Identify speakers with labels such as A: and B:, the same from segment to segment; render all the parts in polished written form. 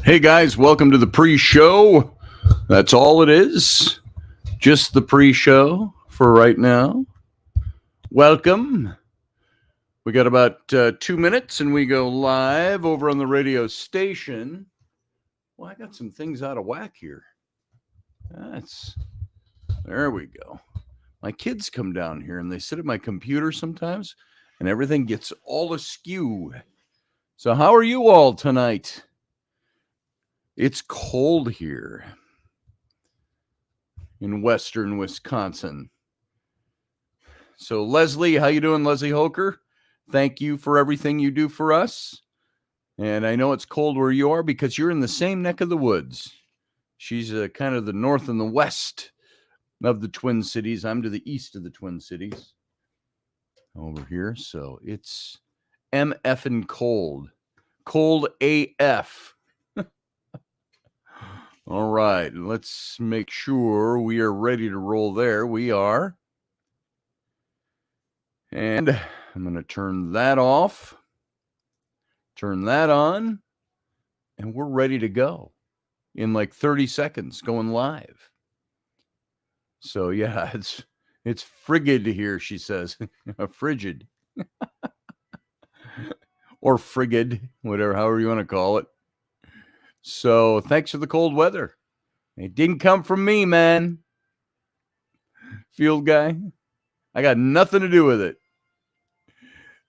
A: Hey guys, welcome to the pre-show. That's all it is. Just the pre-show for right now. Welcome. We got about 2 minutes and we go live over on the radio station. Well, I got some things out of whack here. There we go. My kids come down here and they sit at my computer sometimes and everything gets all askew. So how are you all tonight? It's cold here in western Wisconsin. So Leslie, how you doing, Leslie Hoker? Thank you for everything you do for us. And I know it's cold where you are because you're in the same neck of the woods. She's kind of the north and the west of the Twin Cities. I'm to the east of the Twin Cities over here. So it's MF and cold. Cold AF. All right, let's make sure we are ready to roll there. We are. And I'm going to turn that off, turn that on, and we're ready to go in like 30 seconds going live. So yeah, it's frigid here, she says. Frigid. Or frigid, whatever, however you want to call it. So thanks for the cold weather. It didn't come from me, man. Field guy. I got nothing to do with it.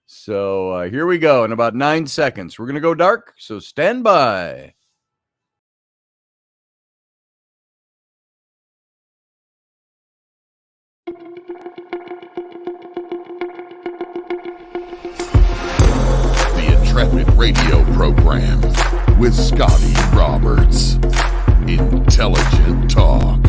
A: So here we go. In about 9 seconds, we're going to go dark. So stand by.
B: The Intrepid radio program with Scotty Roberts. Intelligent talk.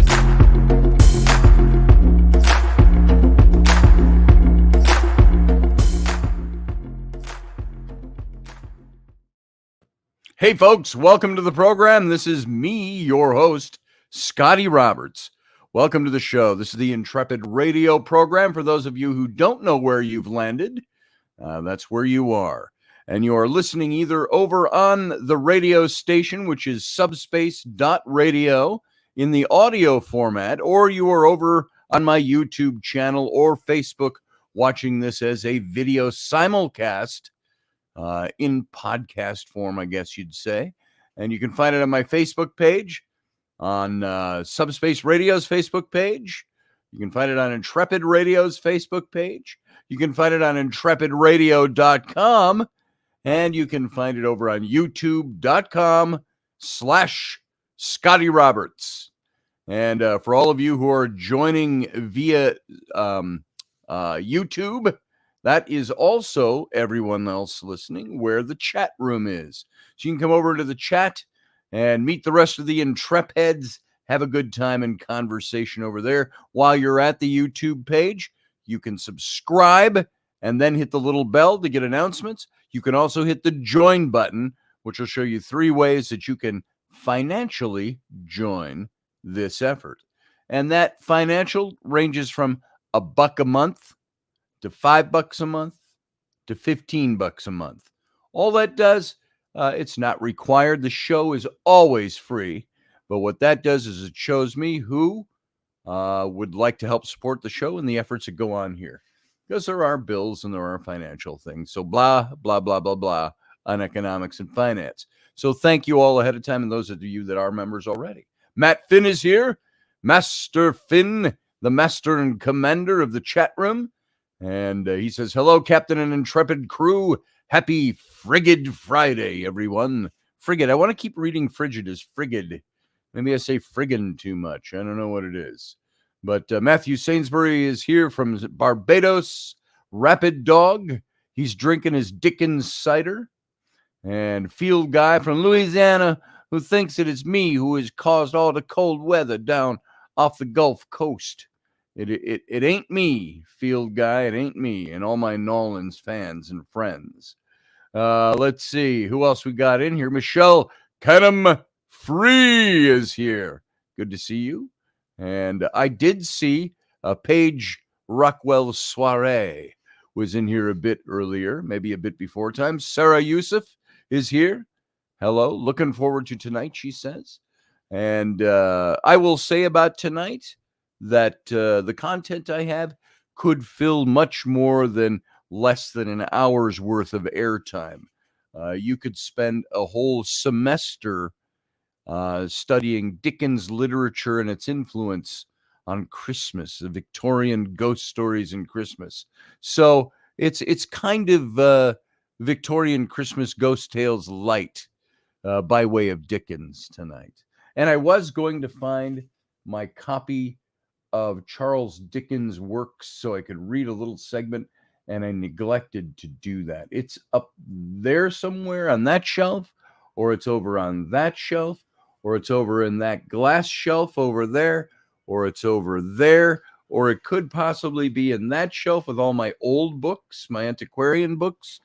A: Hey, folks, welcome to the program. This is me, your host, Scotty Roberts. Welcome to the show. This is the Intrepid radio program. For those of you who don't know where you've landed, that's where you are. And you are listening either over on the radio station, which is subspace.radio in the audio format, or you are over on my YouTube channel or Facebook watching this as a video simulcast in podcast form, I guess you'd say. And you can find it on my Facebook page, on Subspace Radio's Facebook page. You can find it on Intrepid Radio's Facebook page. You can find it on intrepidradio.com. And you can find it over on youtube.com/Scotty Roberts. And for all of you who are joining via YouTube, that is also everyone else listening where the chat room is. So you can come over to the chat and meet the rest of the Intrepids. Have a good time and conversation over there. While you're at the YouTube page, you can subscribe and then hit the little bell to get announcements. You can also hit the join button, which will show you 3 ways that you can financially join this effort. And that financial ranges from $1 a month to $5 a month to $15 a month. All that does, it's not required. The show is always free. But what that does is it shows me who would like to help support the show and the efforts that go on here. Because there are bills and there are financial things. So blah, blah, blah, blah, blah on economics and finance. So thank you all ahead of time and those of you that are members already. Matt Finn is here. Master Finn, the master and commander of the chat room. And he says, hello, Captain and Intrepid crew. Happy Frigid Friday, everyone. Frigid. I want to keep reading frigid as frigid. Maybe I say friggin' too much. I don't know what it is. But Matthew Sainsbury is here from Barbados. Rapid Dog. He's drinking his Dickens cider. And Field Guy from Louisiana, who thinks that it's me who has caused all the cold weather down off the Gulf Coast. It ain't me, Field Guy. It ain't me. And all my Nolans fans and friends. Let's see. Who else we got in here? Michelle Canham Free is here. Good to see you. And I did see Paige Rockwell Soiree was in here a bit earlier, maybe a bit before time. Sarah Youssef is here. Hello. Looking forward to tonight, she says. And I will say about tonight that the content I have could fill much more than less than an hour's worth of airtime. You could spend a whole semester studying Dickens literature and its influence on Christmas, the Victorian ghost stories in Christmas. So it's kind of Victorian Christmas ghost tales light by way of Dickens tonight. And I was going to find my copy of Charles Dickens' works so I could read a little segment, and I neglected to do that. It's up there somewhere on that shelf, or it's over on that shelf, or it's over in that glass shelf over there, or it's over there, or it could possibly be in that shelf with all my old books, my antiquarian books.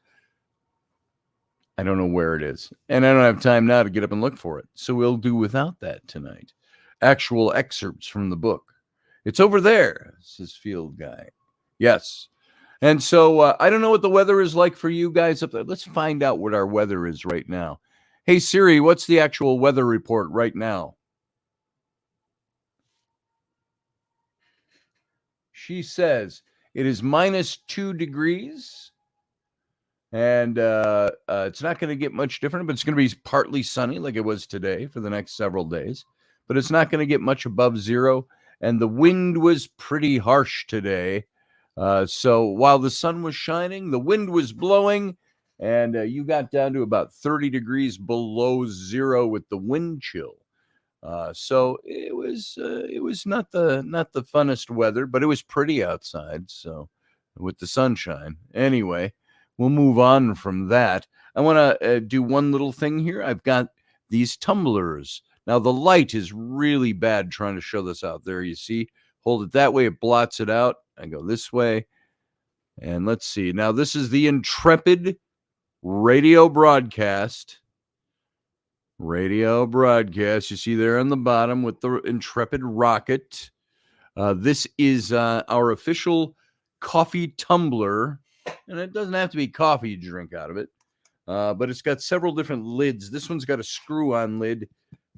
A: I don't know where it is, and I don't have time now to get up and look for it. So we'll do without that tonight. Actual excerpts from the book. It's over there, says Field Guy. Yes. And so I don't know what the weather is like for you guys up there. Let's find out what our weather is right now. Hey, Siri, what's the actual weather report right now? She says it is -2 degrees. And it's not going to get much different, but it's going to be partly sunny like it was today for the next several days. But it's not going to get much above zero. And the wind was pretty harsh today. So while the sun was shining, the wind was blowing, and you got down to about 30 degrees below zero with the wind chill. So it was not the funnest weather, but it was pretty outside. So with the sunshine, anyway. We'll move on from that. I want to do one little thing here. I've got these tumblers. Now, the light is really bad trying to show this out. There, you see. Hold it that way. It blots it out. I go this way. And let's see. Now, this is the Intrepid radio broadcast. Radio broadcast. You see there on the bottom with the Intrepid rocket. This is our official coffee tumbler. And it doesn't have to be coffee you drink out of it, but it's got several different lids. This one's got a screw-on lid,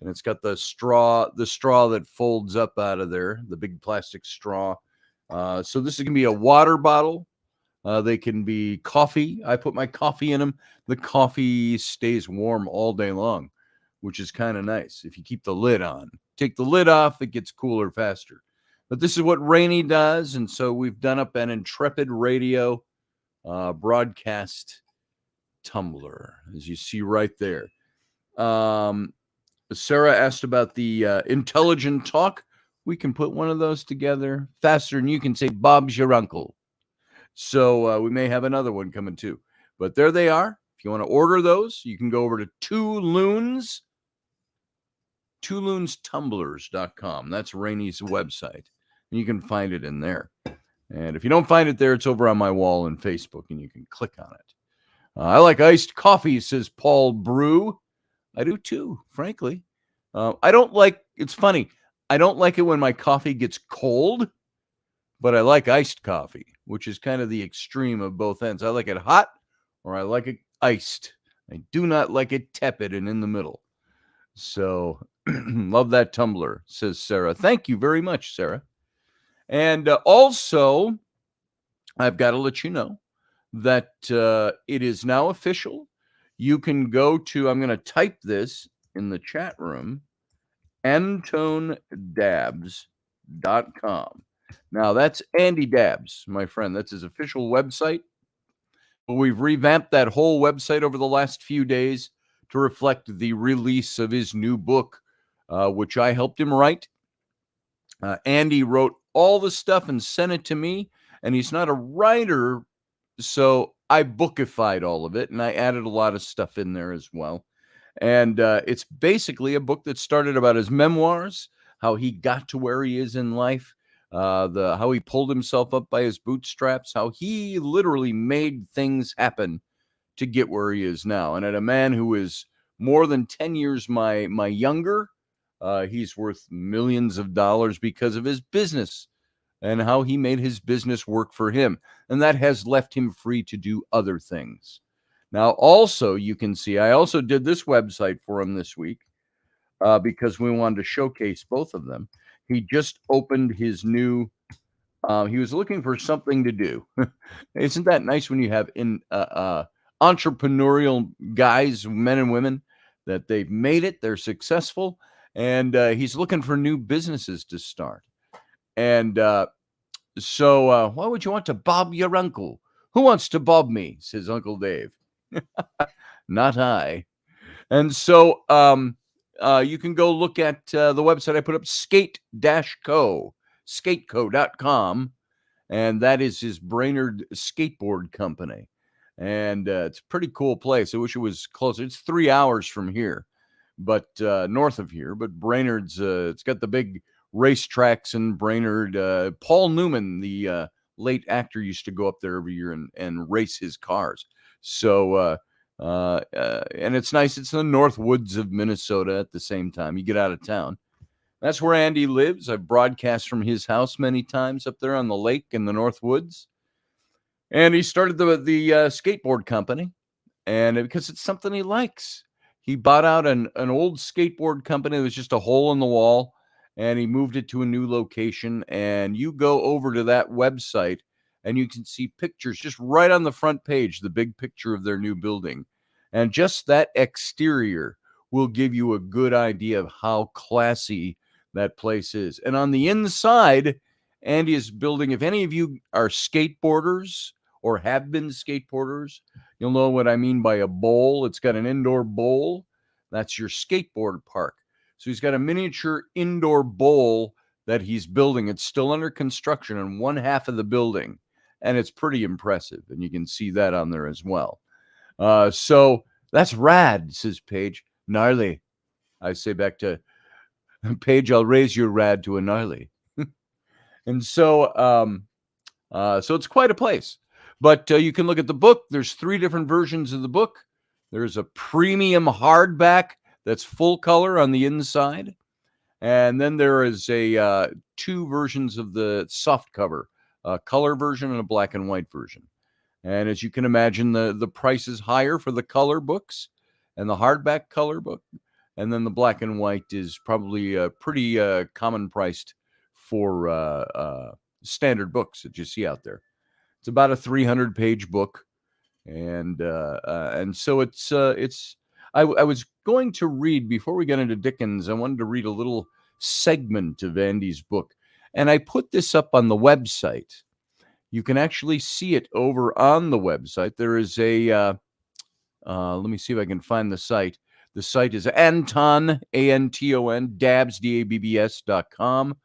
A: and it's got the straw that folds up out of there, the big plastic straw. So this can be a water bottle. They can be coffee. I put my coffee in them. The coffee stays warm all day long, which is kind of nice if you keep the lid on. Take the lid off, it gets cooler faster. But this is what Rainey does, and so we've done up an Intrepid radio broadcast tumbler, as you see right there. Sarah asked about the intelligent talk. We can put one of those together faster than you can say Bob's your uncle. So we may have another one coming too. But there they are. If you want to order those, you can go over to twoloonstumblers.com. That's Rainey's website. And you can find it in there. And if you don't find it there, it's over on my wall on Facebook, and you can click on it. I like iced coffee, says Paul Brew. I do too, frankly. I don't like, it's funny, I don't like it when my coffee gets cold, but I like iced coffee, which is kind of the extreme of both ends. I like it hot, or I like it iced. I do not like it tepid and in the middle. So, love that tumbler, says Sarah. Thank you very much, Sarah. And also, I've got to let you know that it is now official. You can go to, I'm going to type this in the chat room, AntoneDabs.com. Now, that's Andy Dabbs, my friend. That's his official website. We've revamped that whole website over the last few days to reflect the release of his new book, which I helped him write. Andy wrote all the stuff and sent it to me, and he's not a writer, so I bookified all of it, and I added a lot of stuff in there as well. And it's basically a book that started about his memoirs, how he got to where he is in life, how he pulled himself up by his bootstraps, how he literally made things happen to get where he is now. And at a man who is more than 10 years my younger, he's worth millions of dollars because of his business and how he made his business work for him. And that has left him free to do other things. Now, also, you can see, I also did this website for him this week because we wanted to showcase both of them. He just opened his new, he was looking for something to do. Isn't that nice when you have entrepreneurial guys, men and women, that they've made it, they're successful, and he's looking for new businesses to start. And so why would you want to bob your uncle? Who wants to bob me? Says Uncle Dave. Not I. And so you can go look at the website I put up, skateco.com. And that is his Brainerd skateboard company. And it's a pretty cool place. I wish it was closer. It's 3 hours from here, but north of here. But Brainerd's, it's got the big racetracks in Brainerd. Paul Newman, the late actor, used to go up there every year and race his cars. So, and it's nice. It's in the North Woods of Minnesota at the same time. You get out of town. That's where Andy lives. I've broadcast from his house many times up there on the lake in the North Woods. And he started the skateboard company, and because it's something he likes. He bought out an old skateboard company that was just a hole in the wall, and he moved it to a new location. And you go over to that website, and you can see pictures just right on the front page, the big picture of their new building. And just that exterior will give you a good idea of how classy that place is. And on the inside, Andy is building, if any of you are skateboarders or have been skateboarders, you'll know what I mean by a bowl. It's got an indoor bowl. That's your skateboard park. So he's got a miniature indoor bowl that he's building. It's still under construction in one half of the building, and it's pretty impressive. And you can see that on there as well. So that's rad, says Paige. Gnarly. I say back to Paige, I'll raise your rad to a gnarly. And so, so it's quite a place. But you can look at the book. There's 3 different versions of the book. There's a premium hardback that's full color on the inside. And then there is a 2 versions of the soft cover, a color version and a black and white version. And as you can imagine, the price is higher for the color books and the hardback color book. And then the black and white is probably pretty common priced for standard books that you see out there. It's about a 300-page book, and so it's. I was going to read before we got into Dickens. I wanted to read a little segment of Andy's book, and I put this up on the website. You can actually see it over on the website. There is a. Let me see if I can find the site. The site is Anton, ANTON, Dabbs, DABBS.com.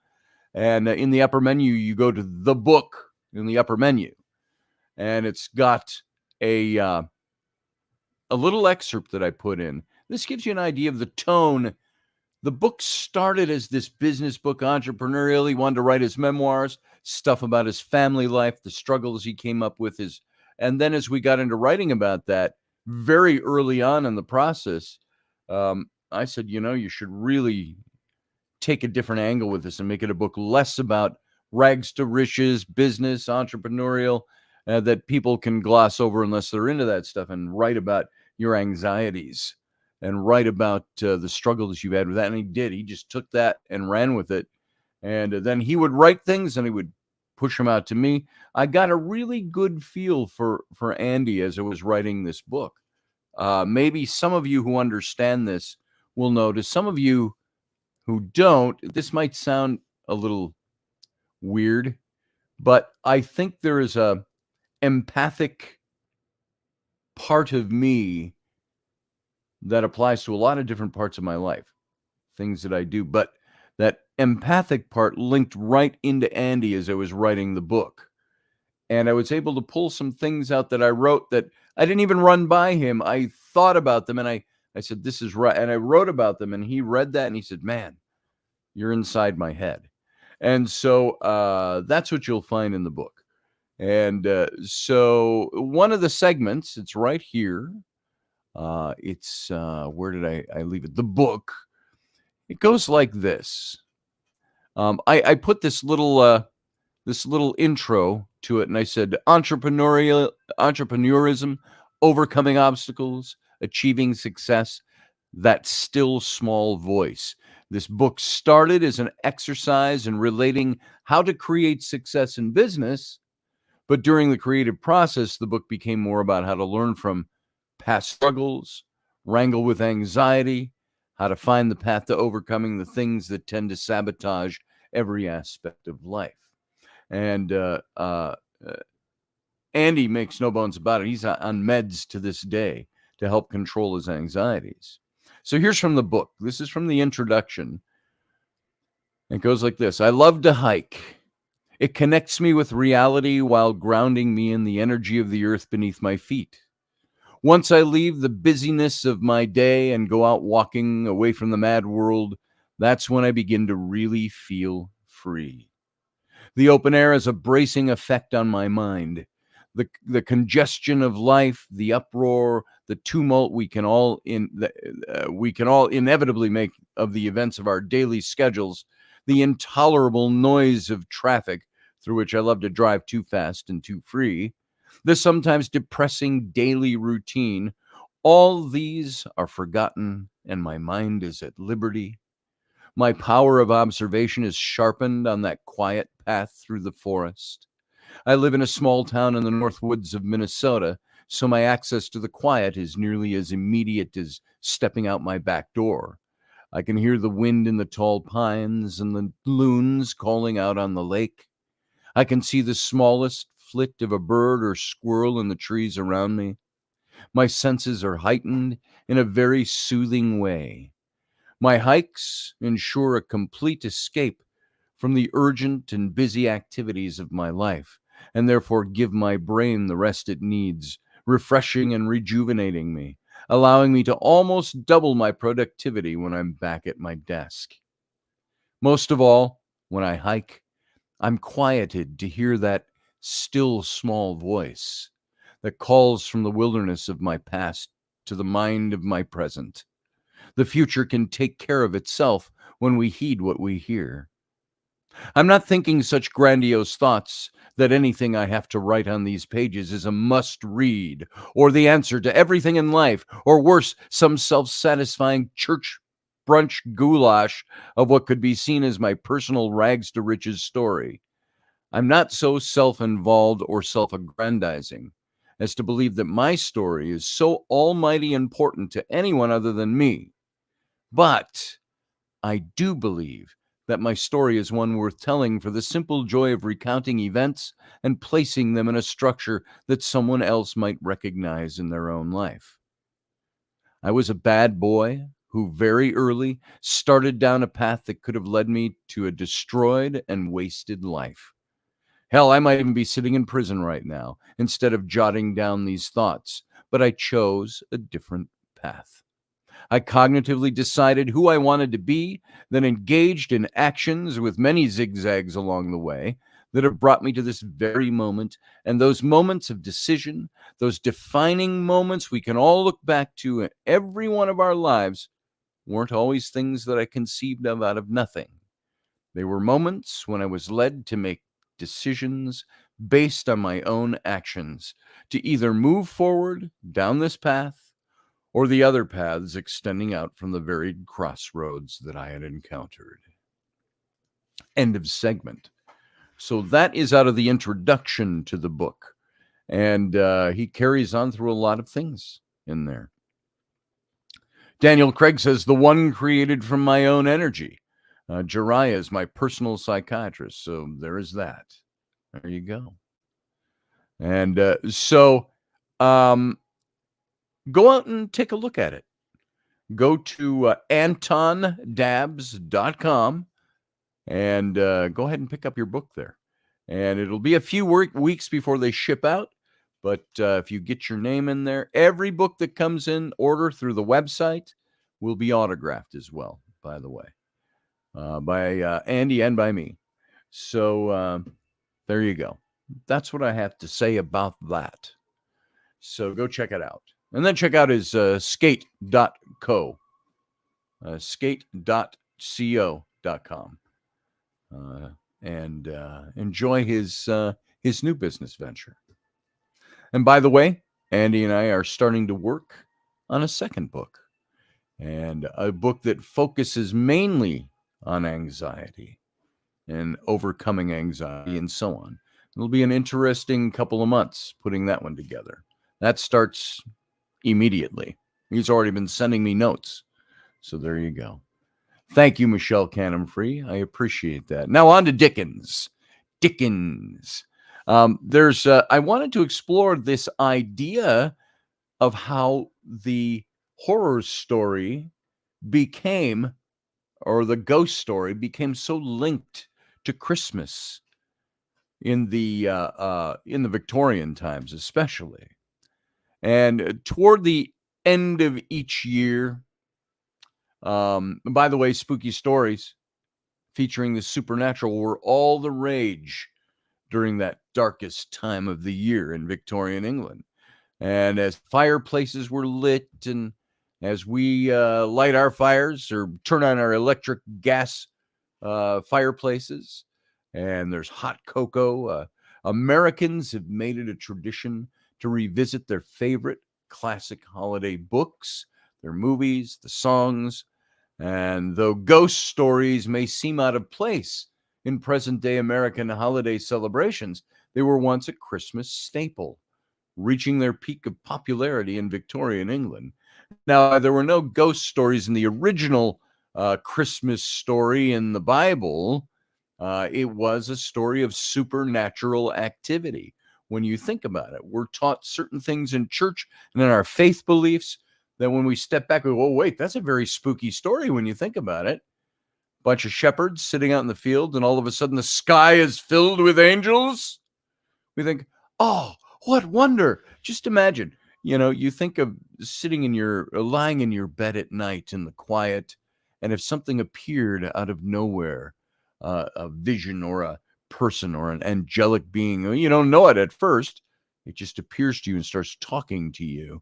A: And in the upper menu, you go to the book in the upper menu. And it's got a little excerpt that I put in. This gives you an idea of the tone. The book started as this business book, entrepreneurial. He wanted to write his memoirs, stuff about his family life, the struggles he came up with. And then as we got into writing about that, very early on in the process, I said, you should really take a different angle with this and make it a book less about rags to riches, business, entrepreneurial, that people can gloss over unless they're into that stuff, and write about your anxieties and write about the struggles you've had with that. And he did. He just took that and ran with it. And then he would write things and he would push them out to me. I got a really good feel for Andy as I was writing this book. Maybe some of you who understand this will notice. Some of you who don't, this might sound a little weird, but I think there is a empathic part of me that applies to a lot of different parts of my life, things that I do. But that empathic part linked right into Andy as I was writing the book. And I was able to pull some things out that I wrote that I didn't even run by him. I thought about them and I said, this is right. And I wrote about them and he read that and he said, man, you're inside my head. And so that's what you'll find in the book. And so one of the segments, it's right here. It's where did I leave it? The book. It goes like this. I put this little intro to it, and I said entrepreneurism, overcoming obstacles, achieving success, that still small voice. This book started as an exercise in relating how to create success in business, but during the creative process, the book became more about how to learn from past struggles, wrangle with anxiety, how to find the path to overcoming the things that tend to sabotage every aspect of life. And Andy makes no bones about it. He's on meds to this day to help control his anxieties. So here's from the book. This is from the introduction. It goes like this. I love to hike. It connects me with reality while grounding me in the energy of the earth beneath my feet. Once I leave the busyness of my day and go out walking away from the mad world, that's when I begin to really feel free. The open air has a bracing effect on my mind. The congestion of life, the uproar, the tumult we can all inevitably make of the events of our daily schedules, the intolerable noise of traffic through which I love to drive too fast and too free, the sometimes depressing daily routine, all these are forgotten and my mind is at liberty. My power of observation is sharpened on that quiet path through the forest. I live in a small town in the north woods of Minnesota, so my access to the quiet is nearly as immediate as stepping out my back door. I can hear the wind in the tall pines and the loons calling out on the lake. I can see the smallest flit of a bird or squirrel in the trees around me. My senses are heightened in a very soothing way. My hikes ensure a complete escape from the urgent and busy activities of my life, and therefore give my brain the rest it needs, refreshing and rejuvenating me, allowing me to almost double my productivity when I'm back at my desk. Most of all, when I hike, I'm quieted to hear that still small voice that calls from the wilderness of my past to the mind of my present. The future can take care of itself when we heed what we hear. I'm not thinking such grandiose thoughts that anything I have to write on these pages is a must read, or the answer to everything in life, or worse, some self-satisfying church brunch goulash of what could be seen as my personal rags to riches story. I'm not so self-involved or self-aggrandizing as to believe that my story is so almighty important to anyone other than me. But I do believe that my story is one worth telling for the simple joy of recounting events and placing them in a structure that someone else might recognize in their own life. I was a bad boy who very early started down a path that could have led me to a destroyed and wasted life. Hell, I might even be sitting in prison right now instead of jotting down these thoughts, but I chose a different path. I cognitively decided who I wanted to be, then engaged in actions with many zigzags along the way that have brought me to this very moment. And those moments of decision, those defining moments we can all look back to in every one of our lives, weren't always things that I conceived of out of nothing. They were moments when I was led to make decisions based on my own actions, to either move forward down this path or the other paths extending out from the varied crossroads that I had encountered. End of segment. So that is out of the introduction to the book. And he carries on through a lot of things in there. Daniel Craig says, the one created from my own energy. Jiraiya is my personal psychiatrist. So there is that. There you go. And go out and take a look at it. Go to antondabs.com and go ahead and pick up your book there. And it'll be a few weeks before they ship out. But if you get your name in there, every book that comes in order through the website will be autographed as well, by the way, by Andy and by me. So there you go. That's what I have to say about that. So go check it out. And then check out his skate.co, skate.co.com, and enjoy his new business venture. And by the way, Andy and I are starting to work on a second book, and a book that focuses mainly on anxiety and overcoming anxiety and so on. It'll be an interesting couple of months putting that one together. That starts immediately. He's already been sending me notes. So there you go. Thank you, Michelle Canham-Free. I appreciate that. Now on to Dickens. Dickens. I wanted to explore this idea of how the horror story became, or the ghost story became so linked to Christmas in the Victorian times, especially. And toward the end of each year, by the way, spooky stories featuring the supernatural were all the rage during that darkest time of the year in Victorian England. And as fireplaces were lit, and as we light our fires or turn on our electric gas fireplaces, and there's hot cocoa, Americans have made it a tradition to revisit their favorite classic holiday books, their movies, the songs. And though ghost stories may seem out of place in present-day American holiday celebrations, they were once a Christmas staple, reaching their peak of popularity in Victorian England. Now, there were no ghost stories in the original Christmas story in the Bible. It was a story of supernatural activity. When you think about it, we're taught certain things in church and in our faith beliefs that when we step back, we go, oh, wait, that's a very spooky story when you think about it. Bunch of shepherds sitting out in the field, and all of a sudden the sky is filled with angels. We think, oh, what wonder. Just imagine, you think of lying in your bed at night in the quiet, and if something appeared out of nowhere, a vision or a person or an angelic being, you don't know it at first, it just appears to you and starts talking to you,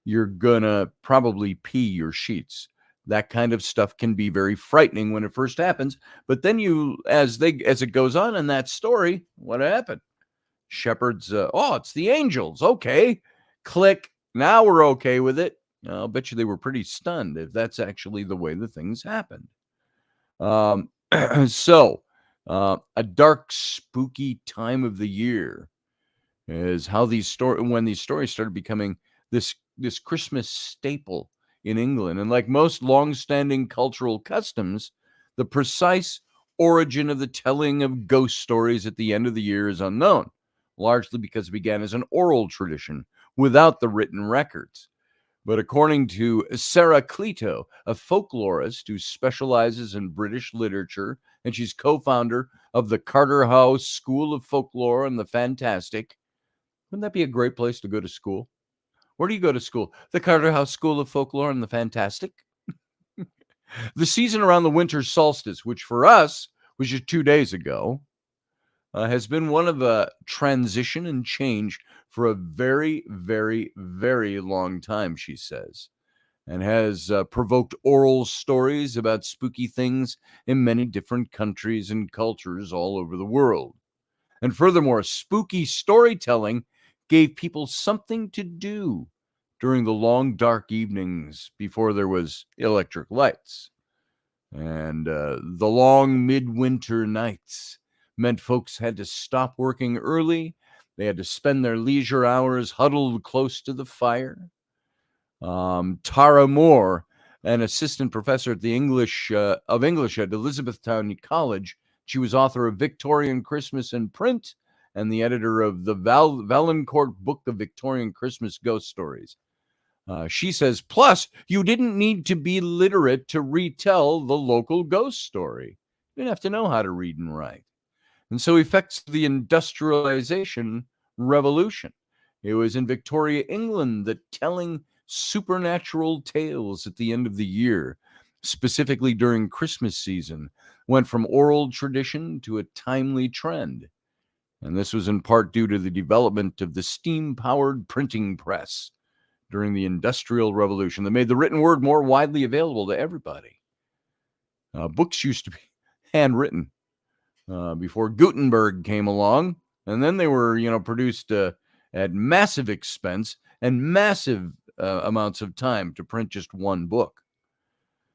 A: you're gonna probably pee your sheets. That kind of stuff can be very frightening when it first happens, but then as it goes on in that story, what happened? Shepherds, it's the angels. Okay, click. Now we're okay with it. I'll bet you they were pretty stunned if that's actually the way the things happened. So, a dark, spooky time of the year is how when these stories started becoming this Christmas staple in England. And like most long-standing cultural customs, the precise origin of the telling of ghost stories at the end of the year is unknown, largely because it began as an oral tradition without the written records. But according to Sarah Cleto, a folklorist who specializes in British literature, and she's co-founder of the Charterhouse School of Folklore and the Fantastic. Wouldn't that be a great place to go to school? Where do you go to school? The Charterhouse School of Folklore and the Fantastic. The season around the winter solstice, which for us was just 2 days ago, has been one of a transition and change for a very, very, very long time, she says, and has provoked oral stories about spooky things in many different countries and cultures all over the world. And furthermore, spooky storytelling gave people something to do during the long, dark evenings before there was electric lights. And the long midwinter nights meant folks had to stop working early. They had to spend their leisure hours huddled close to the fire. Tara Moore, an assistant professor at the English at Elizabethtown College, she was author of Victorian Christmas in Print and the editor of the Valancourt Book of Victorian Christmas Ghost Stories. She says, plus, you didn't need to be literate to retell the local ghost story. You didn't have to know how to read and write. And so effects of the industrialization revolution. It was in Victoria, England, that telling supernatural tales at the end of the year, specifically during Christmas season, went from oral tradition to a timely trend. And this was in part due to the development of the steam-powered printing press during the Industrial Revolution that made the written word more widely available to everybody. Books used to be handwritten before Gutenberg came along, and then they were, produced at massive expense and massive amounts of time to print just one book.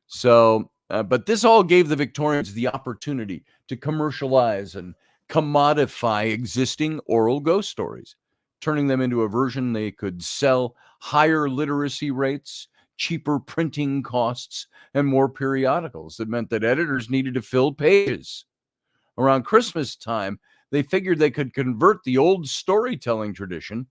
A: So, but this all gave the Victorians the opportunity to commercialize and commodify existing oral ghost stories, turning them into a version they could sell, higher literacy rates, cheaper printing costs, and more periodicals. That meant that editors needed to fill pages. Around Christmas time, they figured they could convert the old storytelling tradition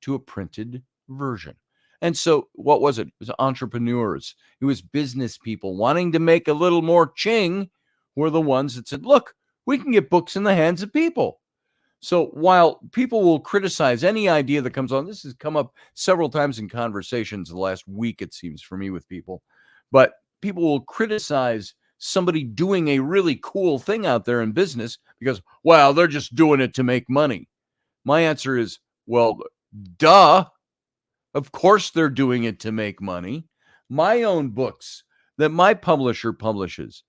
A: to a printed version. And so what was it? It was entrepreneurs. It was business people wanting to make a little more ching were the ones that said, look, we can get books in the hands of people. So while people will criticize any idea that comes on, this has come up several times in conversations the last week, it seems, for me with people, but people will criticize somebody doing a really cool thing out there in business because, well, they're just doing it to make money. My answer is, well, duh. Of course they're doing it to make money. My own books that my publisher publishes,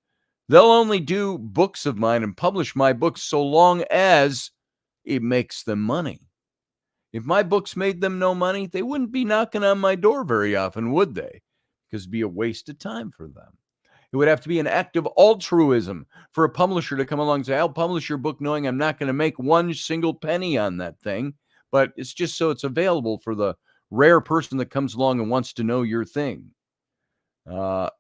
A: they'll only do books of mine and publish my books so long as it makes them money. If my books made them no money, they wouldn't be knocking on my door very often, would they? Because it'd be a waste of time for them. It would have to be an act of altruism for a publisher to come along and say, I'll publish your book knowing I'm not going to make one single penny on that thing, but it's just so it's available for the rare person that comes along and wants to know your thing. But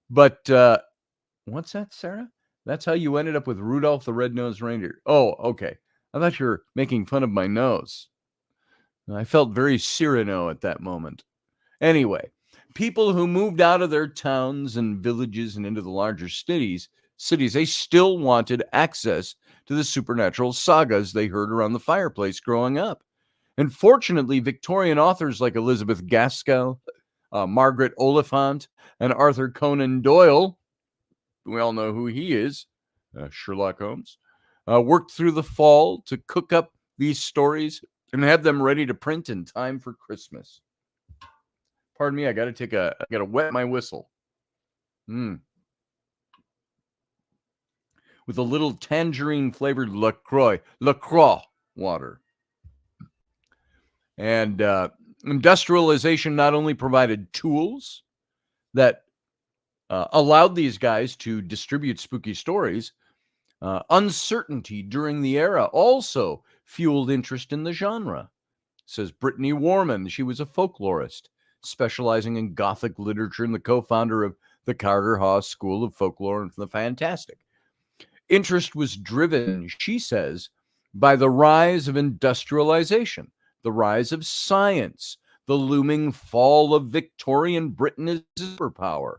A: what's that, Sarah? That's how you ended up with Rudolph the Red-Nosed Reindeer. Oh, okay. I thought you were making fun of my nose. I felt very Cyrano at that moment. Anyway, people who moved out of their towns and villages and into the larger cities, they still wanted access to the supernatural sagas they heard around the fireplace growing up. And fortunately, Victorian authors like Elizabeth Gaskell, Margaret Oliphant, and Arthur Conan Doyle, we all know who he is, Sherlock Holmes, worked through the fall to cook up these stories and have them ready to print in time for Christmas. Pardon me, I got to wet my whistle. With a little tangerine flavored LaCroix water. And industrialization not only provided tools that allowed these guys to distribute spooky stories, uncertainty during the era also fueled interest in the genre. Says Brittany Warman. She was a folklorist specializing in Gothic literature and the co-founder of the Carter Hawes School of Folklore and the Fantastic. Interest was driven, she says, by the rise of industrialization, the rise of science, the looming fall of Victorian Britain as superpower.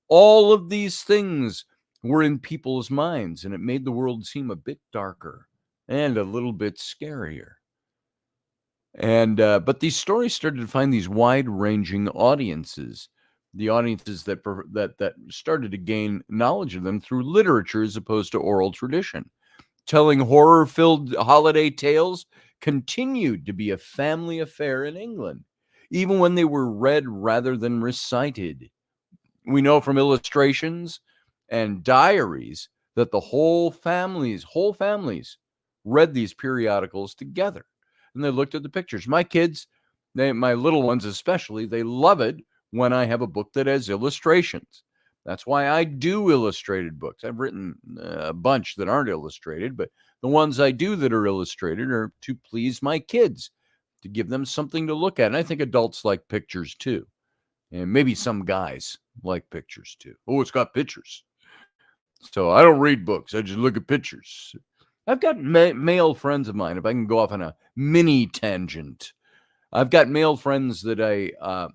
A: All of these things were in people's minds, and it made the world seem a bit darker and a little bit scarier. And but these stories started to find these wide-ranging audiences, the audiences that started to gain knowledge of them through literature as opposed to oral tradition. Telling horror-filled holiday tales continued to be a family affair in England, even when they were read rather than recited. We know from illustrations and diaries that the whole families read these periodicals together. And they looked at the pictures. My kids, my little ones especially, they love it when I have a book that has illustrations. That's why I do illustrated books. I've written a bunch that aren't illustrated, but the ones I do that are illustrated are to please my kids, to give them something to look at. And I think adults like pictures too. And maybe some guys like pictures too. Oh, it's got pictures. So I don't read books. I just look at pictures. I've got male friends of mine, if I can go off on a mini tangent. I've got male friends that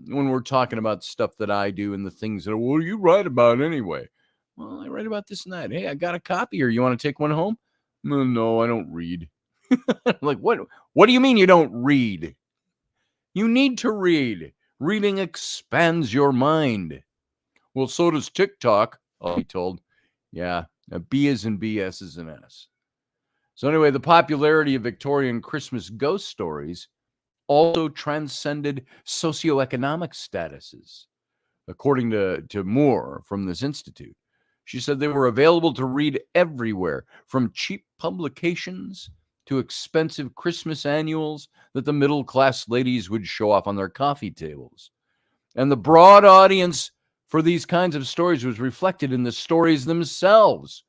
A: when we're talking about stuff that I do and the things that, well, you write about anyway. Well, I write about this and that. Hey, I got a copy here. You want to take one home? No, I don't read. Like, what do you mean you don't read? You need to read. Reading expands your mind. Well, so does TikTok, I'll be told. Yeah, a B is in B, S is in S. So anyway, the popularity of Victorian Christmas ghost stories also transcended socioeconomic statuses. According to Moore from this institute, she said they were available to read everywhere, from cheap publications to expensive Christmas annuals that the middle class ladies would show off on their coffee tables. And the broad audience for these kinds of stories was reflected in the stories themselves,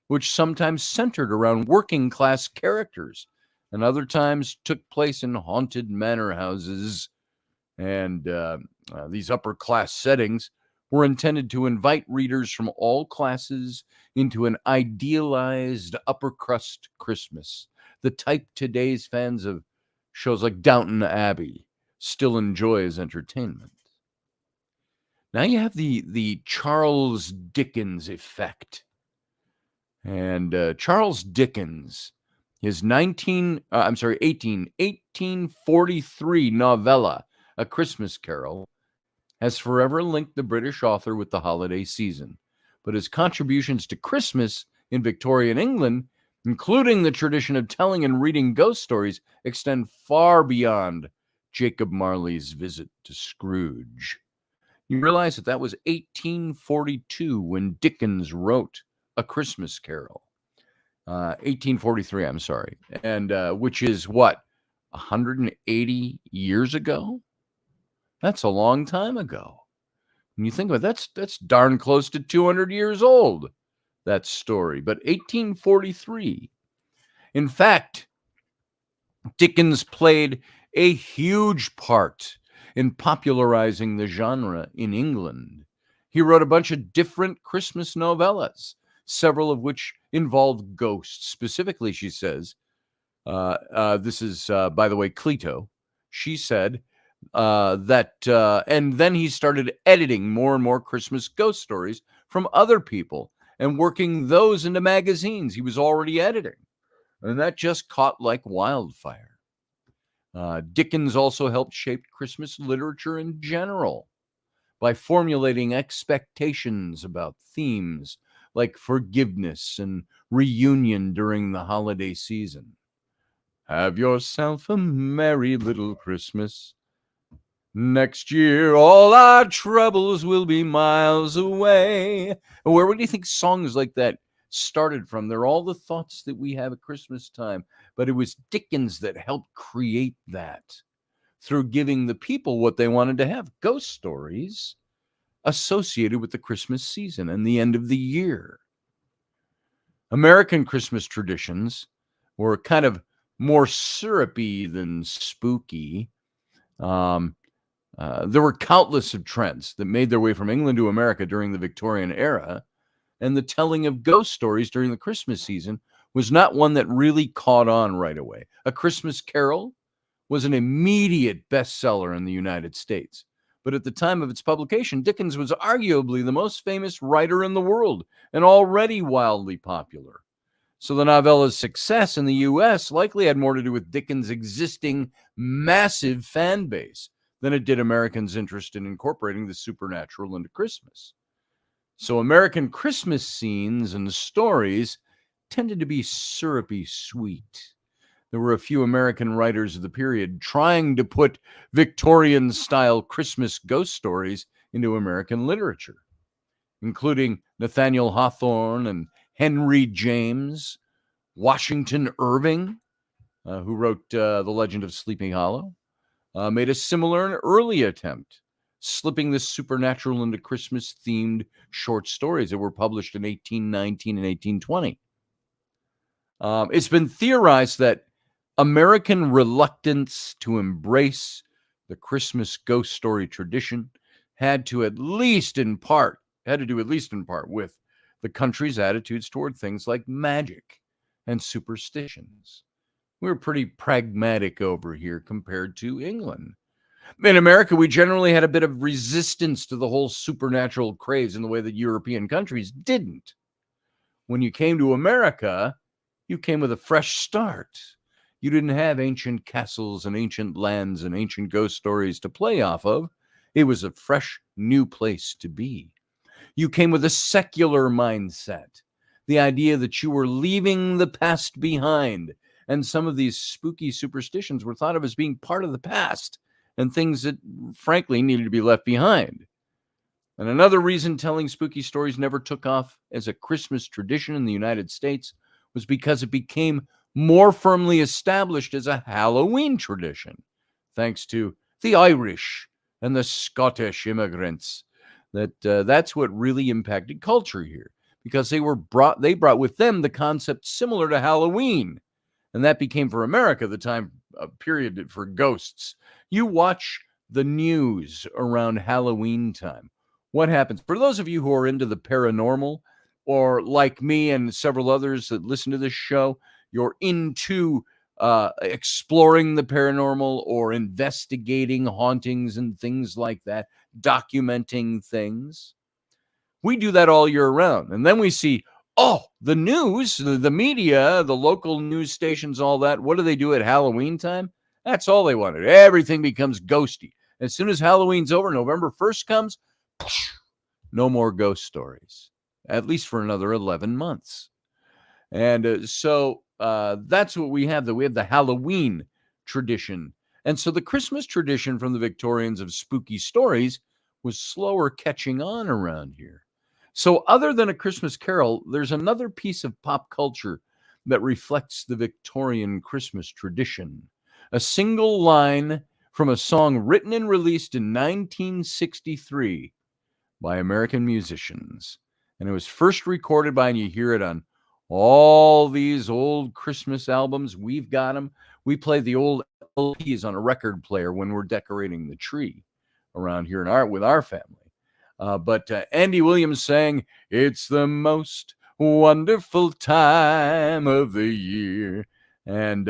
A: which sometimes centered around working class characters and other times took place in haunted manor houses. And these upper class settings were intended to invite readers from all classes into an idealized upper crust Christmas, the type today's fans of shows like Downton Abbey still enjoy as entertainment. Now you have the Charles Dickens effect. And Charles Dickens, his 1843 novella, A Christmas Carol, has forever linked the British author with the holiday season. But his contributions to Christmas in Victorian England, including the tradition of telling and reading ghost stories, extend far beyond Jacob Marley's visit to Scrooge. You realize that was 1842 when Dickens wrote A Christmas Carol. 1843, I'm sorry. And which is what, 180 years ago? That's a long time ago. When you think about it, that's darn close to 200 years old, that story. But 1843. In fact, Dickens played a huge part in popularizing the genre in England. He wrote a bunch of different Christmas novellas, several of which involved ghosts. Specifically, she says, this is, by the way, Cleto. She said and then he started editing more and more Christmas ghost stories from other people and working those into magazines he was already editing. And that just caught like wildfire. Dickens also helped shape Christmas literature in general by formulating expectations about themes like forgiveness and reunion during the holiday season. Have yourself a merry little Christmas. Next year, all our troubles will be miles away. Where do you think songs like that started from? They're all the thoughts that we have at Christmas time. But it was Dickens that helped create that through giving the people what they wanted to have, ghost stories associated with the Christmas season and the end of the year. American Christmas traditions were kind of more syrupy than spooky. There were countless of trends that made their way from England to America during the Victorian era, and the telling of ghost stories during the Christmas season was not one that really caught on right away. A Christmas Carol was an immediate bestseller in the United States. But at the time of its publication, Dickens was arguably the most famous writer in the world and already wildly popular. So the novella's success in the U.S. likely had more to do with Dickens' existing massive fan base than it did Americans' interest in incorporating the supernatural into Christmas. So American Christmas scenes and stories tended to be syrupy sweet. There were a few American writers of the period trying to put Victorian-style Christmas ghost stories into American literature, including Nathaniel Hawthorne and Henry James, Washington Irving, who wrote The Legend of Sleepy Hollow, made a similar and early attempt, slipping the supernatural into Christmas-themed short stories that were published in 1819 and 1820. It's been theorized that American reluctance to embrace the Christmas ghost story tradition had to do at least in part with the country's attitudes toward things like magic and superstitions. We were pretty pragmatic over here compared to England. In America, we generally had a bit of resistance to the whole supernatural craze in the way that European countries didn't. When you came to America, you came with a fresh start. You didn't have ancient castles and ancient lands and ancient ghost stories to play off of. It was a fresh, new place to be. You came with a secular mindset, the idea that you were leaving the past behind, and some of these spooky superstitions were thought of as being part of the past and things that, frankly, needed to be left behind. And another reason telling spooky stories never took off as a Christmas tradition in the United States was because it became more firmly established as a Halloween tradition, thanks to the Irish and the Scottish immigrants. That's what really impacted culture here, because they brought with them the concept similar to Halloween, and that became for America the time period for ghosts. You watch the news around Halloween time. What happens? For those of you who are into the paranormal, or like me and several others that listen to this show, you're into exploring the paranormal or investigating hauntings and things like that, documenting things. We do that all year round. And then we see, the news, the media, the local news stations, all that. What do they do at Halloween time? That's all they wanted. Everything becomes ghosty. As soon as Halloween's over, November 1st comes, no more ghost stories, at least for another 11 months. And so that's what we have. We have the Halloween tradition. And so the Christmas tradition from the Victorians of spooky stories was slower catching on around here. So other than A Christmas Carol, there's another piece of pop culture that reflects the Victorian Christmas tradition. A single line from a song written and released in 1963 by American musicians. And it was first recorded by, and you hear it on all these old Christmas albums. We've got them. We play the old LPs on a record player when we're decorating the tree around here with our family. But Andy Williams sang, "It's the most wonderful time of the year." And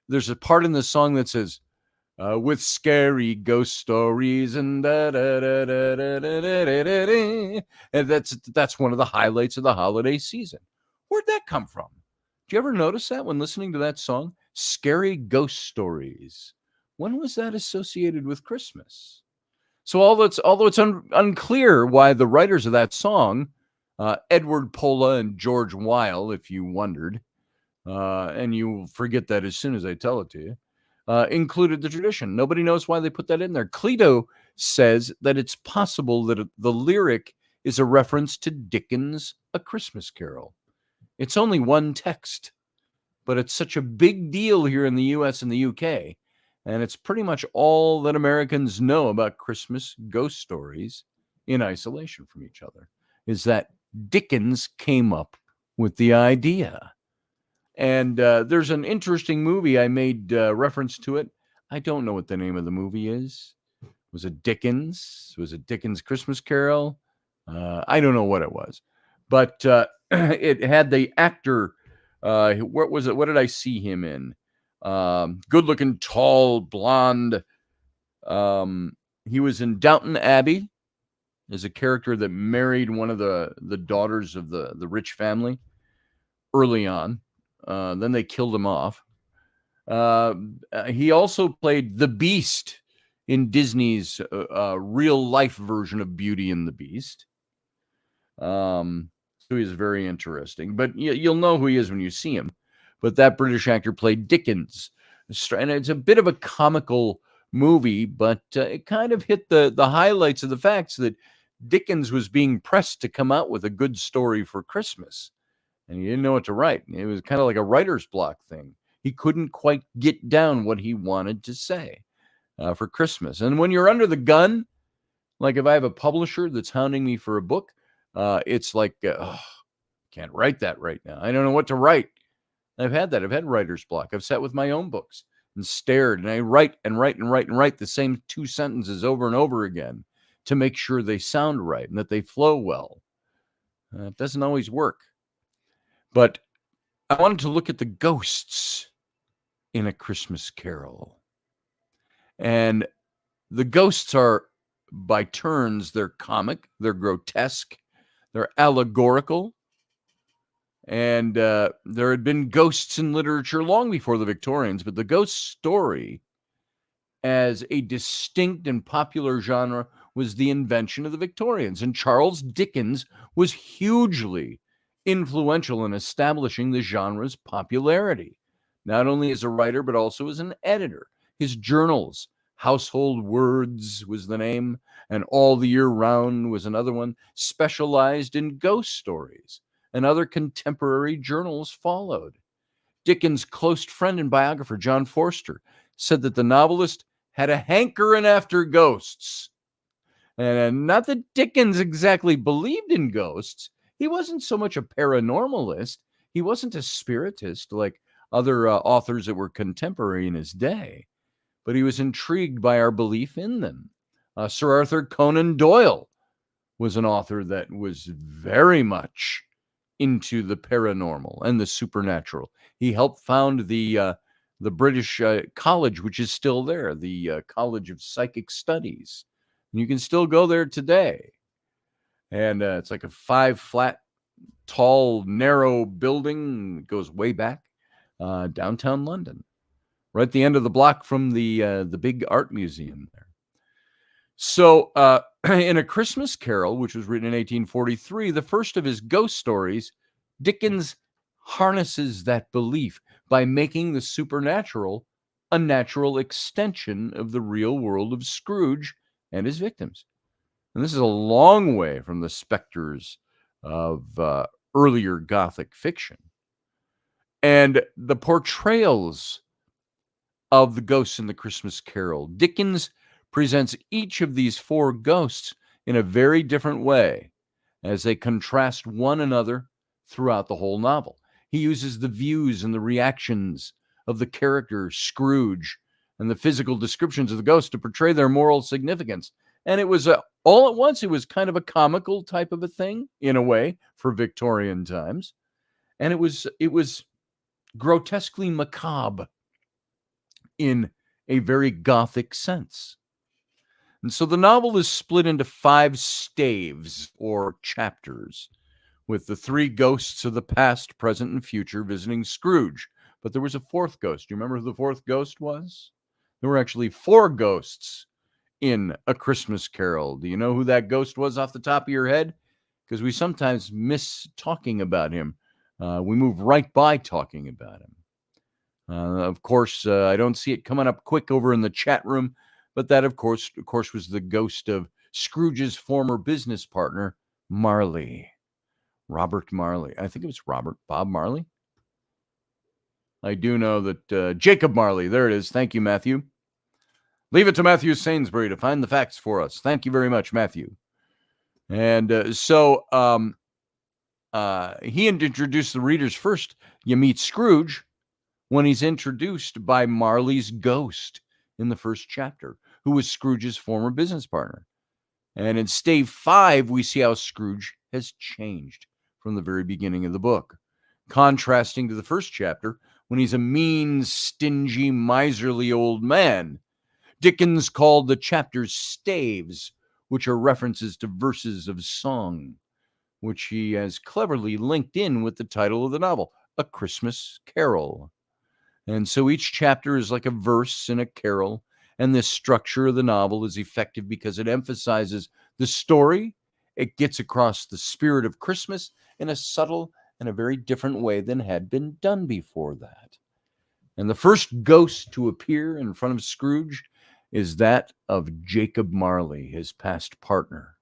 A: there's a part in the song that says, with scary ghost stories and da, da, da, da, da, da, da, da, da. And that's one of the highlights of the holiday season. Where'd that come from? Do you ever notice that when listening to that song? Scary ghost stories. When was that associated with Christmas? So although it's unclear why the writers of that song, Edward Pola and George Weil, if you wondered, and you'll forget that as soon as I tell it to you, included the tradition. Nobody knows why they put that in there. Cleto says that it's possible that the lyric is a reference to Dickens' A Christmas Carol. It's only one text, but it's such a big deal here in the U.S. and the U.K., and it's pretty much all that Americans know about Christmas ghost stories in isolation from each other, is that Dickens came up with the idea. And there's an interesting movie. I made reference to it. I don't know what the name of the movie is. Was it Dickens? Was it Dickens' Christmas Carol? I don't know what it was. But it had the actor. What was it? What did I see him in? Good-looking, tall, blonde. He was in Downton Abbey as a character that married one of the daughters of the rich family early on. Then they killed him off. He also played the Beast in Disney's real-life version of Beauty and the Beast. So he's very interesting. But you'll know who he is when you see him. But that British actor played Dickens. And it's a bit of a comical movie, but it kind of hit the highlights of the facts that Dickens was being pressed to come out with a good story for Christmas. And he didn't know what to write. It was kind of like a writer's block thing. He couldn't quite get down what he wanted to say for Christmas. And when you're under the gun, like if I have a publisher that's hounding me for a book, it's like, can't write that right now. I don't know what to write. I've had that. I've had writer's block. I've sat with my own books and stared, and I write the same two sentences over and over again to make sure they sound right and that they flow well. It doesn't always work. But I wanted to look at the ghosts in A Christmas Carol. And the ghosts are, by turns, they're comic, they're grotesque, they're allegorical. And there had been ghosts in literature long before the Victorians, but the ghost story as a distinct and popular genre was the invention of the Victorians. And Charles Dickens was hugely influential in establishing the genre's popularity, not only as a writer, but also as an editor. His journals, Household Words was the name, and All the Year Round was another one, specialized in ghost stories, and other contemporary journals followed. Dickens' close friend and biographer, John Forster, said that the novelist had a hankering after ghosts. And not that Dickens exactly believed in ghosts. He wasn't so much a paranormalist. He wasn't a spiritist like other authors that were contemporary in his day, but he was intrigued by our belief in them. Sir Arthur Conan Doyle was an author that was very much into the paranormal and the supernatural. He helped found the British college, which is still there, the College of Psychic Studies. And you can still go there today. And it's like a 5-flat, tall, narrow building. It goes way back, downtown London, right at the end of the block from the big art museum there. So in A Christmas Carol, which was written in 1843, the first of his ghost stories, Dickens harnesses that belief by making the supernatural a natural extension of the real world of Scrooge and his victims. And this is a long way from the specters of earlier Gothic fiction. And the portrayals of the ghosts in The Christmas Carol, Dickens presents each of these 4 ghosts in a very different way as they contrast one another throughout the whole novel. He uses the views and the reactions of the character Scrooge and the physical descriptions of the ghosts to portray their moral significance. And it was all at once, it was kind of a comical type of a thing in a way for Victorian times. And it was grotesquely macabre in a very Gothic sense. And so the novel is split into 5 staves or chapters, with the 3 ghosts of the past, present, and future visiting Scrooge. But there was a 4th ghost. Do you remember who the 4th ghost was? There were actually 4 ghosts in A Christmas Carol. Do you know who that ghost was off the top of your head? Because we sometimes miss talking about him. We move right by talking about him. Of course, I don't see it coming up quick over in the chat room, but that, of course, was the ghost of Scrooge's former business partner, Marley. Robert Marley. I think it was Bob Marley. I do know that Jacob Marley. There it is. Thank you, Matthew. Leave it to Matthew Sainsbury to find the facts for us. Thank you very much, Matthew. And so he introduced the readers first. You meet Scrooge when he's introduced by Marley's ghost in the first chapter, who was Scrooge's former business partner. And in stave 5, we see how Scrooge has changed from the very beginning of the book, contrasting to the first chapter when he's a mean, stingy, miserly old man. Dickens called the chapters staves, which are references to verses of song, which he has cleverly linked in with the title of the novel, A Christmas Carol. And so each chapter is like a verse in a carol, and this structure of the novel is effective because it emphasizes the story. It gets across the spirit of Christmas in a subtle and a very different way than had been done before that. And the first ghost to appear in front of Scrooge is that of Jacob Marley, his past partner.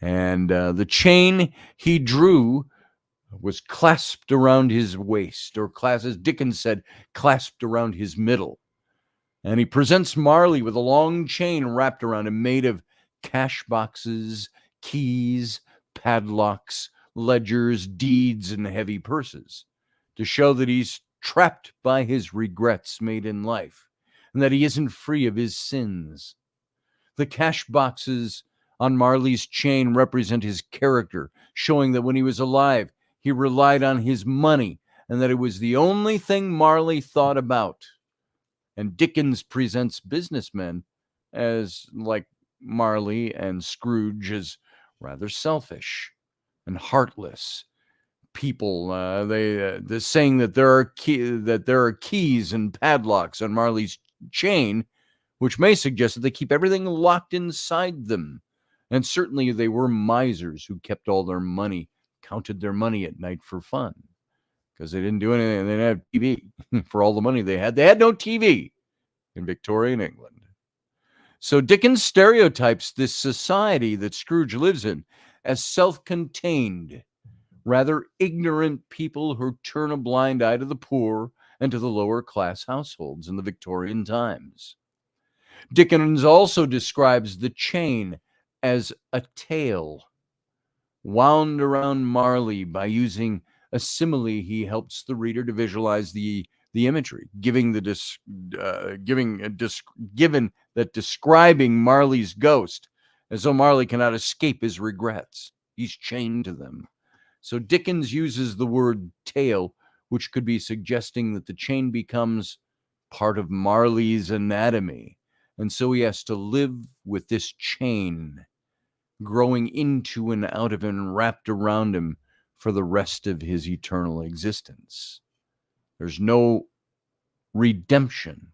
A: And the chain he drew was clasped around his waist, or as Dickens said, clasped around his middle. And he presents Marley with a long chain wrapped around him made of cash boxes, keys, padlocks, ledgers, deeds, and heavy purses, to show that he's trapped by his regrets made in life, and that he isn't free of his sins. The cash boxes on Marley's chain represent his character, showing that when he was alive, he relied on his money, and that it was the only thing Marley thought about. And Dickens presents businessmen as, like Marley and Scrooge, as rather selfish and heartless people. They're saying that there are keys and padlocks on Marley's chain, which may suggest that they keep everything locked inside them. And certainly they were misers who kept all their money, counted their money at night for fun, because they didn't do anything. They didn't have TV for all the money they had. They had no TV in Victorian England. So Dickens stereotypes this society that Scrooge lives in as self-contained, rather ignorant people who turn a blind eye to the poor and to the lower class households in the Victorian times. Dickens also describes the chain as a tail wound around Marley. By using a simile, he helps the reader to visualize the imagery, given that describing Marley's ghost as though Marley cannot escape his regrets. He's chained to them. So Dickens uses the word tail, which could be suggesting that the chain becomes part of Marley's anatomy. And so he has to live with this chain growing into and out of him and wrapped around him for the rest of his eternal existence. There's no redemption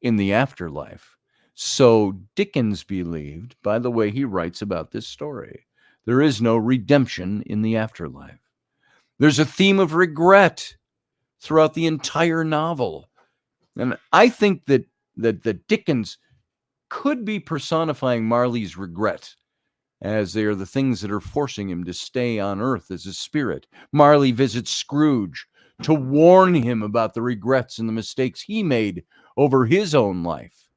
A: in the afterlife. So Dickens believed, by the way he writes about this story, there is no redemption in the afterlife. There's a theme of regret throughout the entire novel. And I think that Dickens could be personifying Marley's regret, as they are the things that are forcing him to stay on earth as a spirit. Marley visits Scrooge to warn him about the regrets and the mistakes he made over his own life.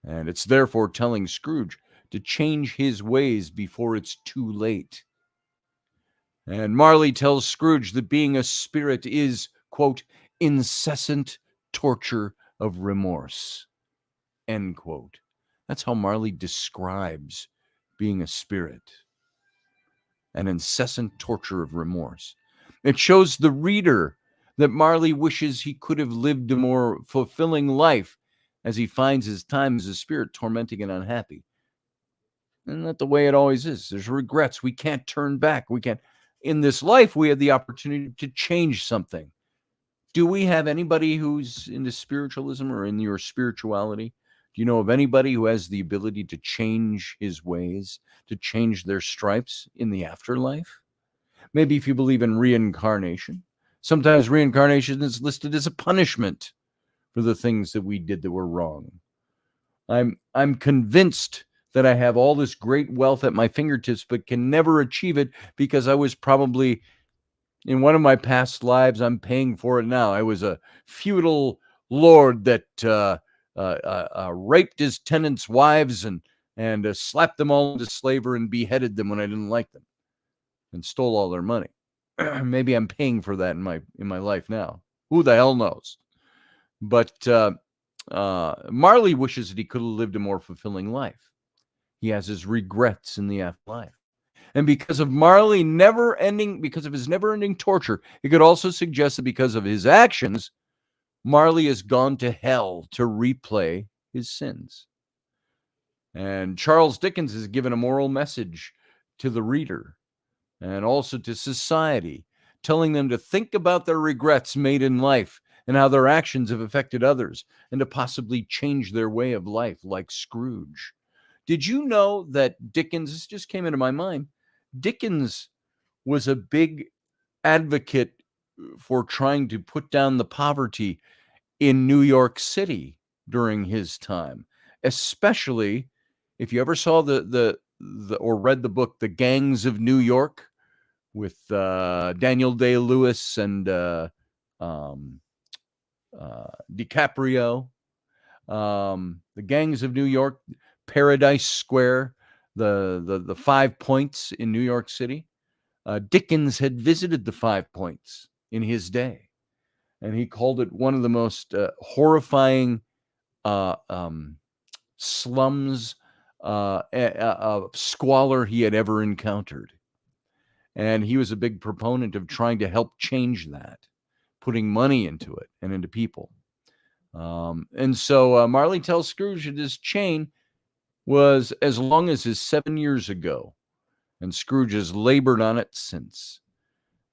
A: And it's therefore telling Scrooge to change his ways before it's too late. And Marley tells Scrooge that being a spirit is, quote, incessant torture of remorse, end quote. That's how Marley describes being a spirit, an incessant torture of remorse. It shows the reader that Marley wishes he could have lived a more fulfilling life, as he finds his time as a spirit tormenting and unhappy. Isn't that the way it always is? There's regrets. We can't turn back. We can't. In this life, we have the opportunity to change something. Do we have anybody who's into spiritualism or in your spirituality? Do you know of anybody who has the ability to change his ways, to change their stripes in the afterlife? Maybe if you believe in reincarnation. Sometimes reincarnation is listed as a punishment for the things that we did that were wrong. I'm convinced that I have all this great wealth at my fingertips, but can never achieve it because I was probably, in one of my past lives, I'm paying for it now. I was a feudal lord that raped his tenants' wives and slapped them all into slavery and beheaded them when I didn't like them, and stole all their money. Maybe I'm paying for that in my life now. Who the hell knows? But Marley wishes that he could have lived a more fulfilling life. He has his regrets in the afterlife. And because of his never-ending torture, it could also suggest that because of his actions, Marley has gone to hell to replay his sins. And Charles Dickens has given a moral message to the reader and also to society, telling them to think about their regrets made in life and how their actions have affected others, and to possibly change their way of life, like Scrooge. Did you know that Dickens, this just came into my mind, Dickens was a big advocate for trying to put down the poverty in New York City during his time, especially if you ever saw the or read the book The Gangs of New York with Daniel Day-Lewis and DiCaprio. The Gangs of New York, Paradise Square, the 5 Points in New York City. Dickens had visited the 5 Points in his day, and he called it one of the most horrifying slums of squalor he had ever encountered. And he was a big proponent of trying to help change that, putting money into it and into people. And so Marley tells Scrooge that his chain was as long as his 7 years ago, and Scrooge has labored on it since.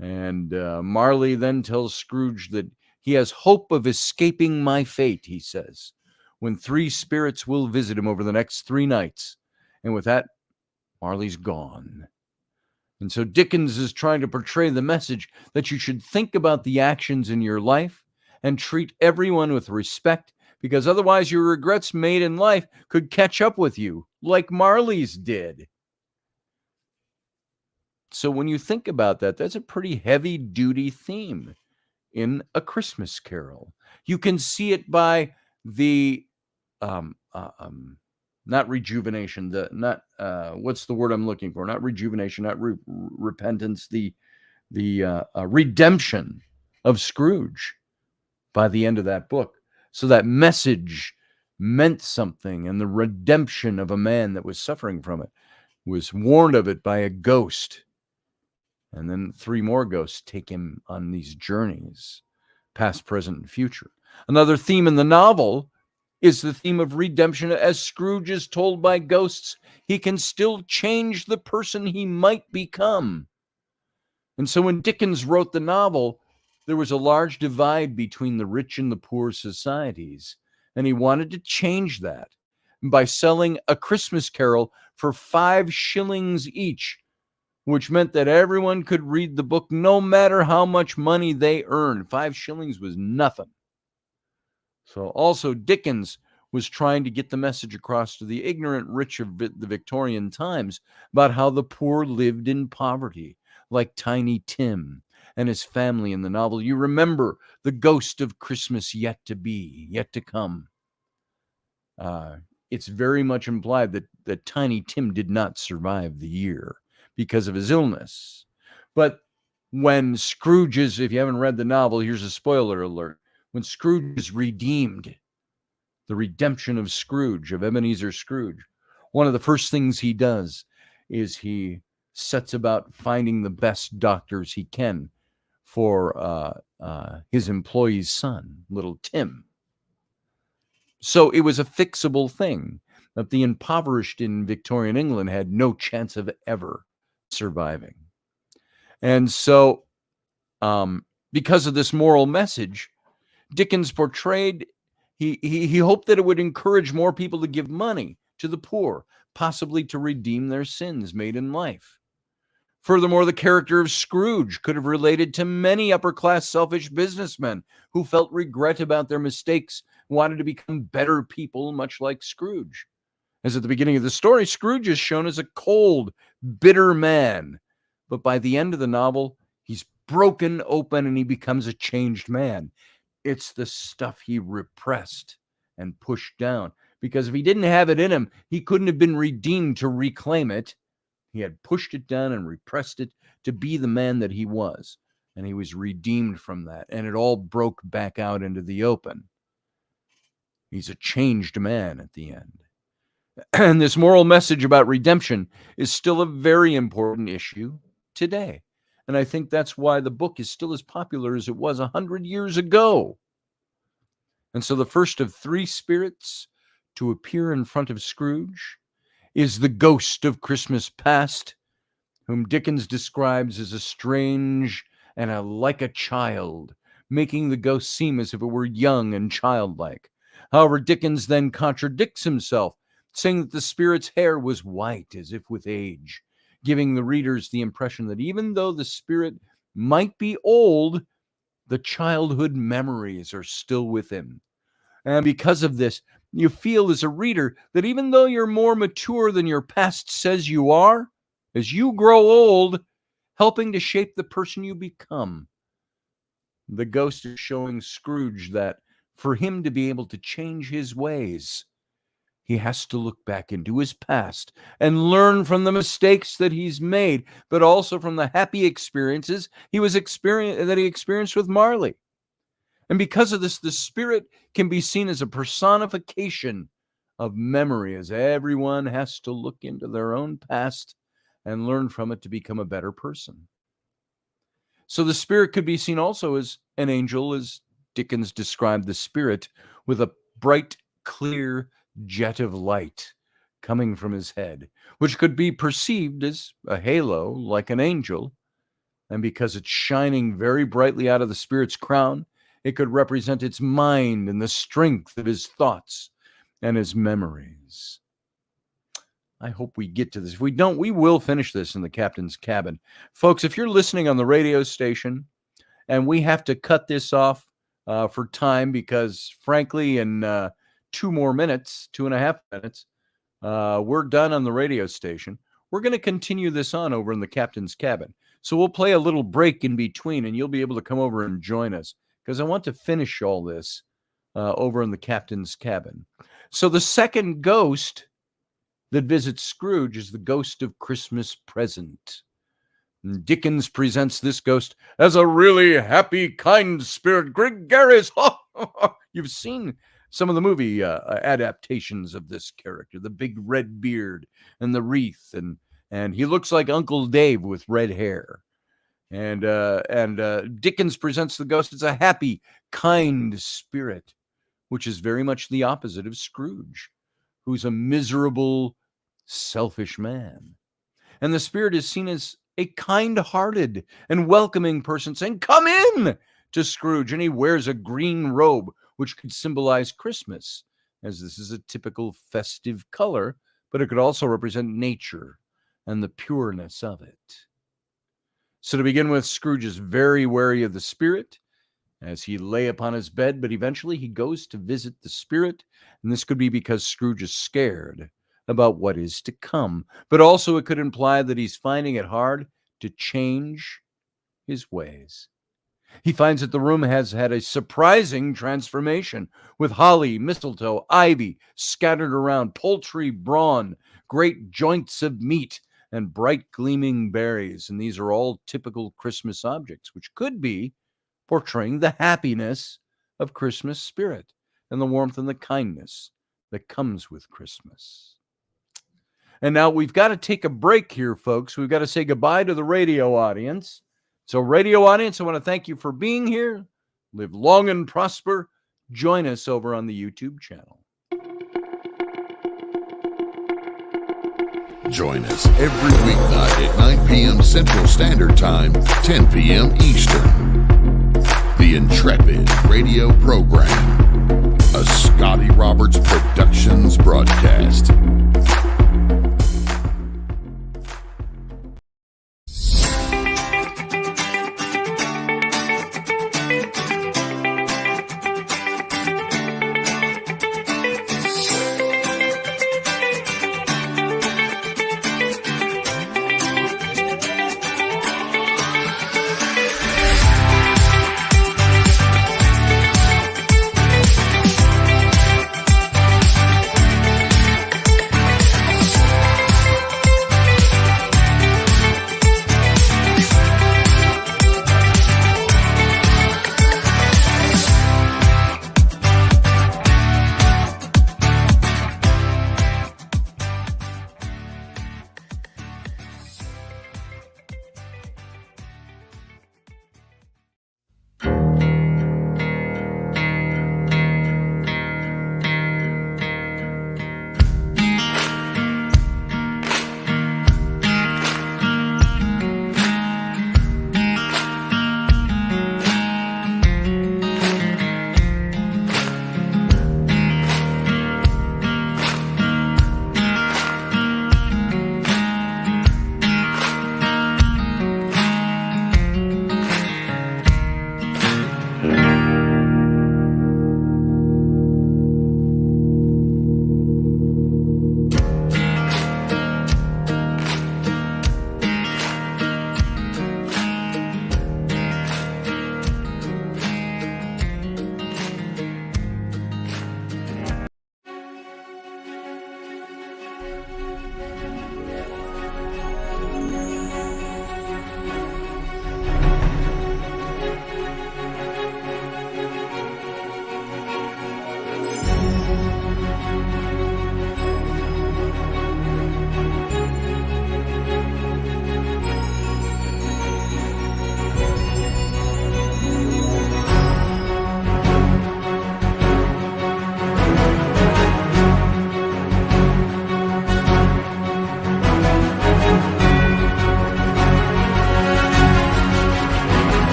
A: And Marley then tells Scrooge that he has hope of escaping my fate, he says, when 3 spirits will visit him over the next 3 nights. And with that, Marley's gone. And so Dickens is trying to portray the message that you should think about the actions in your life and treat everyone with respect, because otherwise your regrets made in life could catch up with you, like Marley's did. so when you think about that, that's a pretty heavy-duty theme in A Christmas Carol. You can see it by the not rejuvenation, what's the word I'm looking for? Not rejuvenation, not repentance, the redemption of Scrooge by the end of that book. So that message meant something, and the redemption of a man that was suffering from it was warned of it by a ghost. And then 3 more ghosts take him on these journeys, past, present, and future. Another theme in the novel is the theme of redemption. As Scrooge is told by ghosts, he can still change the person he might become. And so when Dickens wrote the novel, there was a large divide between the rich and the poor societies, and he wanted to change that by selling A Christmas Carol for 5 shillings each, which meant that everyone could read the book no matter how much money they earned. 5 shillings was nothing. So also Dickens was trying to get the message across to the ignorant rich of the Victorian times about how the poor lived in poverty, like Tiny Tim and his family in the novel. You remember the ghost of Christmas yet to be, yet to come. It's very much implied that Tiny Tim did not survive the year because of his illness. But when Scrooge is, if you haven't read the novel, here's a spoiler alert. When Scrooge is redeemed, the redemption of Scrooge, of Ebenezer Scrooge, one of the first things he does is he sets about finding the best doctors he can for his employee's son, little Tim. So it was a fixable thing that the impoverished in Victorian England had no chance of ever surviving. And so because of this moral message, Dickens portrayed, he hoped that it would encourage more people to give money to the poor, possibly to redeem their sins made in life. Furthermore, the character of Scrooge could have related to many upper-class selfish businessmen who felt regret about their mistakes, wanted to become better people, much like Scrooge. As at the beginning of the story, Scrooge is shown as a cold, bitter man. But by the end of the novel, he's broken open and he becomes a changed man. It's the stuff he repressed and pushed down. Because if he didn't have it in him, he couldn't have been redeemed to reclaim it. He had pushed it down and repressed it to be the man that he was. And he was redeemed from that. And it all broke back out into the open. He's a changed man at the end. And this moral message about redemption is still a very important issue today. And I think that's why the book is still as popular as it was 100 years ago. And so the first of 3 spirits to appear in front of Scrooge is the ghost of Christmas past, whom Dickens describes as a strange and like a child, making the ghost seem as if it were young and childlike. However, Dickens then contradicts himself, saying that the spirit's hair was white as if with age, giving the readers the impression that even though the spirit might be old, the childhood memories are still with him. And because of this, you feel as a reader that even though you're more mature than your past says you are, as you grow old, helping to shape the person you become. The ghost is showing Scrooge that for him to be able to change his ways, he has to look back into his past and learn from the mistakes that he's made, but also from the happy experiences he experienced with Marley. And because of this, the spirit can be seen as a personification of memory, as everyone has to look into their own past and learn from it to become a better person. So the spirit could be seen also as an angel, as Dickens described the spirit, with a bright, clear jet of light coming from his head, which could be perceived as a halo, like an angel. And because it's shining very brightly out of the spirit's crown, it could represent its mind and the strength of his thoughts and his memories. I hope we get to this. If we don't, we will finish this in the captain's cabin. Folks, if you're listening on the radio station and we have to cut this off for time because, frankly, in 2.5 minutes, we're done on the radio station. we're going to continue this on over in the captain's cabin. So we'll play a little break in between, and you'll be able to come over and join us because I want to finish all this over in the captain's cabin. So the second ghost that visits Scrooge is the ghost of Christmas Present. And Dickens presents this ghost as a really happy, kind spirit, gregarious. You've seen some of the movie adaptations of this character, the big red beard and the wreath, and he looks like Uncle Dave with red hair. And Dickens presents the ghost as a happy, kind spirit, which is very much the opposite of Scrooge, who's a miserable, selfish man. And the spirit is seen as a kind-hearted and welcoming person saying, "Come in," to Scrooge. And he wears a green robe, which could symbolize Christmas, as this is a typical festive color, but it could also represent nature and the pureness of it. So to begin with, Scrooge is very wary of the spirit as he lay upon his bed, but eventually he goes to visit the spirit, and this could be because Scrooge is scared about what is to come, but also it could imply that he's finding it hard to change his ways. He finds that the room has had a surprising transformation, with holly, mistletoe, ivy scattered around, poultry brawn, great joints of meat, and bright gleaming berries. And these are all typical Christmas objects, which could be portraying the happiness of Christmas spirit and the warmth and the kindness that comes with Christmas. And now we've got to take a break here, folks. We've got to say goodbye to the radio audience. So, radio audience, I want to thank you for being here. Live long and prosper. Join us over on the YouTube channel.
B: Join us every weeknight at 9 p.m. Central Standard Time, 10 p.m. Eastern. The Intrepid Radio Program, a Scotty Roberts Productions broadcast.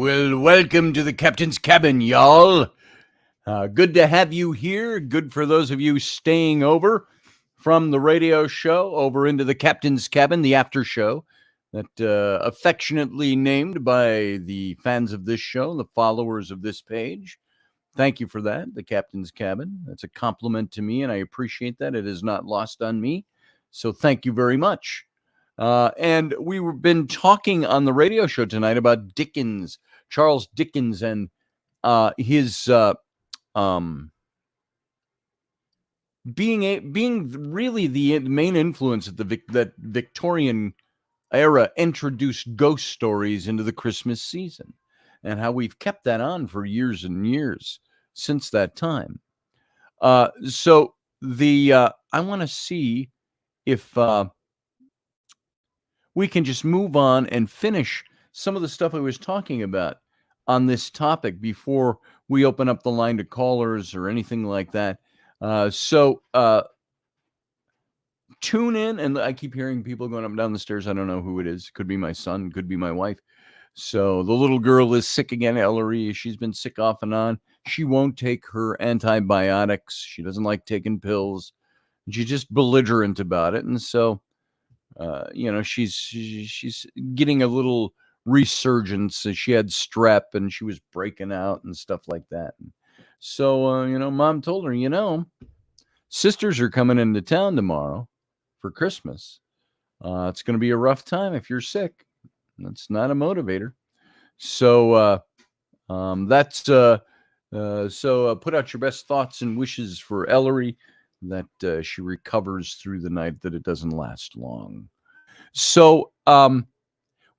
A: Well, welcome to the captain's cabin, y'all. Good to have you here. Good for those of you staying over from the radio show over into the Captain's Cabin, the after show that affectionately named by the fans of this show, the followers of this page. Thank you for that, the Captain's Cabin. That's a compliment to me, and I appreciate that. It is not lost on me. So thank you very much. And we've been talking on the radio show tonight about Dickens, Charles Dickens, and his being really the main influence at that Victorian era introduced ghost stories into the Christmas season, and how we've kept that on for years and years since that time. So I want to see if we can just move on and finish some of the stuff I was talking about on this topic before we open up the line to callers or anything like that. So tune in, and I keep hearing people going up and down the stairs. I don't know who it is. Could be my son, could be my wife. So the little girl is sick again, Ellery. She's been sick off and on. She won't take her antibiotics. She doesn't like taking pills. She's just belligerent about it. And so, she's getting a little resurgence. She had strep and she was breaking out and stuff like that. So, Mom told her, sisters are coming into town tomorrow for Christmas. It's going to be a rough time if you're sick. That's not a motivator. So put out your best thoughts and wishes for Ellery, that she recovers through the night, that it doesn't last long. So we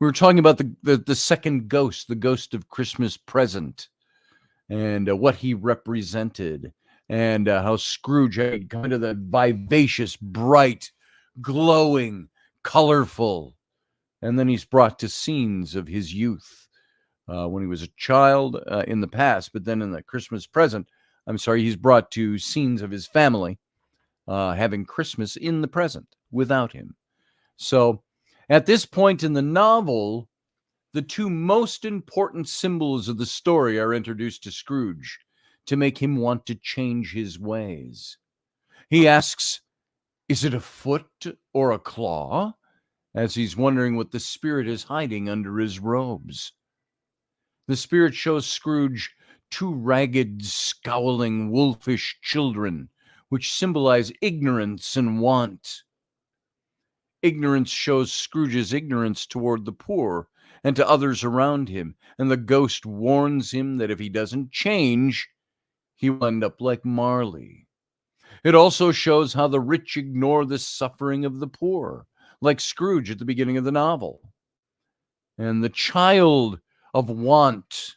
A: were talking about the second ghost, the ghost of Christmas Present, and what he represented, and how Scrooge had kind of the vivacious, bright, glowing, colorful, and then he's brought to scenes of his youth when he was a child in the past, but then in the Christmas Present, he's brought to scenes of his family having Christmas in the present without him. So at this point in the novel, the two most important symbols of the story are introduced to Scrooge to make him want to change his ways. He asks, "Is it a foot or a claw?" as he's wondering what the spirit is hiding under his robes. The spirit shows Scrooge two ragged, scowling, wolfish children, which symbolize ignorance and want. Ignorance shows Scrooge's ignorance toward the poor and to others around him, and the ghost warns him that if he doesn't change, he will end up like Marley. It also shows how the rich ignore the suffering of the poor, like Scrooge at the beginning of the novel. And the child of want,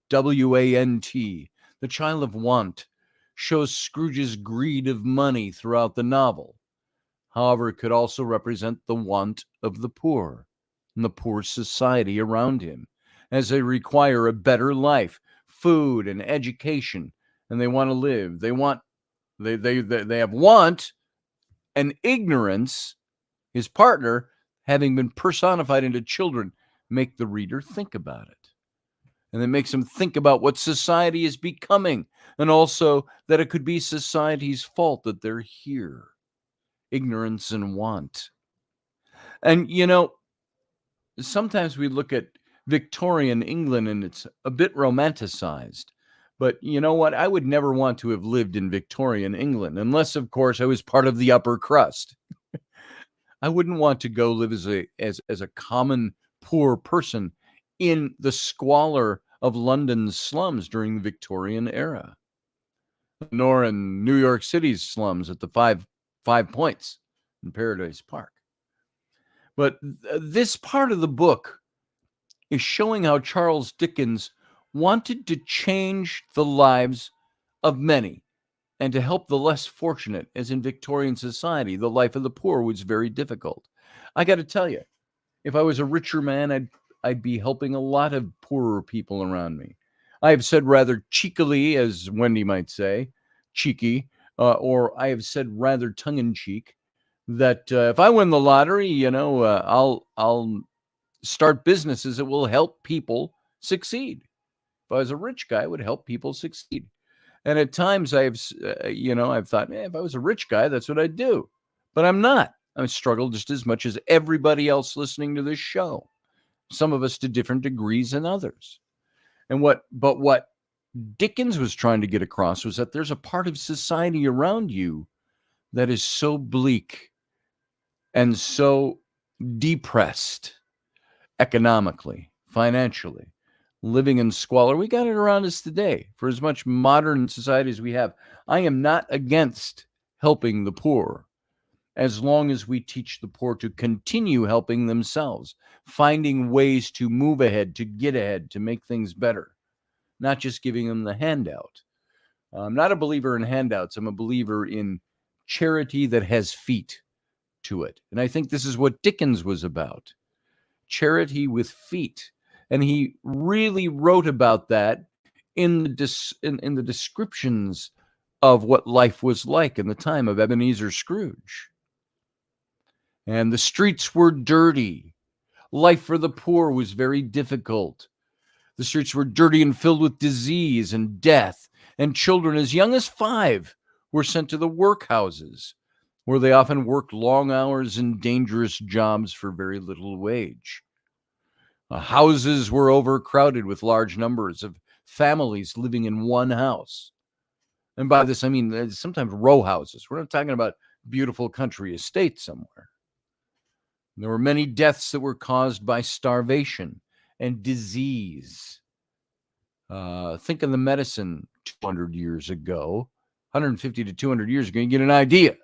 A: W-A-N-T, the child of want, shows Scrooge's greed of money throughout the novel. However, it could also represent the want of the poor and the poor society around him, as they require a better life, food and education, and they want to live. They have want and ignorance. His partner, having been personified into children, make the reader think about it. And it makes him think about what society is becoming, and also that it could be society's fault that they're here. Ignorance and want. And, sometimes we look at Victorian England and it's a bit romanticized. But you know what? I would never want to have lived in Victorian England, unless, of course, I was part of the upper crust. I wouldn't want to go live as a common poor person in the squalor of London's slums during the Victorian era, nor in New York City's slums at the Five Points in Paradise Park. But this part of the book is showing how Charles Dickens wanted to change the lives of many and to help the less fortunate, as in Victorian society, the life of the poor was very difficult. I got to tell you, if I was a richer man, I'd be helping a lot of poorer people around me. I have said rather cheekily, as Wendy might say, cheeky, or I have said rather tongue-in-cheek, that if I win the lottery, I'll start businesses that will help people succeed. If I was a rich guy, I would help people succeed. And at times I've thought, if I was a rich guy, that's what I'd do. But I'm not. I struggle just as much as everybody else listening to this show. Some of us to different degrees than others. But what Dickens was trying to get across was that there's a part of society around you that is so bleak and so depressed economically, financially, living in squalor. We got it around us today. For as much modern society as we have, I am not against helping the poor as long as we teach the poor to continue helping themselves, finding ways to move ahead, to get ahead, to make things better, not just giving them the handout. I'm not a believer in handouts. I'm a believer in charity that has feet to it. And I think this is what Dickens was about. Charity with feet. And he really wrote about that in the descriptions of what life was like in the time of Ebenezer Scrooge. And the streets were dirty. Life for the poor was very difficult. The streets were dirty and filled with disease and death, and children as young as 5 were sent to the workhouses, where they often worked long hours in dangerous jobs for very little wage. Houses were overcrowded with large numbers of families living in one house. And by this, I mean sometimes row houses. We're not talking about beautiful country estates somewhere. There were many deaths that were caused by starvation and disease. Think of the medicine 200 years ago, 150 to 200 years ago, you get an idea.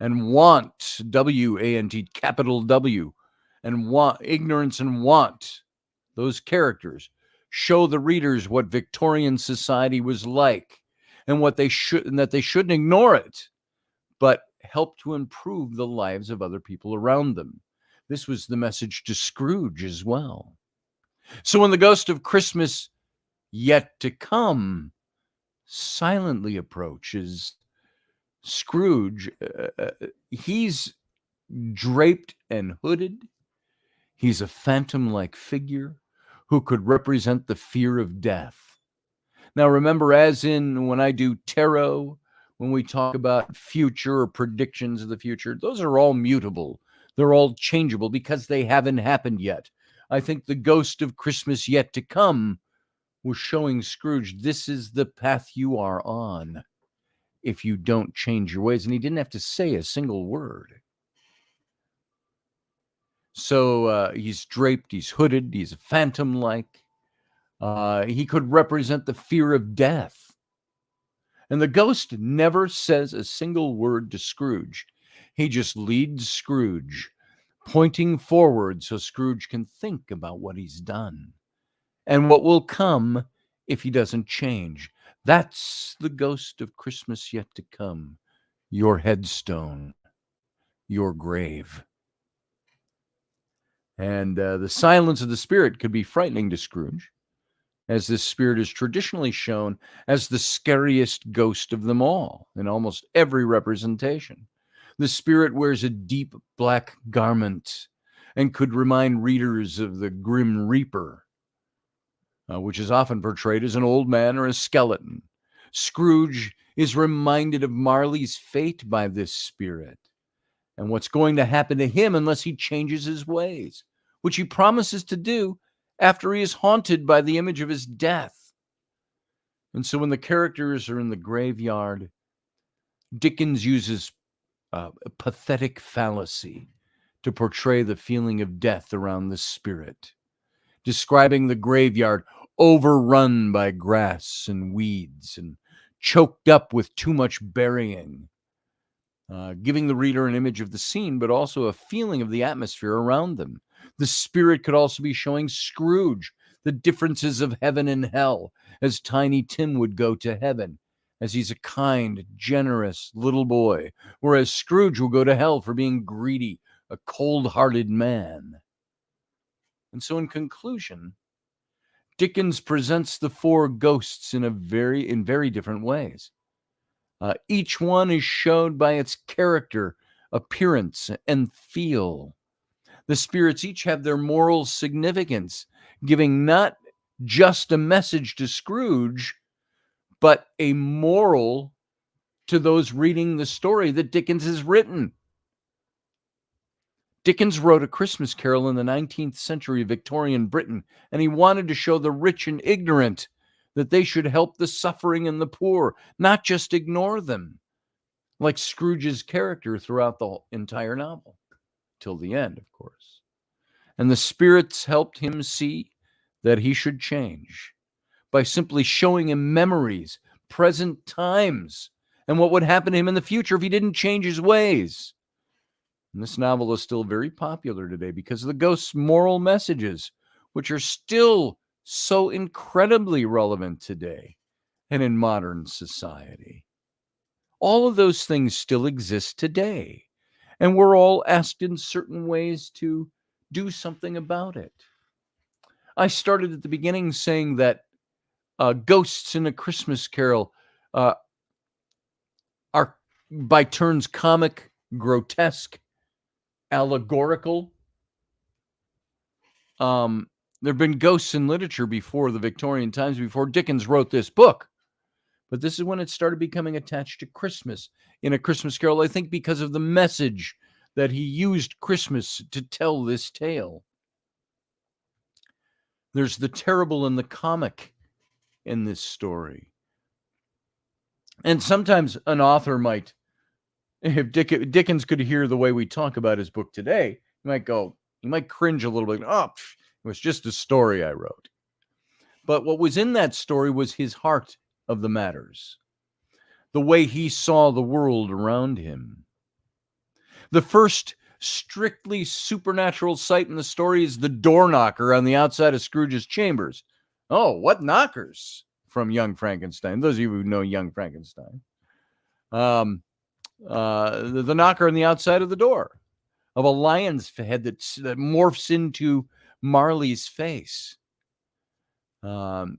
A: And want, W-A-N-T, capital W, and want, ignorance and want, those characters show the readers what Victorian society was like and what they should, and that they shouldn't ignore it, but help to improve the lives of other people around them. This was the message to Scrooge as well. So when the ghost of Christmas yet to come silently approaches Scrooge, he's draped and hooded. He's a phantom-like figure who could represent the fear of death. Now remember, as in when I do tarot, when we talk about future or predictions of the future, those are all mutable. They're all changeable because they haven't happened yet. I think the ghost of Christmas yet to come was showing Scrooge, this is the path you are on if you don't change your ways. And he didn't have to say a single word. So he's draped, he's hooded, he's phantom-like. He could represent the fear of death. And the ghost never says a single word to Scrooge. He just leads Scrooge, pointing forward so Scrooge can think about what he's done and what will come if he doesn't change. That's the ghost of Christmas yet to come, your headstone, your grave. And the silence of the spirit could be frightening to Scrooge, as this spirit is traditionally shown as the scariest ghost of them all in almost every representation. The spirit wears a deep black garment and could remind readers of the Grim Reaper, which is often portrayed as an old man or a skeleton. Scrooge is reminded of Marley's fate by this spirit and what's going to happen to him unless he changes his ways, which he promises to do after he is haunted by the image of his death. And so when the characters are in the graveyard, Dickens uses a pathetic fallacy to portray the feeling of death around the spirit, describing the graveyard overrun by grass and weeds and choked up with too much burying, giving the reader an image of the scene, but also a feeling of the atmosphere around them. The spirit could also be showing Scrooge the differences of heaven and hell, as Tiny Tim would go to heaven, as he's a kind, generous little boy, whereas Scrooge will go to hell for being greedy, a cold-hearted man. And so in conclusion, Dickens presents the 4 ghosts in very different ways. Each one is showed by its character, appearance, and feel. The spirits each have their moral significance, giving not just a message to Scrooge, but a moral to those reading the story that Dickens has written. Dickens wrote A Christmas Carol in the 19th century Victorian Britain, and he wanted to show the rich and ignorant that they should help the suffering and the poor, not just ignore them, like Scrooge's character throughout the entire novel, till the end, of course. And the spirits helped him see that he should change by simply showing him memories, present times, and what would happen to him in the future if he didn't change his ways. And this novel is still very popular today because of the ghost's moral messages, which are still so incredibly relevant today and in modern society. All of those things still exist today, and we're all asked in certain ways to do something about it. I started at the beginning saying that ghosts in A Christmas Carol are by turns comic, grotesque, allegorical. There have been ghosts in literature before the Victorian times, before Dickens wrote this book. But this is when it started becoming attached to Christmas in A Christmas Carol, I think because of the message that he used Christmas to tell this tale. There's the terrible and the comic in this story. And sometimes an author might, if Dickens could hear the way we talk about his book today, he might cringe a little bit. Oh, it was just a story I wrote. But what was in that story was his heart of the matters, the way he saw the world around him. The first strictly supernatural sight in the story is the door knocker on the outside of Scrooge's chambers. Oh, what knockers? From Young Frankenstein. Those of you who know Young Frankenstein. The knocker on the outside of the door of a lion's head that morphs into Marley's face. And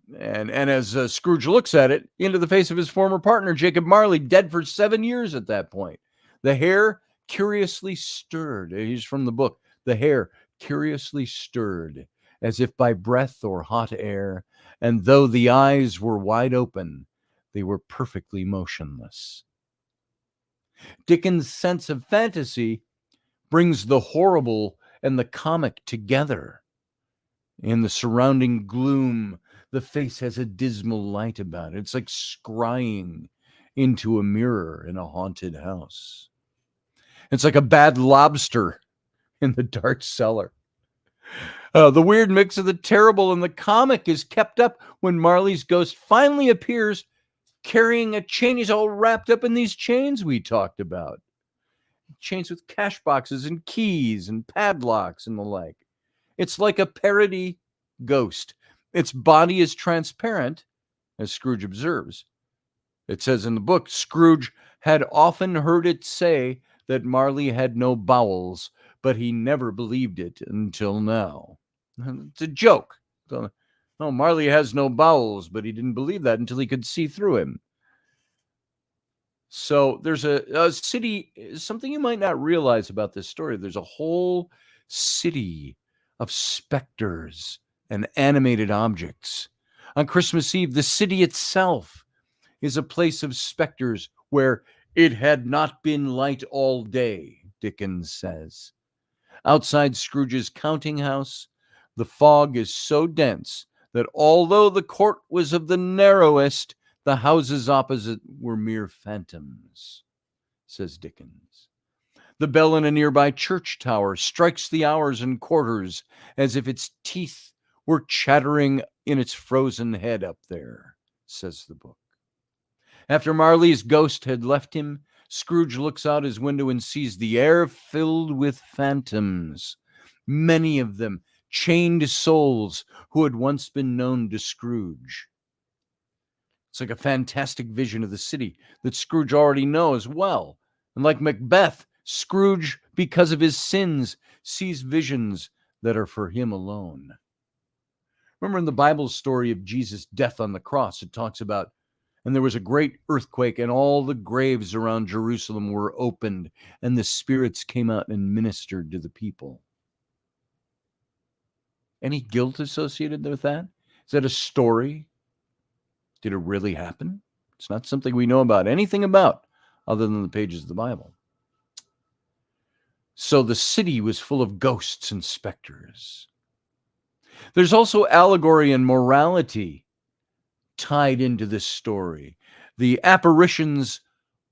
A: as Scrooge looks at it, into the face of his former partner, Jacob Marley, dead for 7 years at that point. The hair curiously stirred. He's from the book. The hair curiously stirred, as if by breath or hot air, and though the eyes were wide open, they were perfectly motionless. Dickens' sense of fantasy brings the horrible and the comic together. In the surrounding gloom, the face has a dismal light about it. It's like scrying into a mirror in a haunted house. It's like a bad lobster in the dark cellar. The weird mix of the terrible and the comic is kept up when Marley's ghost finally appears carrying a chain. He's all wrapped up in these chains we talked about. Chains with cash boxes and keys and padlocks and the like. It's like a parody ghost. Its body is transparent, as Scrooge observes. It says in the book, Scrooge had often heard it say that Marley had no bowels, but he never believed it until now. It's a joke. No, Marley has no bowels, but he didn't believe that until he could see through him. So there's a city, something you might not realize about this story. There's a whole city of specters and animated objects. On Christmas Eve, the city itself is a place of specters where it had not been light all day, Dickens says. Outside Scrooge's counting house, the fog is so dense that although the court was of the narrowest, the houses opposite were mere phantoms, says Dickens. The bell in a nearby church tower strikes the hours and quarters as if its teeth were chattering in its frozen head up there, says the book. After Marley's ghost had left him, Scrooge looks out his window and sees the air filled with phantoms, many of them chained souls who had once been known to Scrooge. It's like a fantastic vision of the city that Scrooge already knows well. And like Macbeth, Scrooge, because of his sins, sees visions that are for him alone. Remember in the Bible story of Jesus' death on the cross, it talks about, and there was a great earthquake, and all the graves around Jerusalem were opened, and the spirits came out and ministered to the people. Any guilt associated with that? Is that a story? Did it really happen? It's not something we know about, anything about, other than the pages of the Bible. So the city was full of ghosts and specters. There's also allegory and morality tied into this story. The apparitions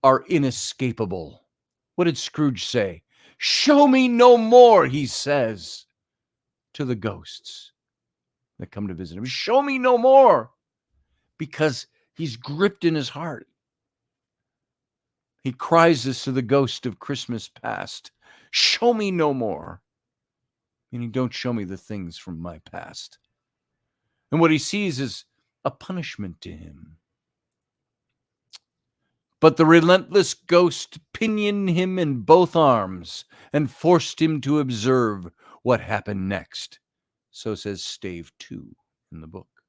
A: are inescapable. What did Scrooge say? "Show me no more," he says to the ghosts that come to visit him. "Show me no more," because he's gripped in his heart. He cries this to the ghost of Christmas past. "Show me no more." Meaning, don't show me the things from my past. And what he sees is a punishment to him. But the relentless ghost pinioned him in both arms and forced him to observe what happened next. So says stave 2 in the book.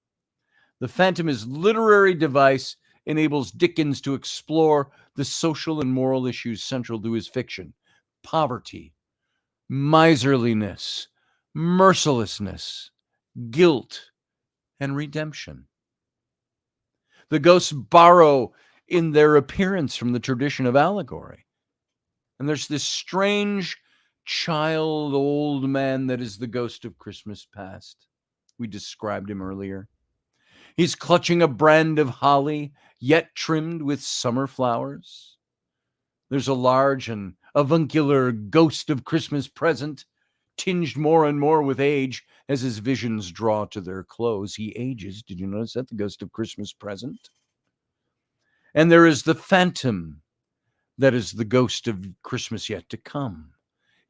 A: The phantom is literary device enables Dickens to explore the social and moral issues central to his fiction. Poverty, miserliness, mercilessness, guilt, and redemption. The ghosts borrow in their appearance from the tradition of allegory. And there's this strange child old man that is the ghost of Christmas past. We described him earlier. He's clutching a brand of holly, yet trimmed with summer flowers. There's a large and avuncular ghost of Christmas present, tinged more and more with age as his visions draw to their close. He ages. Did you notice that? The ghost of Christmas present. And there is the phantom that is the ghost of Christmas yet to come.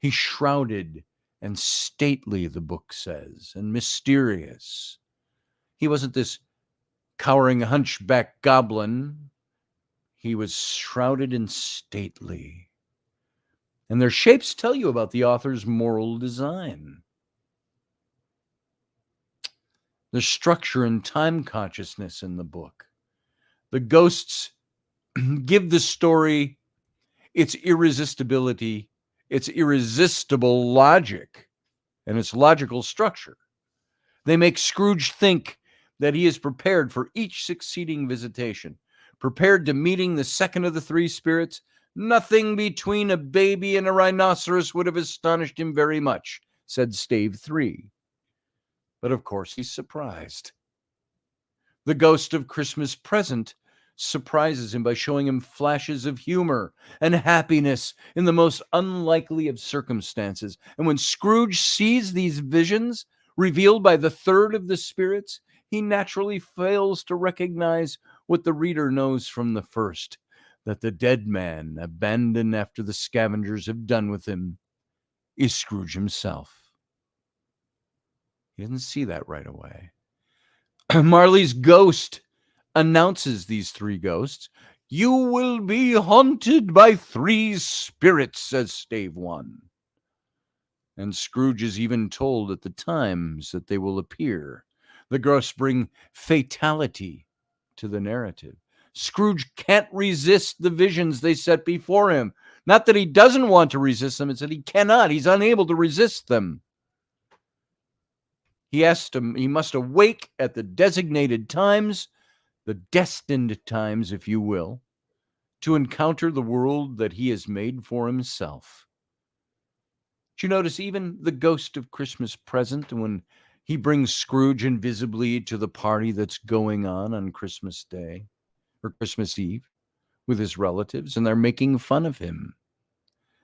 A: He's shrouded and stately, the book says, and mysterious. He wasn't this cowering hunchback goblin. He was shrouded and stately. And their shapes tell you about the author's moral design. There's structure and time consciousness in the book. The ghosts give the story its irresistibility, its irresistible logic, and its logical structure. They make Scrooge think that he is prepared for each succeeding visitation, prepared to meeting the second of the three spirits. Nothing between a baby and a rhinoceros would have astonished him very much, said stave 3. But of course he's surprised. The ghost of Christmas present surprises him by showing him flashes of humor and happiness in the most unlikely of circumstances. And when Scrooge sees these visions revealed by the third of the spirits, he naturally fails to recognize what the reader knows from the first, that the dead man, abandoned after the scavengers have done with him, is Scrooge himself. He doesn't see that right away. Marley's ghost announces these three ghosts. "You will be haunted by three spirits," says stave 1. And Scrooge is even told at the times that they will appear. The ghosts bring fatality to the narrative. Scrooge can't resist the visions they set before him. Not that he doesn't want to resist them, it's that he cannot. He's unable to resist them. He must awake at the designated times, the destined times, if you will, to encounter the world that he has made for himself. Do you notice even the ghost of Christmas present, when he brings Scrooge invisibly to the party that's going on Christmas Day or Christmas Eve with his relatives, and they're making fun of him.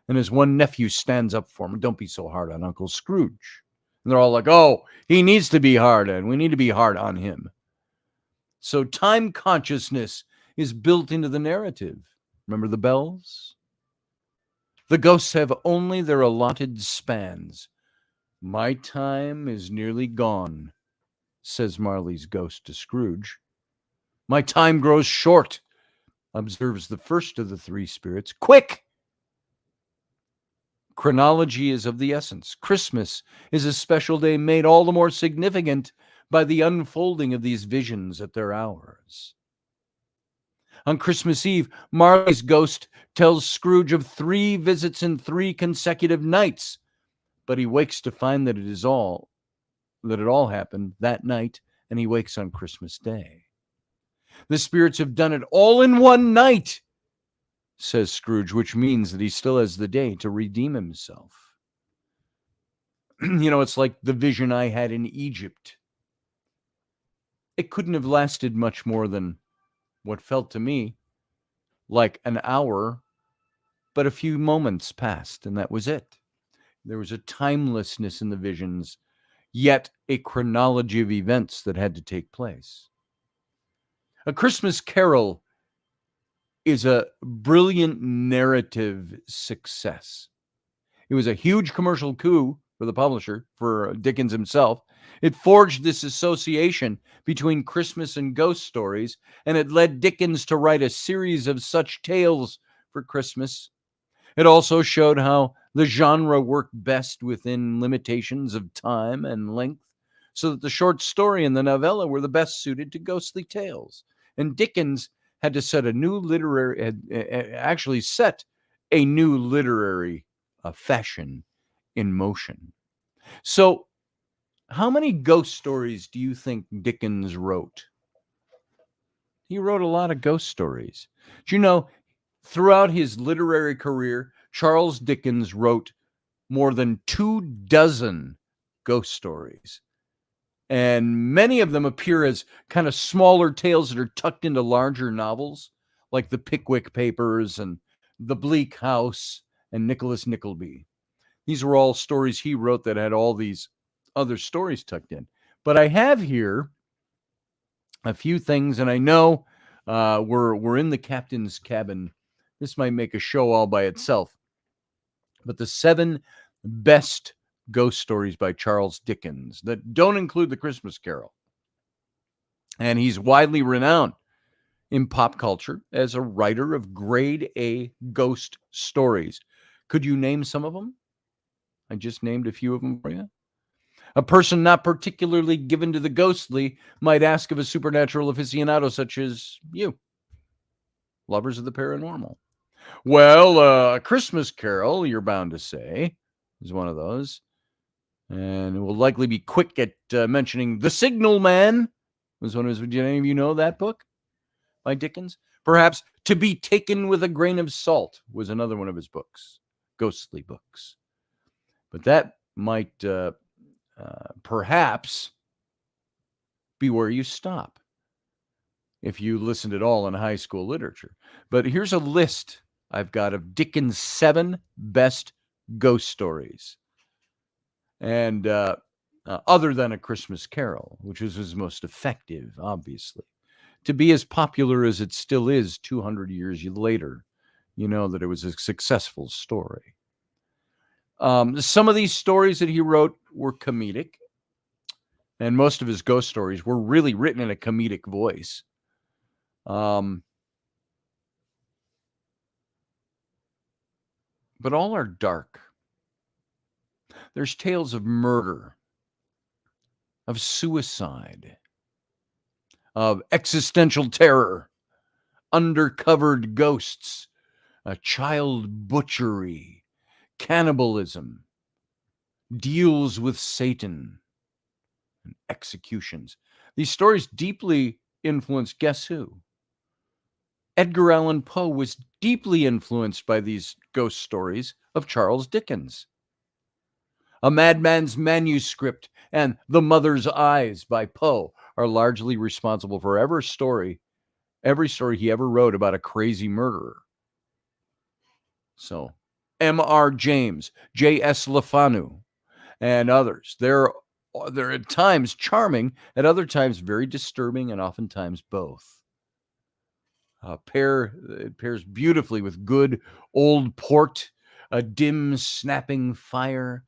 A: And his one nephew stands up for him. "Don't be so hard on Uncle Scrooge." And they're all like, "Oh, he needs to be hard on. We need to be hard on him." So time consciousness is built into the narrative. Remember the bells? The ghosts have only their allotted spans. "My time is nearly gone," says Marley's ghost to Scrooge. "My time grows short," observes the first of the three spirits. "Quick!" Chronology is of the essence. Christmas is a special day made all the more significant by the unfolding of these visions at their hours. On Christmas Eve, Marley's ghost tells Scrooge of 3 visits in 3 consecutive nights, but he wakes to find that it all happened that night, and he wakes on Christmas Day. The spirits have done it all in one night, says Scrooge, which means that he still has the day to redeem himself. It's like the vision I had in Egypt. It couldn't have lasted much more than what felt to me like an hour, but a few moments passed, and that was it. There was a timelessness in the visions, yet a chronology of events that had to take place. A Christmas Carol is a brilliant narrative success. It was a huge commercial coup for the publisher, for Dickens himself. It forged this association between Christmas and ghost stories, and it led Dickens to write a series of such tales for Christmas. It also showed how the genre worked best within limitations of time and length, so that the short story and the novella were the best suited to ghostly tales. And Dickens had to set a new literary fashion in motion. So, how many ghost stories do you think Dickens wrote? He wrote a lot of ghost stories. Do you know, throughout his literary career, Charles Dickens wrote more than 24 ghost stories. And many of them appear as kind of smaller tales that are tucked into larger novels, like the Pickwick Papers and The Bleak House and Nicholas Nickleby. These were all stories he wrote that had all these other stories tucked in. But I have here a few things, and I know we're in the captain's cabin. This might make a show all by itself. But the 7 best ghost stories by Charles Dickens that don't include the Christmas Carol. And he's widely renowned in pop culture as a writer of grade A ghost stories. Could you name some of them? I just named a few of them for you. A person not particularly given to the ghostly might ask of a supernatural aficionado such as you, lovers of the paranormal. Well, A Christmas Carol, you're bound to say, is one of those. And we'll likely be quick at mentioning The Signal Man was one of his. Did any of you know that book by Dickens? Perhaps To Be Taken with a Grain of Salt was another one of his books, ghostly books. But that might perhaps be where you stop if you listened at all in high school literature. But here's a list I've got of Dickens' 7 best ghost stories. And other than A Christmas Carol, which was his most effective, obviously. To be as popular as it still is 200 years later, you know that it was a successful story. Some of these stories that he wrote were comedic, and most of his ghost stories were really written in a comedic voice. But all are dark. There's tales of murder, of suicide, of existential terror, undercovered ghosts, child butchery, cannibalism, deals with Satan, and executions. These stories deeply influenced, guess who? Edgar Allan Poe was deeply influenced by these ghost stories of Charles Dickens. A Madman's Manuscript and The Mother's Eyes by Poe are largely responsible for every story he ever wrote about a crazy murderer. So, M.R. James, J.S. Le Fanu, and others. They're at times charming, at other times very disturbing, and oftentimes both. It pairs beautifully with good old port, a dim snapping fire,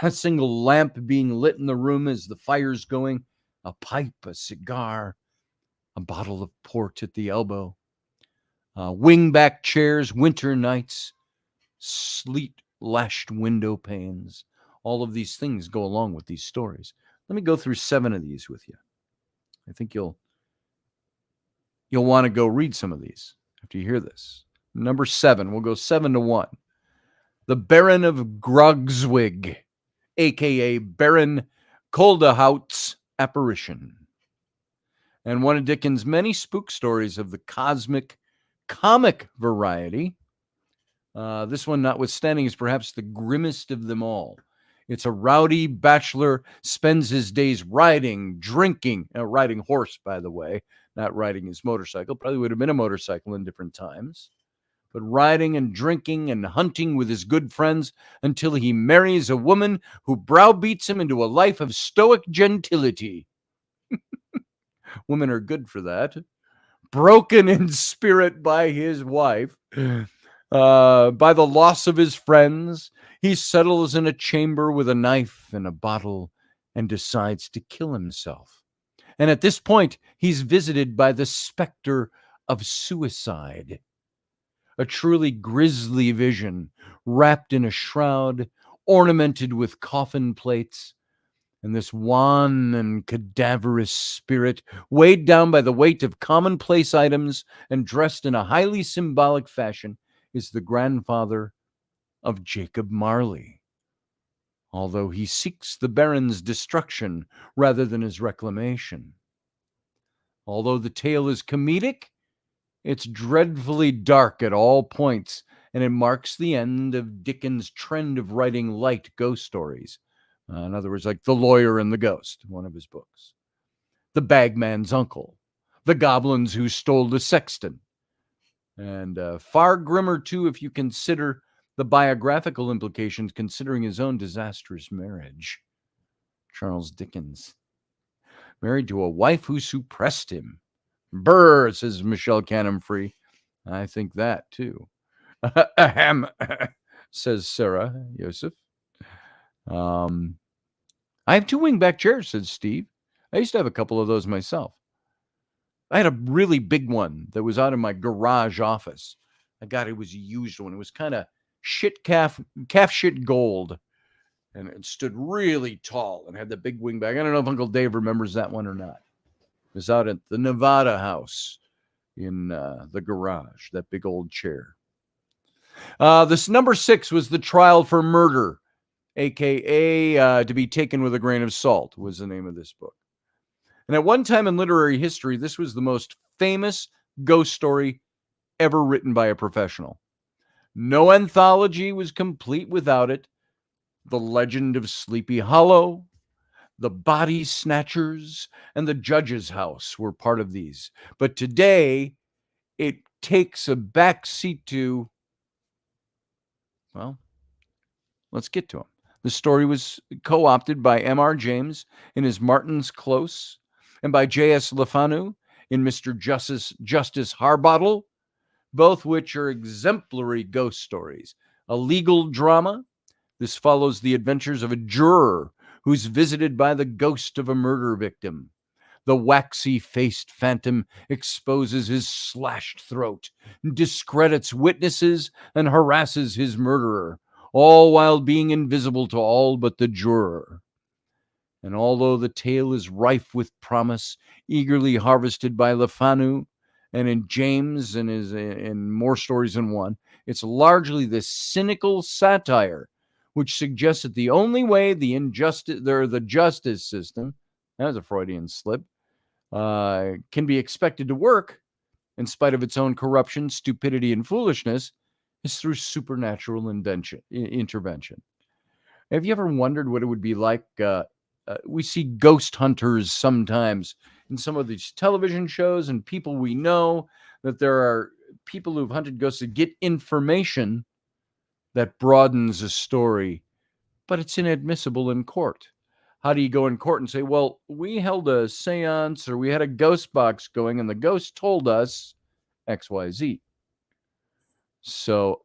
A: a single lamp being lit in the room as the fire's going, a pipe, a cigar, a bottle of port at the elbow, wingback chairs, winter nights, sleet-lashed window panes. All of these things go along with these stories. Let me go through 7 of these with you. I think you'll want to go read some of these after you hear this. Number 7, we'll go 7-1. The Baron of And one of Dickens' many spook stories of the cosmic comic variety, this one notwithstanding, is perhaps the grimmest of them all. It's a rowdy bachelor spends his days riding, drinking, riding horse, by the way, not riding his motorcycle. Probably would have been a motorcycle in different times. But riding and drinking and hunting with his good friends until he marries a woman who browbeats him into a life of stoic gentility. Women are good for that. Broken in spirit by his wife, by the loss of his friends, he settles in a chamber with a knife and a bottle and decides to kill himself. And at this point, he's visited by the specter of suicide, a truly grisly vision, wrapped in a shroud, ornamented with coffin plates. And this wan and cadaverous spirit, weighed down by the weight of commonplace items and dressed in a highly symbolic fashion, is the grandfather of Jacob Marley, although he seeks the Baron's destruction rather than his reclamation. Although the tale is comedic, it's dreadfully dark at all points, and it marks the end of Dickens' trend of writing light ghost stories. In other words, like The Lawyer and the Ghost, one of his books. The Bagman's Uncle. The Goblins Who Stole the Sexton. And far grimmer, too, if you consider the biographical implications, considering his own disastrous marriage. Charles Dickens. Married to a wife who suppressed him. Brr, says Michelle Cannon-Free. I think that, too. Ahem, says Sarah Yosef. I have 2 wingback chairs, says Steve. I used to have a couple of those myself. I had a really big one that was out in my garage office. It was a used one. It was kind of calf shit gold. And it stood really tall and had the big wingback. I don't know if Uncle Dave remembers that one or not. It was out at the Nevada house in the garage, that big old chair. This number 6 was The Trial for Murder, a.k.a. To Be Taken with a Grain of Salt, was the name of this book. And at one time in literary history, this was the most famous ghost story ever written by a professional. No anthology was complete without it. The Legend of Sleepy Hollow, The Body Snatchers, and The Judge's House were part of these. But today, it takes a backseat to, well, let's get to them. The story was co-opted by M.R. James in his Martin's Close, and by J.S. LeFanu in Mr. Justice Harbottle, both which are exemplary ghost stories. A legal drama. This follows the adventures of a juror who's visited by the ghost of a murder victim. The waxy-faced phantom exposes his slashed throat, discredits witnesses, and harasses his murderer, all while being invisible to all but the juror. And although the tale is rife with promise, eagerly harvested by LeFanu and in James and in more stories than one, it's largely this cynical satire which suggests that the only way the justice system, that was a Freudian slip, can be expected to work, in spite of its own corruption, stupidity, and foolishness, is through supernatural intervention. Have you ever wondered what it would be like? We see ghost hunters sometimes in some of these television shows, and people we know, that there are people who've hunted ghosts that get information that broadens a story, but it's inadmissible in court. How do you go in court and say, well, we held a seance or we had a ghost box going and the ghost told us XYZ? So,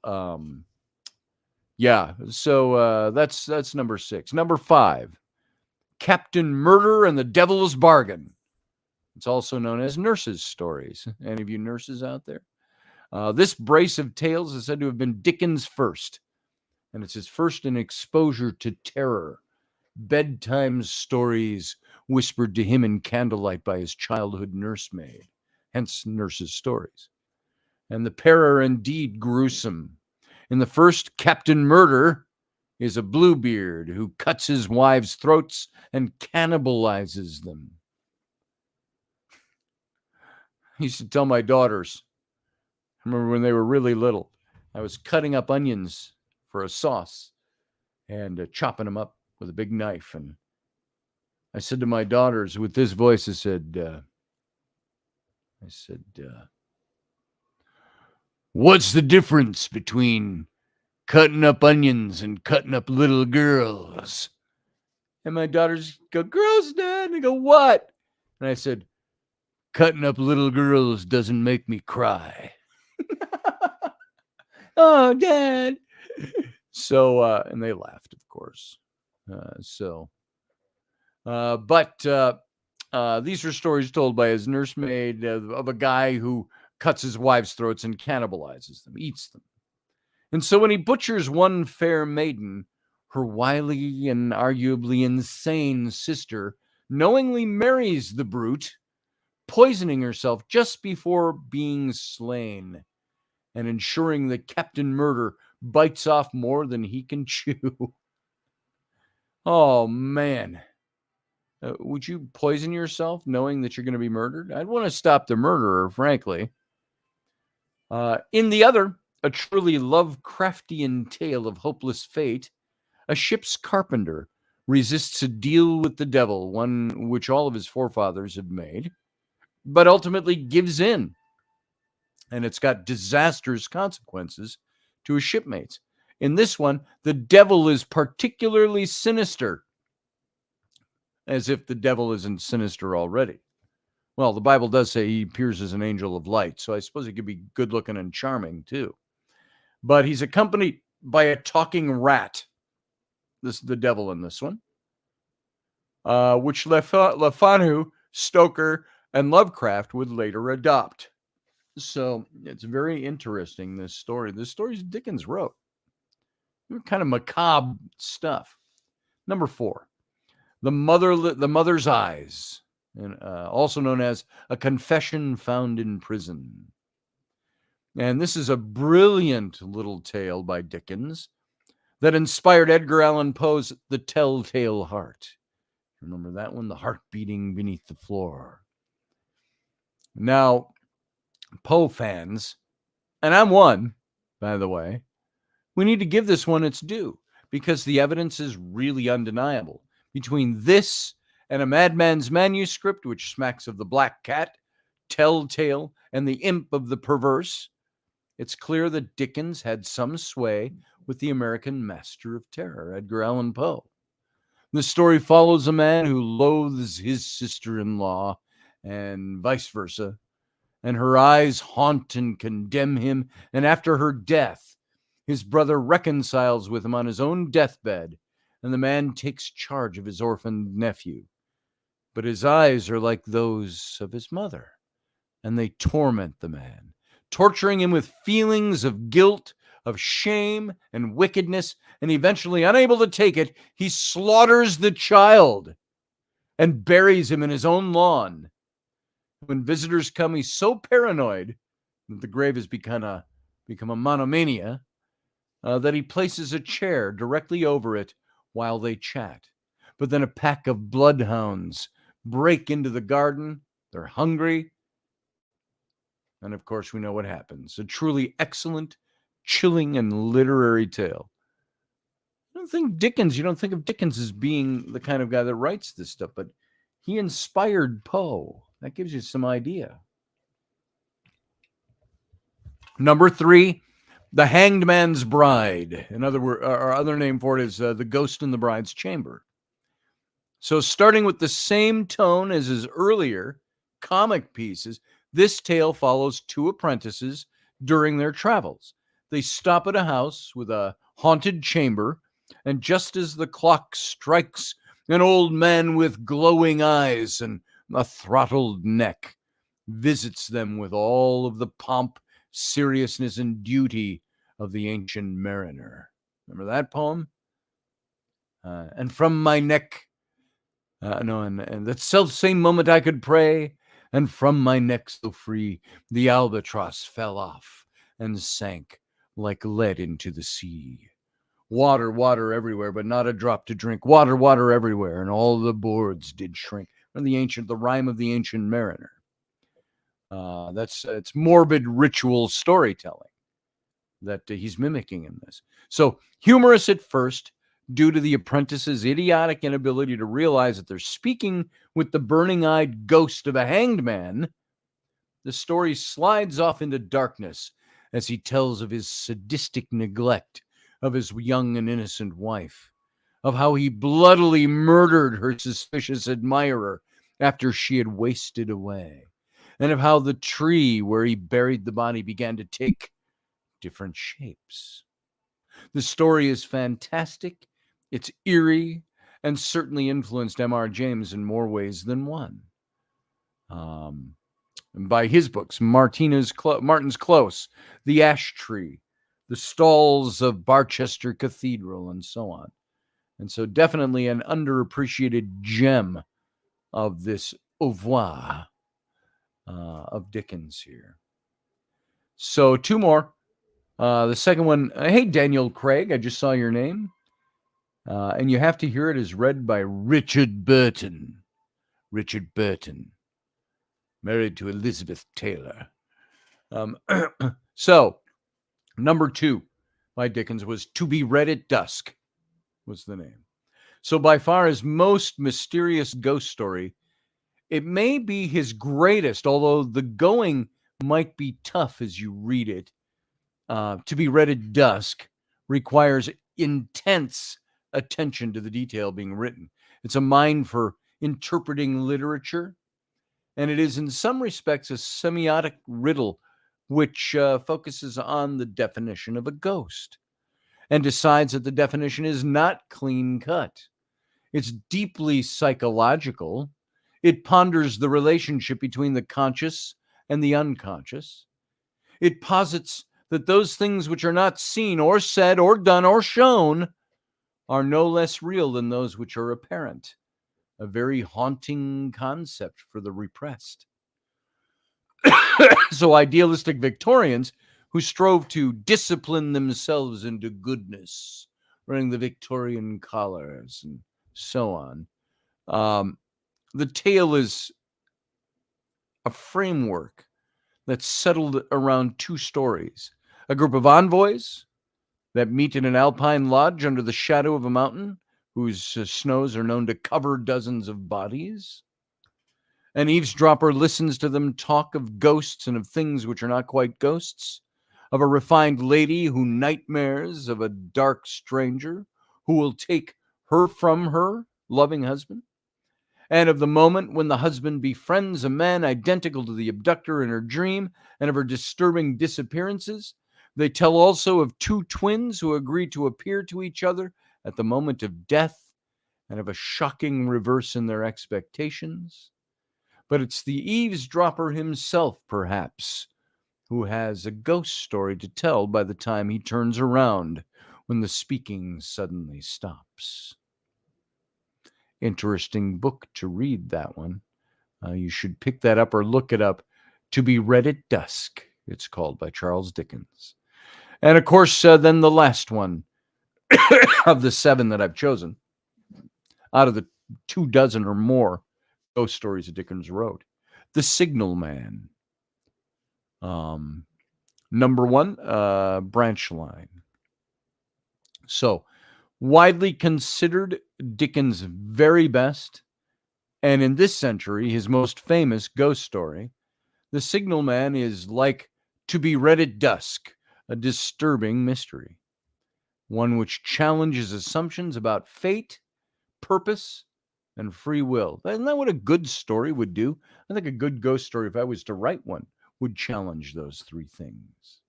A: that's number 6. Number 5, Captain Murder and the Devil's Bargain. It's also known as Nurses' Stories. Any of you nurses out there? This brace of tales is said to have been Dickens' first, and it's his first in exposure to terror. Bedtime stories whispered to him in candlelight by his childhood nursemaid, hence Nurses' Stories. And the pair are indeed gruesome. In the first, Captain Murder is a Bluebeard who cuts his wives' throats and cannibalizes them. I used to tell my daughters, I remember when they were really little, I was cutting up onions for a sauce and chopping them up with a big knife. And I said to my daughters with this voice, I said, what's the difference between cutting up onions and cutting up little girls? And my daughters go, girls, Dad. And I go, what? And I said, cutting up little girls doesn't make me cry. Oh, Dad. So, and they laughed, of course. But these are stories told by his nursemaid of a guy who cuts his wives' throats and cannibalizes them, eats them. And so when he butchers one fair maiden, her wily and arguably insane sister knowingly marries the brute, poisoning herself just before being slain, and ensuring that Captain Murder bites off more than he can chew. Oh, man. Would you poison yourself knowing that you're going to be murdered? I'd want to stop the murderer, frankly. In the other, a truly Lovecraftian tale of hopeless fate, a ship's carpenter resists a deal with the devil, one which all of his forefathers have made, but ultimately gives in. And it's got disastrous consequences to his shipmates. In this one, the devil is particularly sinister, as if the devil isn't sinister already. Well, the Bible does say he appears as an angel of light, so I suppose he could be good looking and charming too. But he's accompanied by a talking rat. This is the devil in this one, which Le Fanu, Stoker, and Lovecraft would later adopt. So it's very interesting, this story. This story Dickens wrote. Kind of macabre stuff. Number 4, the Mother's Eyes, and also known as A Confession Found in Prison. And this is a brilliant little tale by Dickens that inspired Edgar Allan Poe's The Telltale Heart. Remember that one? The heart beating beneath the floor. Now, Poe fans, and I'm one, by the way, we need to give this one its due because the evidence is really undeniable. Between this and A Madman's Manuscript, which smacks of the Black Cat, Telltale, and the Imp of the Perverse, it's clear that Dickens had some sway with the American master of terror, Edgar Allan Poe. The story follows a man who loathes his sister-in-law and vice versa, and her eyes haunt and condemn him, and after her death, his brother reconciles with him on his own deathbed, and the man takes charge of his orphaned nephew. But his eyes are like those of his mother, and they torment the man, torturing him with feelings of guilt, of shame, and wickedness, and eventually, unable to take it, he slaughters the child and buries him in his own lawn. When visitors come, he's so paranoid that the grave has become a monomania that he places a chair directly over it while they chat. But then a pack of bloodhounds break into the garden. They're hungry. And of course, we know what happens. A truly excellent, chilling, and literary tale. You don't think of Dickens as being the kind of guy that writes this stuff, but he inspired Poe. That gives you some idea. Number 3, The Hanged Man's Bride. In other words, our other name for it is The Ghost in the Bride's Chamber. So starting with the same tone as his earlier comic pieces, this tale follows 2 apprentices during their travels. They stop at a house with a haunted chamber, and just as the clock strikes, an old man with glowing eyes and a throttled neck visits them with all of the pomp, seriousness, and duty of the ancient mariner. Remember that poem? And from my neck, and that self-same moment I could pray, and from my neck so free, the albatross fell off and sank like lead into the sea. Water, water everywhere, but not a drop to drink. Water, water everywhere, and all the boards did shrink. From the rhyme of the ancient mariner. It's morbid ritual storytelling that he's mimicking in this. So humorous at first, due to the apprentice's idiotic inability to realize that they're speaking with the burning-eyed ghost of a hanged man, the story slides off into darkness as he tells of his sadistic neglect of his young and innocent wife, of how he bloodily murdered her suspicious admirer after she had wasted away, and of how the tree where he buried the body began to take different shapes. The story is fantastic, it's eerie, and certainly influenced M.R. James in more ways than one. By his books, Martin's Close, The Ash Tree, The Stalls of Barchester Cathedral, and so on. And so definitely an underappreciated gem of this oeuvre of Dickens here. So two more. The second one, hey, Daniel Craig, I just saw your name. And you have to hear it as read by Richard Burton. Richard Burton, married to Elizabeth Taylor. So, number 2 by Dickens was To Be Read at Dusk, was the name. So by far his most mysterious ghost story, it may be his greatest, although the going might be tough as you read it. To Be Read at Dusk requires intense attention to the detail being written. It's a mind for interpreting literature, and it is in some respects a semiotic riddle which focuses on the definition of a ghost and decides that the definition is not clean cut. It's deeply psychological. It ponders the relationship between the conscious and the unconscious. It posits that those things which are not seen or said or done or shown are no less real than those which are apparent. A very haunting concept for the repressed. So idealistic Victorians who strove to discipline themselves into goodness, wearing the Victorian collars and so on. The tale is a framework that's settled around 2 stories. A group of envoys that meet in an alpine lodge under the shadow of a mountain whose snows are known to cover dozens of bodies. An eavesdropper listens to them talk of ghosts and of things which are not quite ghosts, of a refined lady who nightmares of a dark stranger who will take her from her loving husband, and of the moment when the husband befriends a man identical to the abductor in her dream, and of her disturbing disappearances. They tell also of 2 twins who agree to appear to each other at the moment of death, and of a shocking reverse in their expectations. But it's the eavesdropper himself, perhaps, who has a ghost story to tell by the time he turns around when the speaking suddenly stops. Interesting book to read, that one. You should pick that up or look it up. To Be Read at Dusk, it's called, by Charles Dickens. And of course, then the last one of the 7 that I've chosen, out of the 24 or more ghost stories that Dickens wrote, The Signal Man. Number 1, Branch Line. So, widely considered Dickens' very best, and in this century, his most famous ghost story, The Signal Man is like To Be Read at Dusk, a disturbing mystery, one which challenges assumptions about fate, purpose, and free will. Isn't that what a good story would do? I think a good ghost story, if I was to write one, would challenge those 3 things.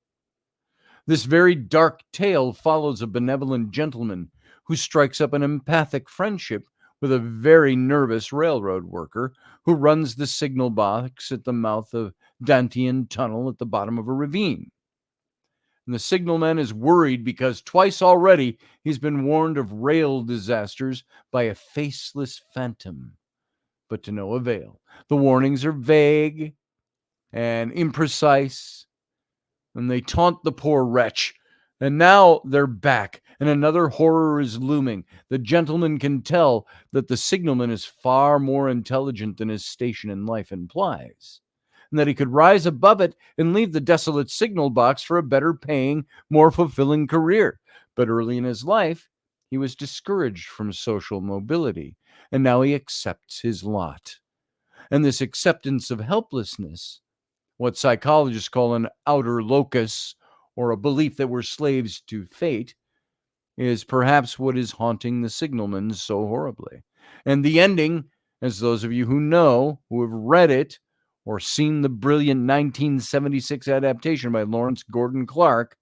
A: This very dark tale follows a benevolent gentleman who strikes up an empathic friendship with a very nervous railroad worker who runs the signal box at the mouth of Dantian Tunnel at the bottom of a ravine. And the signalman is worried because twice already he's been warned of rail disasters by a faceless phantom, but to no avail. The warnings are vague and imprecise, and they taunt the poor wretch. And now they're back, and another horror is looming. The gentleman can tell that the signalman is far more intelligent than his station in life implies. and that he could rise above it and leave the desolate signal box for a better paying, more fulfilling career. But early in his life, he was discouraged from social mobility, and now he accepts his lot. And this acceptance of helplessness, what psychologists call an outer locus, or a belief that we're slaves to fate, is perhaps what is haunting the signalmen so horribly. And the ending, as those of you who know, who have read it, or seen the brilliant 1976 adaptation by Lawrence Gordon Clark,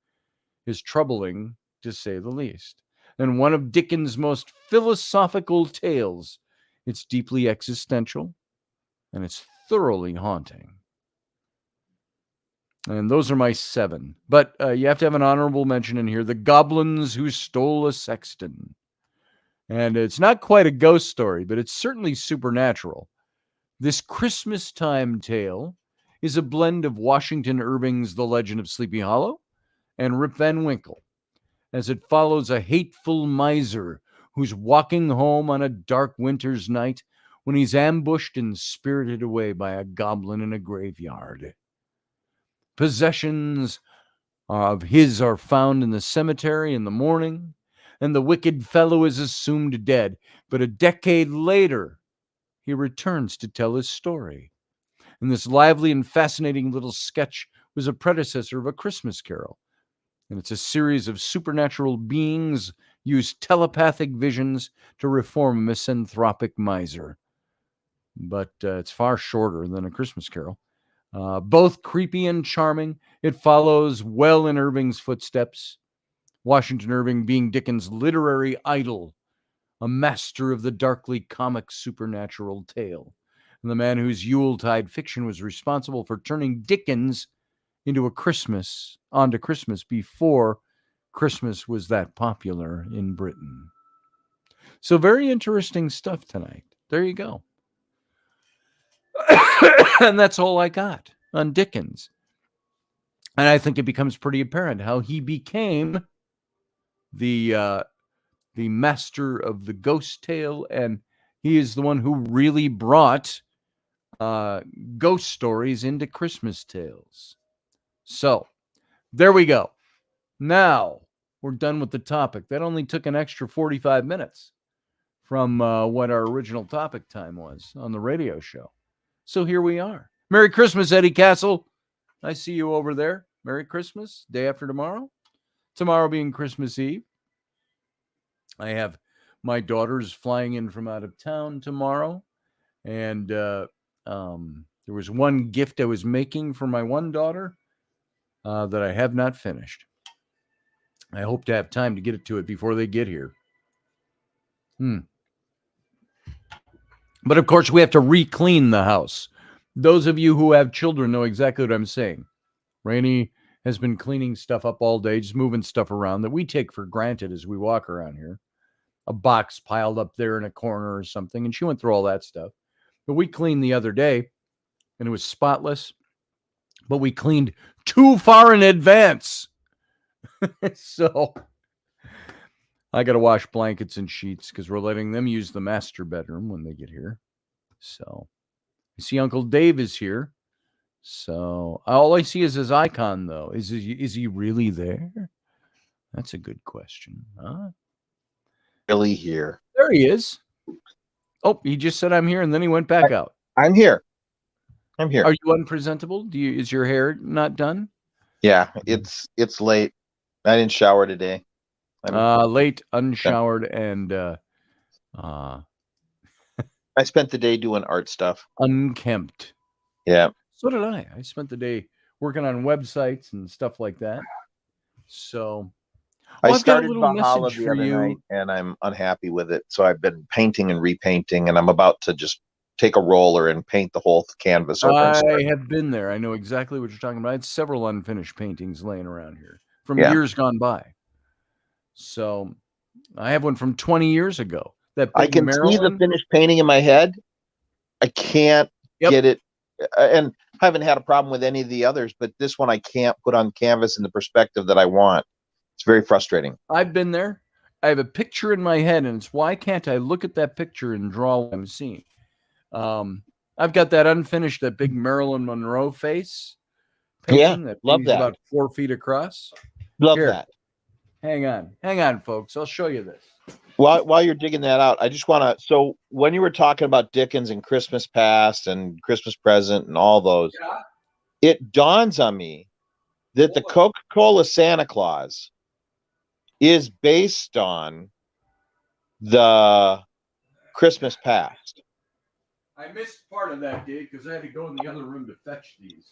A: is troubling, to say the least. And one of Dickens' most philosophical tales. It's deeply existential, and it's thoroughly haunting. And those are my 7. But you have to have an honorable mention in here. The Goblins Who Stole a Sexton. And it's not quite a ghost story, but it's certainly supernatural. This Christmas time tale is a blend of Washington Irving's The Legend of Sleepy Hollow and Rip Van Winkle, as it follows a hateful miser who's walking home on a dark winter's night when he's ambushed and spirited away by a goblin in a graveyard. Possessions of his are found in the cemetery in the morning, and the wicked fellow is assumed dead. But a decade later, he returns to tell his story. And this lively and fascinating little sketch was a predecessor of A Christmas Carol. And it's a series of supernatural beings use telepathic visions to reform a misanthropic miser. But it's far shorter than A Christmas Carol. Both creepy and charming. It follows well in Irving's footsteps. Washington Irving being Dickens' literary idol, a master of the darkly comic supernatural tale, and the man whose Yuletide fiction was responsible for turning Dickens onto Christmas before Christmas was that popular in Britain. So very interesting stuff tonight. There you go. And that's all I got on Dickens. And I think it becomes pretty apparent how he became the master of the ghost tale, and he is the one who really brought ghost stories into Christmas tales. So there we go. Now we're done with the topic. That only took an extra 45 minutes from what our original topic time was on the radio show. So here we are. Merry Christmas, Eddie Castle. I see you over there. Merry Christmas. Day after tomorrow. Tomorrow being Christmas Eve. I have my daughters flying in from out of town tomorrow. And there was one gift I was making for my one daughter that I have not finished. I hope to have time to get it to it before they get here. But of course, we have to re-clean the house. Those of you who have children know exactly what I'm saying. Rainey has been cleaning stuff up all day, just moving stuff around that we take for granted as we walk around here. A box piled up there in a corner or something, and she went through all that stuff. But we cleaned the other day, and it was spotless. But we cleaned too far in advance. So I got to wash blankets and sheets because we're letting them use the master bedroom when they get here. So I see Uncle Dave is here. So all I see is his icon, though. Is he really there? That's a good question. Huh?
C: Really here.
A: There he is. Oh, he just said I'm here, and then he went back out.
C: I'm here. I'm here.
A: Are you unpresentable? Is your hair not done?
C: Yeah, it's late. I didn't shower today.
A: Late, unshowered, and
C: I spent the day doing art stuff.
A: Unkempt.
C: Yeah.
A: So did I. I spent the day working on websites and stuff like that. So
C: I started Valhalla the other night, and I'm unhappy with it. So I've been painting and repainting, and I'm about to just take a roller and paint the whole canvas over.
A: I have been there. I know exactly what you're talking about. I had several unfinished paintings laying around here from years gone by. So I have one from 20 years ago. That
C: I can see the finished painting in my head. I can't get it. And I haven't had a problem with any of the others, but this one I can't put on canvas in the perspective that I want. It's very frustrating.
A: I've been there. I have a picture in my head, and it's why can't I look at that picture and draw what I'm seeing? I I've got that unfinished, that big Marilyn Monroe face painting that
C: love
A: is
C: that.
A: about 4 feet across.
C: Love
A: Here.
C: that.
A: Hang on, folks. I'll show you this.
C: While you're digging that out, I just want to. So when you were talking about Dickens and Christmas Past and Christmas Present and all those, it dawns on me that the Coca-Cola Santa Claus is based on the Christmas Past.
A: I missed part of that, Dave, because I had to go in the other room to fetch these.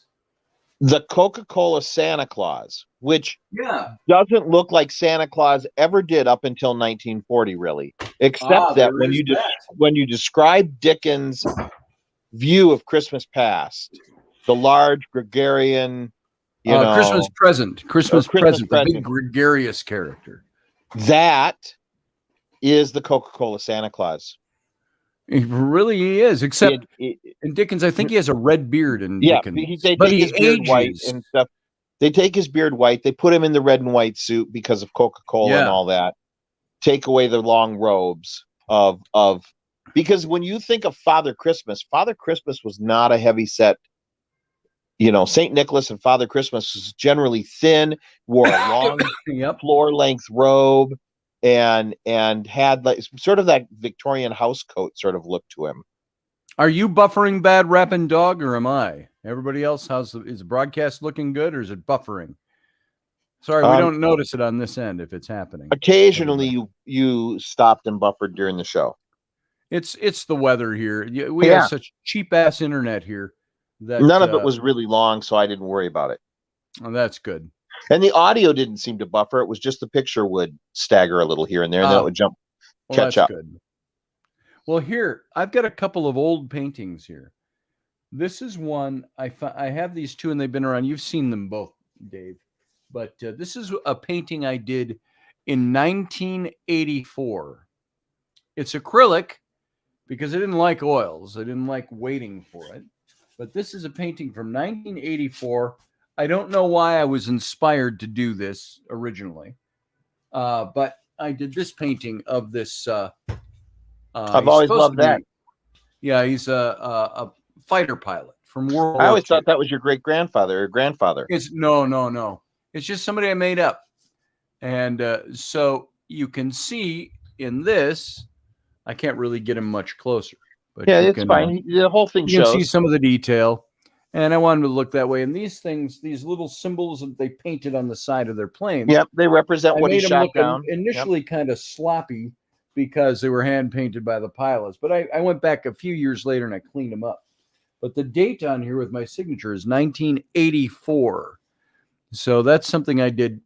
C: The Coca-Cola Santa Claus, which
A: Yeah.
C: doesn't look like Santa Claus ever did up until 1940, really, except that when you describe Dickens' view of Christmas Past, the large gregarian,
A: Christmas Present, the big gregarious character.
C: That is the Coca-Cola Santa Claus.
A: He is, except in Dickens, I think he has a red beard in Dickens.
C: They take his beard white and stuff. They take his beard white. They put him in the red and white suit because of Coca-Cola and all that. Take away the long robes because when you think of Father Christmas was not a heavy set. St. Nicholas and Father Christmas was generally thin, wore a long floor length robe, and had like sort of that Victorian house coat sort of look to him.
A: Are you buffering bad, rapping dog, or am I? Everybody else, is the broadcast looking good, or is it buffering? Sorry, we don't notice it on this end if it's happening.
C: Occasionally, you stopped and buffered during the show.
A: It's the weather here. We have such cheap ass internet here that
C: none of it was really long, so I didn't worry about it.
A: Oh, that's good.
C: And the audio didn't seem to buffer. It was just the picture would stagger a little here and there, and then it would catch up.
A: Good. Well, here, I've got a couple of old paintings here. This is one, I have these two, and they've been around. You've seen them both, Dave. But this is a painting I did in 1984. It's acrylic because I didn't like oils. I didn't like waiting for it. But this is a painting from 1984. I don't know why I was inspired to do this originally. But I did this painting of this.
C: I've always loved that.
A: Yeah, he's a fighter pilot from World War
C: I always
A: II.
C: thought that was your great-grandfather or grandfather.
A: No. It's just somebody I made up. And so you can see in this, I can't really get him much closer. But
C: yeah, it's fine. The whole thing shows.
A: You can see some of the detail. And I wanted to look that way. And these things, these little symbols that they painted on the side of their planes.
C: Yep, they represent what he shot down.
A: Initially kind of sloppy because they were hand painted by the pilots. But I went back a few years later and I cleaned them up. But the date on here with my signature is 1984. So that's something I did.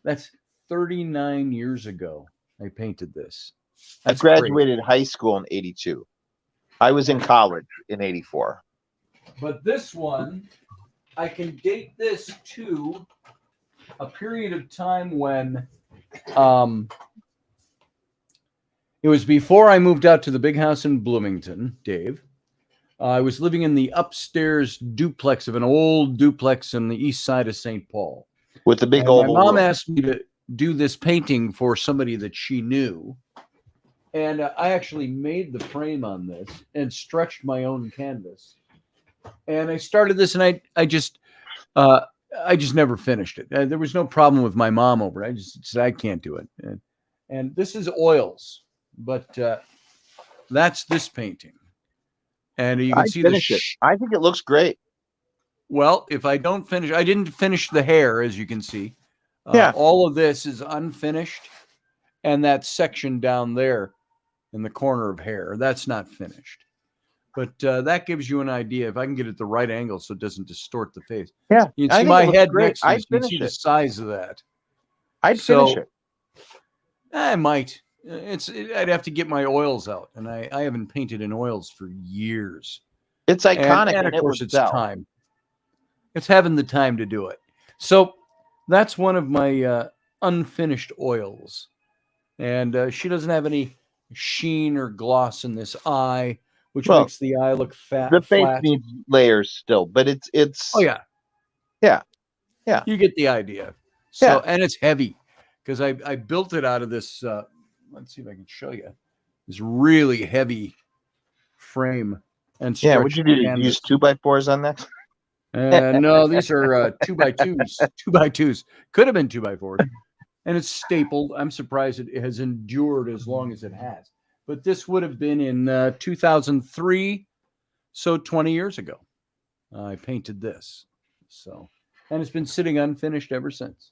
A: That's 39 years ago. I painted this.
C: I graduated high school in 82. I was in college in 84.
A: But this one, I can date this to a period of time when it was before I moved out to the big house in Bloomington, Dave. I was living in the upstairs duplex of an old duplex on the east side of St. Paul.
C: With the big oval
A: My mom
C: room.
A: asked me to do this painting for somebody that she knew. And I actually made the frame on this and stretched my own canvas. And I started this, and I just never finished it. There was no problem with my mom over it. I just said I can't do it. And this is oils, but that's this painting. And you can see
C: it. I think it looks great.
A: Well, if I don't finish, I didn't finish the hair, as you can see.
C: Yeah.
A: All of this is unfinished, and that section down there in the corner of hair, that's not finished. But that gives you an idea. If I can get it the right angle so it doesn't distort the face.
C: Yeah.
A: You can see my head next to
C: I'd
A: this. You can see the size of that.
C: I'd finish it.
A: I might. I'd have to get my oils out. And I haven't painted in oils for years.
C: It's iconic.
A: And of course, it's time. It's having the time to do it. So that's one of my unfinished oils. And she doesn't have any sheen or gloss in this eye, which makes the eye look fat.
C: The face needs layers still, but it's.
A: Oh yeah. You get the idea. So and it's heavy because I built it out of this. Let's see if I can show you this really heavy frame and
C: Yeah,
A: stretch
C: would you
A: the
C: do?
A: canvas.
C: Use 2x4s on that?
A: No, these are 2x2s. 2x2s. Could have been 2x4s. And it's stapled. I'm surprised it has endured as long as it has. But this would have been in 2003, so 20 years ago. I painted this. So, and it's been sitting unfinished ever since.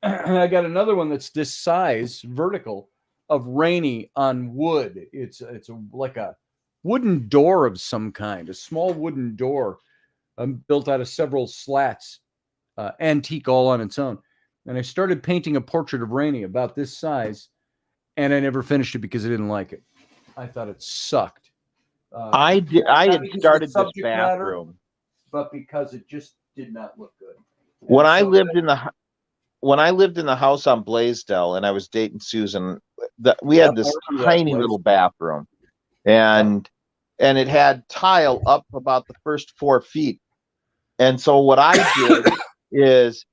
A: I got another one that's this size, vertical, of Rainy on wood. It's like a wooden door of some kind, a small wooden door built out of several slats, antique all on its own. And I started painting a portrait of Rainy about this size, and I never finished it because I didn't like it. I thought it sucked.
C: I did. I had started this
A: subject matter,
C: bathroom,
A: but because it just did not look good.
C: when
A: And
C: I
A: so
C: lived in the when I lived in the house on Blaisdell and I was dating Susan. We had this
A: I remember that
C: tiny
A: place.
C: little bathroom, and it had tile up about the first 4 feet. And so what I did is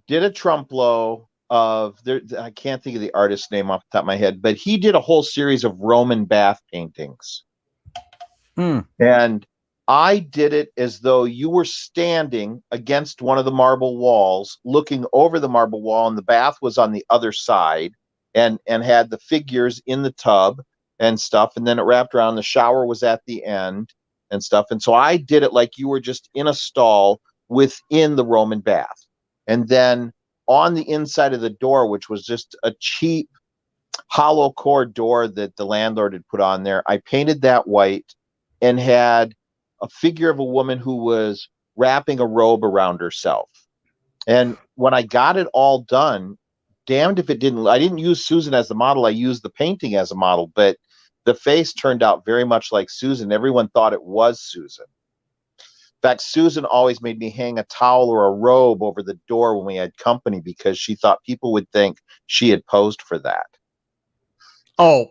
C: did a Trumplo of there. I can't think of the artist's name off the top of my head, but he did a whole series of Roman bath paintings. And I did it as though you were standing against one of the marble walls, looking over the marble wall, and the bath was on the other side, and had the figures in the tub and stuff. And then it wrapped around. The shower was at the end and stuff. And so I did it like you were just in a stall within the Roman bath. And then on the inside of the door, which was just a cheap hollow core door that the landlord had put on there, I painted that white and had a figure of a woman who was wrapping a robe around herself. And when I got it all done, damned if it didn't. I didn't use Susan as the model. I used the painting as a model, but the face turned out very much like Susan. Everyone thought it was Susan. In fact, Susan always made me hang a towel or a robe over the door when we had company because she thought people would think she had posed for that.
A: Oh.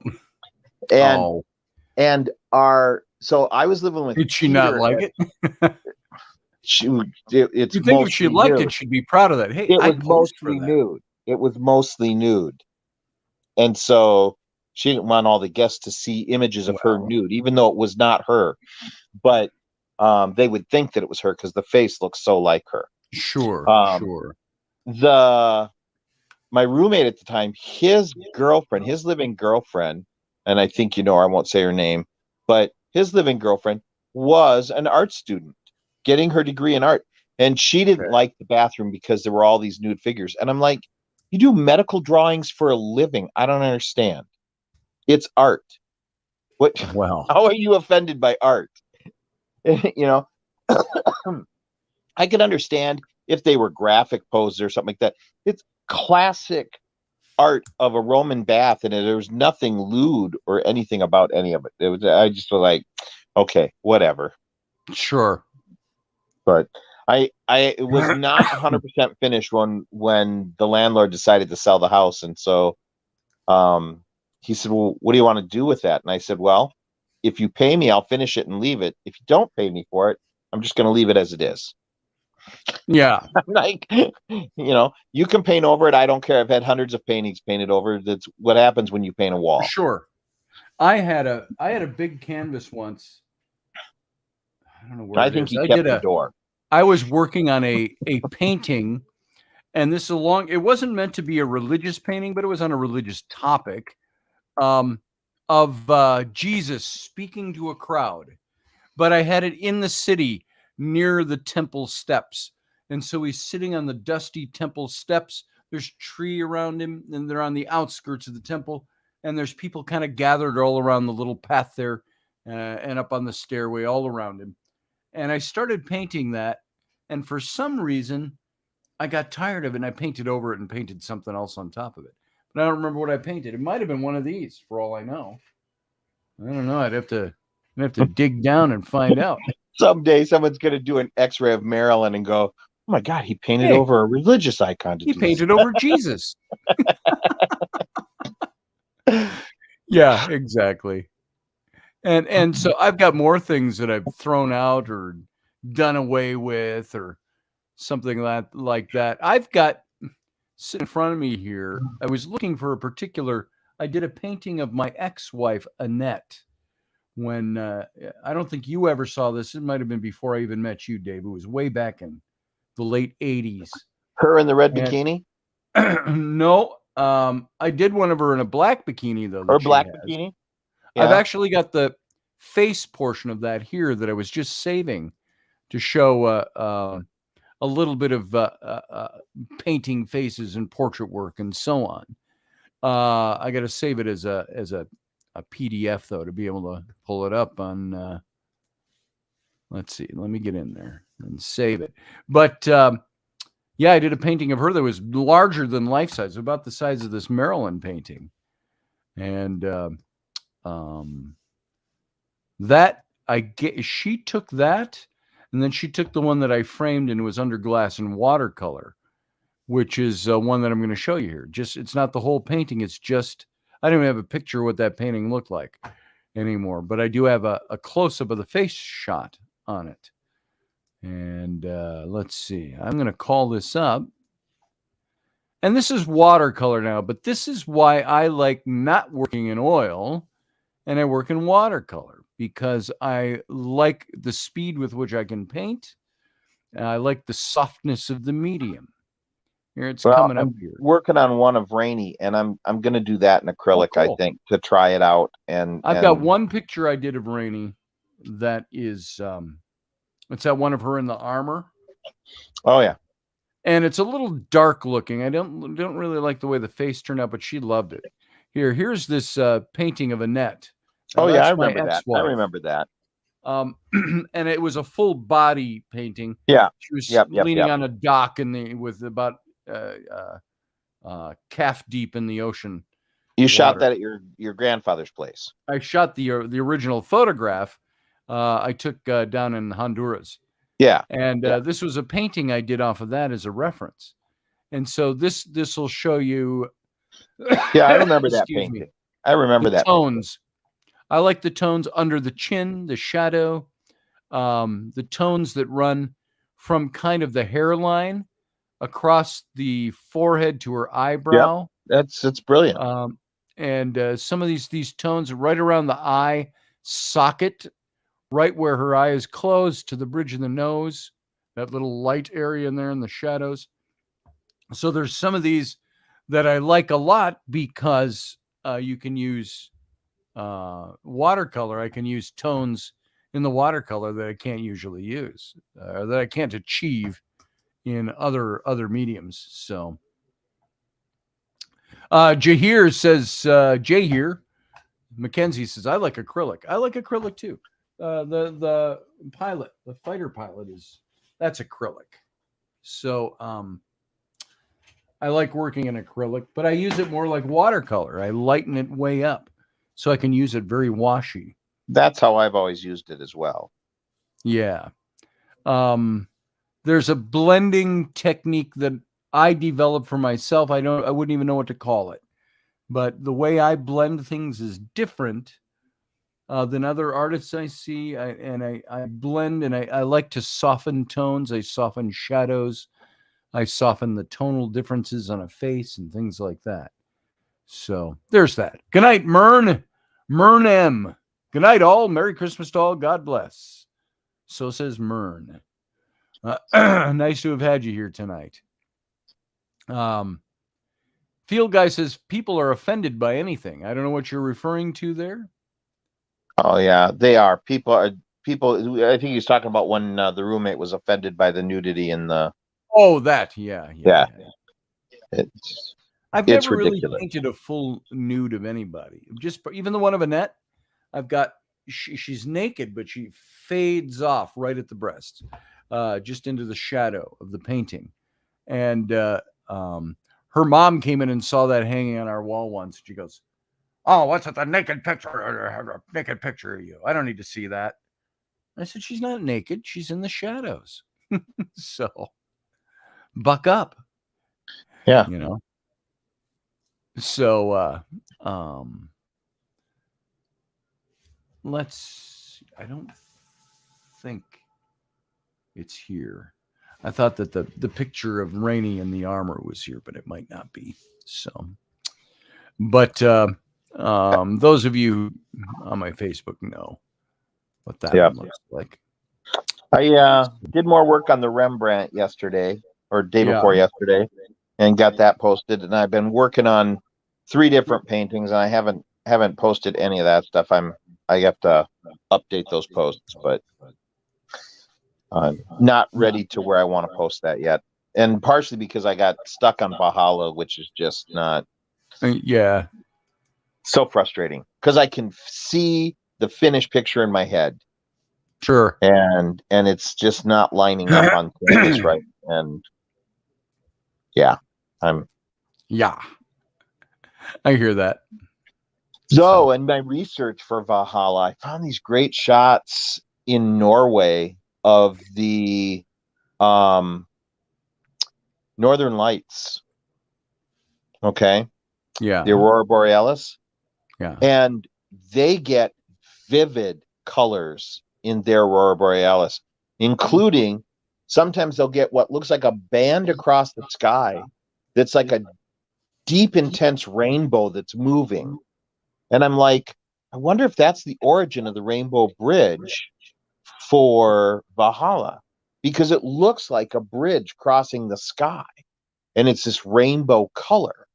C: And so I was living with
A: Did she
C: Peter
A: not like it?
C: It's
A: you think if she liked it, she'd be proud of that. Hey,
C: it
A: I
C: was mostly nude. It was mostly nude. And so she didn't want all the guests to see images of her nude, even though it was not her. But they would think that it was her because the face looks so like her.
A: Sure, sure.
C: My roommate at the time, his girlfriend, his living girlfriend, and I think you know her, I won't say her name, but his living girlfriend was an art student getting her degree in art. And she didn't like the bathroom because there were all these nude figures. And I'm like, you do medical drawings for a living. I don't understand. It's art. What?
A: Wow.
C: How are you offended by art? You know, I could understand if they were graphic poses or something like that. It's classic art of a Roman bath, and there was nothing lewd or anything about any of it. I just was like, okay, whatever.
A: Sure.
C: But I was not 100% finished when the landlord decided to sell the house. And so he said, well, what do you want to do with that? And I said, well, if you pay me, I'll finish it and leave it. If you don't pay me for it, I'm just going to leave it as it is.
A: Yeah.
C: Like, you can paint over it. I don't care. I've had hundreds of paintings painted over. That's what happens when you paint a wall.
A: Sure. I had a big canvas once. I don't know where
C: I think he kept the door.
A: I was working on a painting, and this it wasn't meant to be a religious painting, but it was on a religious topic of Jesus speaking to a crowd. But I had it in the city near the temple steps. And so he's sitting on the dusty temple steps. There's tree around him, and they're on the outskirts of the temple. And there's people kind of gathered all around the little path there and up on the stairway all around him. And I started painting that. And for some reason, I got tired of it, and I painted over it and painted something else on top of it. But I don't remember what I painted. It might have been one of these, for all I know. I don't know. I'd have to dig down and find out.
C: Someday someone's going to do an X-ray of Marilyn and go, oh my God, he painted over a religious icon.
A: He painted over Jesus. Yeah, exactly. And so I've got more things that I've thrown out or done away with or something like that. I've got sitting in front of me here. I was looking for I did a painting of my ex-wife, Annette, when I don't think you ever saw this. It might have been before I even met you, Dave. It was way back in the late 80s.
C: Her in the red
A: And-
C: bikini?
A: No, I did one of her in a black bikini, though.
C: Her
A: that she
C: black
A: has.
C: bikini?
A: I've
C: Yeah.
A: actually got the face portion of that here that I was just saving to show a little bit of painting faces and portrait work and so on. I got to save it as a PDF, though, to be able to pull it up on. Let's see. Let me get in there and save it. But yeah, I did a painting of her that was larger than life size, about the size of this Maryland painting, and that she took that, and then she took the one that I framed and was under glass in watercolor, which is one that I'm going to show you here. Just, it's not the whole painting. It's just, I don't even have a picture of what that painting looked like anymore, but I do have a close-up of the face shot on it. And let's see, I'm going to call this up. And this is watercolor now, but this is why I like not working in oil and I work in watercolor, because I like the speed with which I can paint. And I like the softness of the medium. Here it's coming up here.
C: Working on one of Rainy, and I'm going to do that in acrylic,
A: cool.
C: I think, to try it out. And
A: I've got one picture I did of Rainy that is it's that one of her in the armor.
C: Oh yeah.
A: And it's a little dark looking. I don't really like the way the face turned out, but she loved it. Here's this painting of Annette.
C: Oh yeah, I remember that. I remember that.
A: And it was a full body painting.
C: Yeah.
A: She was leaning on a dock with about calf deep in the ocean.
C: You shot that at your grandfather's place.
A: I shot the original photograph I took down in Honduras.
C: Yeah.
A: And this was a painting I did off of that as a reference. And so this will show you.
C: Yeah, I remember that painting. I remember that.
A: Tones. I like the tones under the chin, the shadow, the tones that run from kind of the hairline across the forehead to her eyebrow.
C: Yep. It's brilliant.
A: And some of these tones right around the eye socket, right where her eye is closed to the bridge of the nose, that little light area in there in the shadows. So there's some of these that I like a lot because you can use watercolor. I can use tones in the watercolor that I can't usually use, that I can't achieve in other mediums. So Jahir says, Jahir, Mackenzie says, I like acrylic. I like acrylic too. The pilot, the fighter pilot that's acrylic. So I like working in acrylic, but I use it more like watercolor. I lighten it way up so I can use it very washy.
C: That's how I've always used it as well.
A: Yeah. There's a blending technique that I developed for myself. I wouldn't even know what to call it, but the way I blend things is different than other artists I see. I blend, and I like to soften tones. I soften shadows. I soften the tonal differences on a face and things like that. So there's that. Good night, Mern M. Good night, all. Merry Christmas to all. God bless. So says Mern. Nice to have had you here tonight. Field Guy says people are offended by anything. I don't know what you're referring to there.
C: Oh yeah, they are. People. I think he's talking about when the roommate was offended by the nudity in the.
A: Oh, that. Yeah. I've never really painted a full nude of anybody. Just even the one of Annette. I've got. She's naked, but she fades off right at the breast, just into the shadow of the painting. And her mom came in and saw that hanging on our wall once. She goes, "Oh, what's with the naked picture? A naked picture of you? I don't need to see that." I said, "She's not naked. She's in the shadows." So, buck up.
C: Yeah.
A: You know. So, let's. I don't think it's here. I thought that the picture of Rainey in the armor was here, but it might not be. So, but those of you on my Facebook know what that one looks like.
C: I did more work on the Rembrandt yesterday or day before yesterday and got that posted. And I've been working on 3 different paintings, and I haven't posted any of that stuff. I have to update those posts, but I'm not ready to where I want to post that yet. And partially because I got stuck on Valhalla, which is just not so frustrating because I can see the finished picture in my head.
A: Sure.
C: And it's just not lining up on canvas right. And
A: I hear that.
C: So in my research for Valhalla, I found these great shots in Norway of the Northern Lights. Okay.
A: Yeah.
C: The Aurora Borealis.
A: Yeah.
C: And they get vivid colors in their Aurora Borealis, including sometimes they'll get what looks like a band across the sky that's like a deep, intense rainbow that's moving. And I'm like, I wonder if that's the origin of the Rainbow Bridge for Valhalla, because it looks like a bridge crossing the sky, and it's this rainbow color.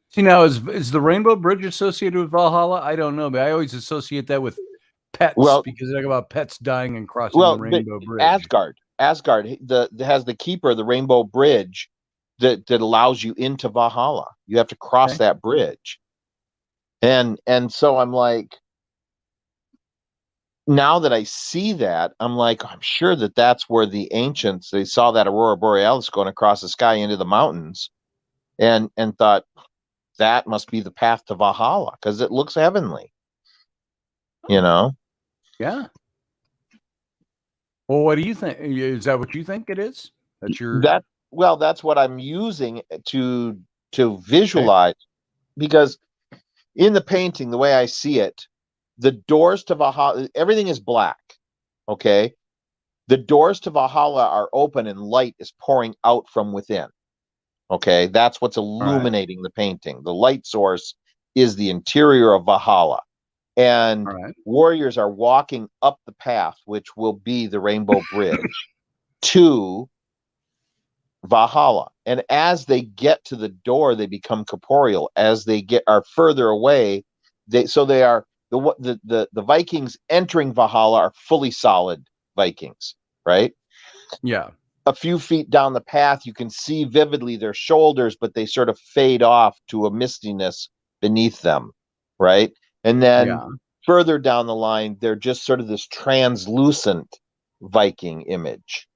A: See, now is the Rainbow Bridge associated with Valhalla? I don't know, but I always associate that with pets, because they talk about pets dying and crossing the Rainbow Bridge.
C: Asgard has the keeper of the Rainbow Bridge that allows you into Valhalla. You have to cross that bridge. And so I'm like, now that I see that, I'm like, I'm sure that's where the ancients, they saw that Aurora Borealis going across the sky into the mountains and thought that must be the path to Valhalla because it looks heavenly, you know?
A: Yeah. Well, what do you think? Is that what you think it is?
C: That's what I'm using to visualize, because in the painting, the way I see it, the doors to Valhalla, everything is black. Okay. The doors to Valhalla are open and light is pouring out from within. Okay. That's what's illuminating the painting. The light source is the interior of Valhalla. And warriors are walking up the path, which will be the Rainbow Bridge, to Valhalla. And as they get to the door, they become corporeal. As they are further away, the Vikings entering Valhalla are fully solid Vikings, right?
A: Yeah.
C: A few feet down the path, you can see vividly their shoulders, but they sort of fade off to a mistiness beneath them, right? And then further down the line, they're just sort of this translucent Viking image.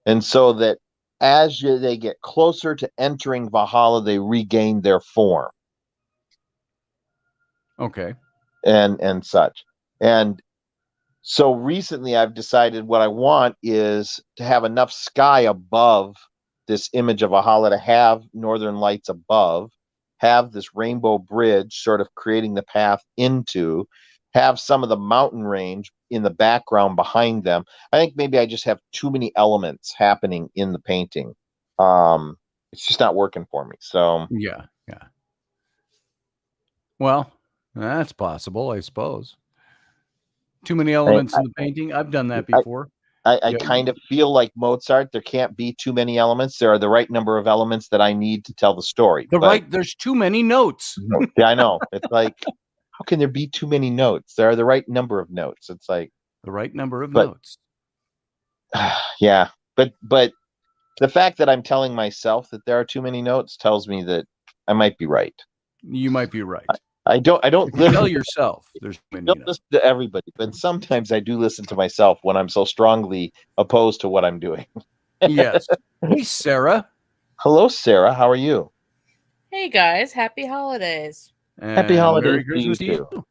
C: And so that as they get closer to entering Valhalla, they regain their form.
A: Okay.
C: And such. And so recently I've decided what I want is to have enough sky above this image of Valhalla to have Northern Lights above, have this Rainbow Bridge sort of creating the path into, have some of the mountain range in the background behind them. I think maybe I just have too many elements happening in the painting. It's just not working for me. So
A: yeah. Well, that's possible, I suppose. Too many elements in the painting. I've done that before.
C: I kind of feel like Mozart. There can't be too many elements. There are the right number of elements that I need to tell the story.
A: There's too many notes.
C: Yeah, I know. It's like, how can there be too many notes? There are the right number of notes. It's like
A: the right number of notes.
C: Yeah, but the fact that I'm telling myself that there are too many notes tells me that I might be right.
A: You might be right.
C: I don't
A: tell yourself there's too many.
C: Don't listen to everybody, but sometimes I do listen to myself when I'm so strongly opposed to what I'm doing.
A: Yes. Hey, Sarah.
C: Hello, Sarah. How are you?
D: Hey guys, happy holidays.
C: Happy holidays.
A: Merry Christmas to you.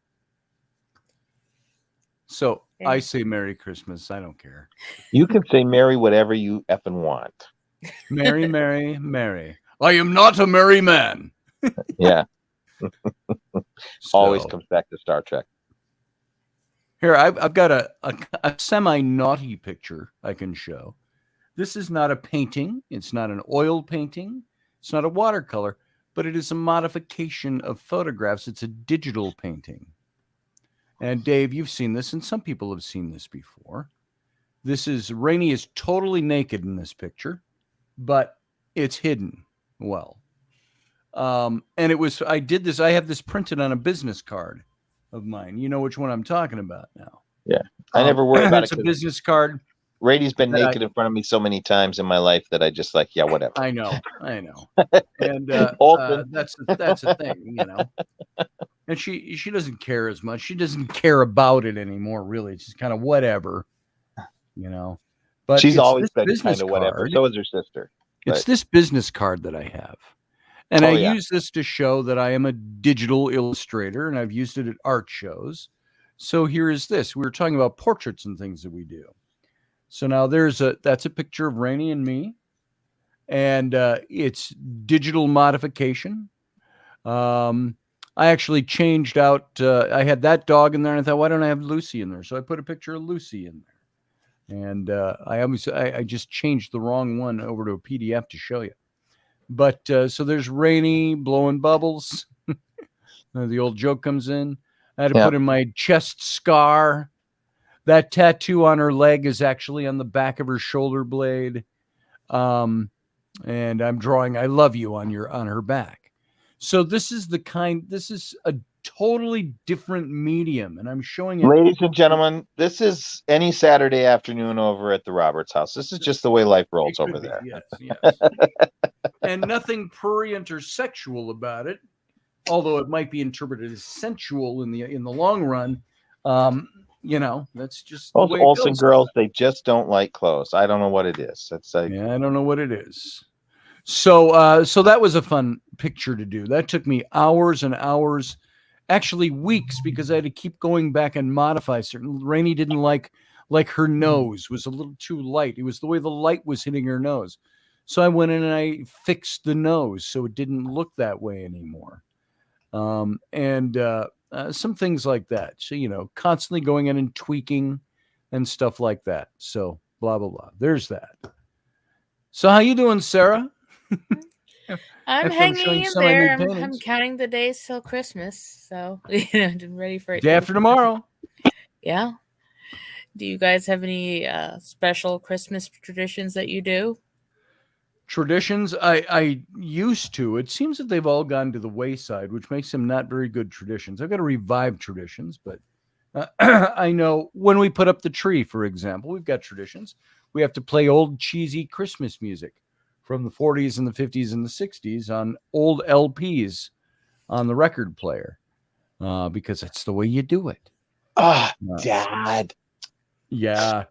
A: So I say Merry Christmas. I don't care.
C: You can say Merry whatever you effing want.
A: Merry, Merry, Merry. I am not a merry man.
C: Yeah. Always comes back to Star Trek.
A: Here, I've got a semi-naughty picture I can show. This is not a painting. It's not an oil painting. It's not a watercolor, but it is a modification of photographs. It's a digital painting. And Dave, you've seen this, and some people have seen this before. This is Rainey is totally naked in this picture, but it's hidden well. And it was, I did this, I have this printed on a business card of mine. You know which one I'm talking about now.
C: Yeah. I never worry about it.
A: It's a business card.
C: Rady's been naked in front of me so many times in my life that I just like, yeah, whatever.
A: I know. And that's the thing, you know. And she doesn't care as much. She doesn't care about it anymore, really. It's just kind of whatever, you know. But
C: she's always been kind of whatever. So is her sister.
A: It's this business card that I have. And I use this to show that I am a digital illustrator, and I've used it at art shows. So here is this. We were talking about portraits and things that we do. So now that's a picture of Rainey and me, and it's digital modification. I actually changed out. I had that dog in there, and I thought, why don't I have Lucy in there? So I put a picture of Lucy in there, and I just changed the wrong one over to a PDF to show you. But so there's Rainey blowing bubbles. The old joke comes in. I had to put in my chest scar. That tattoo on her leg is actually on the back of her shoulder blade. And I'm drawing I love you on her back. So this is a totally different medium, and I'm showing it.
C: Ladies and gentlemen, this is any Saturday afternoon over at the Roberts house. This is just the way life rolls over there.
A: Yes. And nothing prurient or sexual about it, although it might be interpreted as sensual in the long run. You know, that's just
C: those Olsen girls. They just don't like clothes. I don't know what it is. I
A: don't know what it is. So that was a fun picture to do. That took me hours and hours, actually weeks, because I had to keep going back and modify certain. Rainey didn't like her nose was a little too light. It was the way the light was hitting her nose. So I went in and I fixed the nose so it didn't look that way anymore. Some things like that. So, you know, constantly going in and tweaking and stuff like that. So blah, blah, blah. There's that. So how you doing, Sarah?
D: I'm hanging in there. I'm counting the days till Christmas. So I'm ready for it.
A: Day after tomorrow.
D: Yeah. Do you guys have any special Christmas traditions that you do?
A: Traditions I used to. It seems that they've all gone to the wayside, which makes them not very good traditions. I've got to revive traditions, but I know when we put up the tree, for example, we've got traditions. We have to play old cheesy Christmas music from the 40s and the 50s and the 60s on old LPs on the record player because that's the way you do it.
C: Dad.
A: Yeah.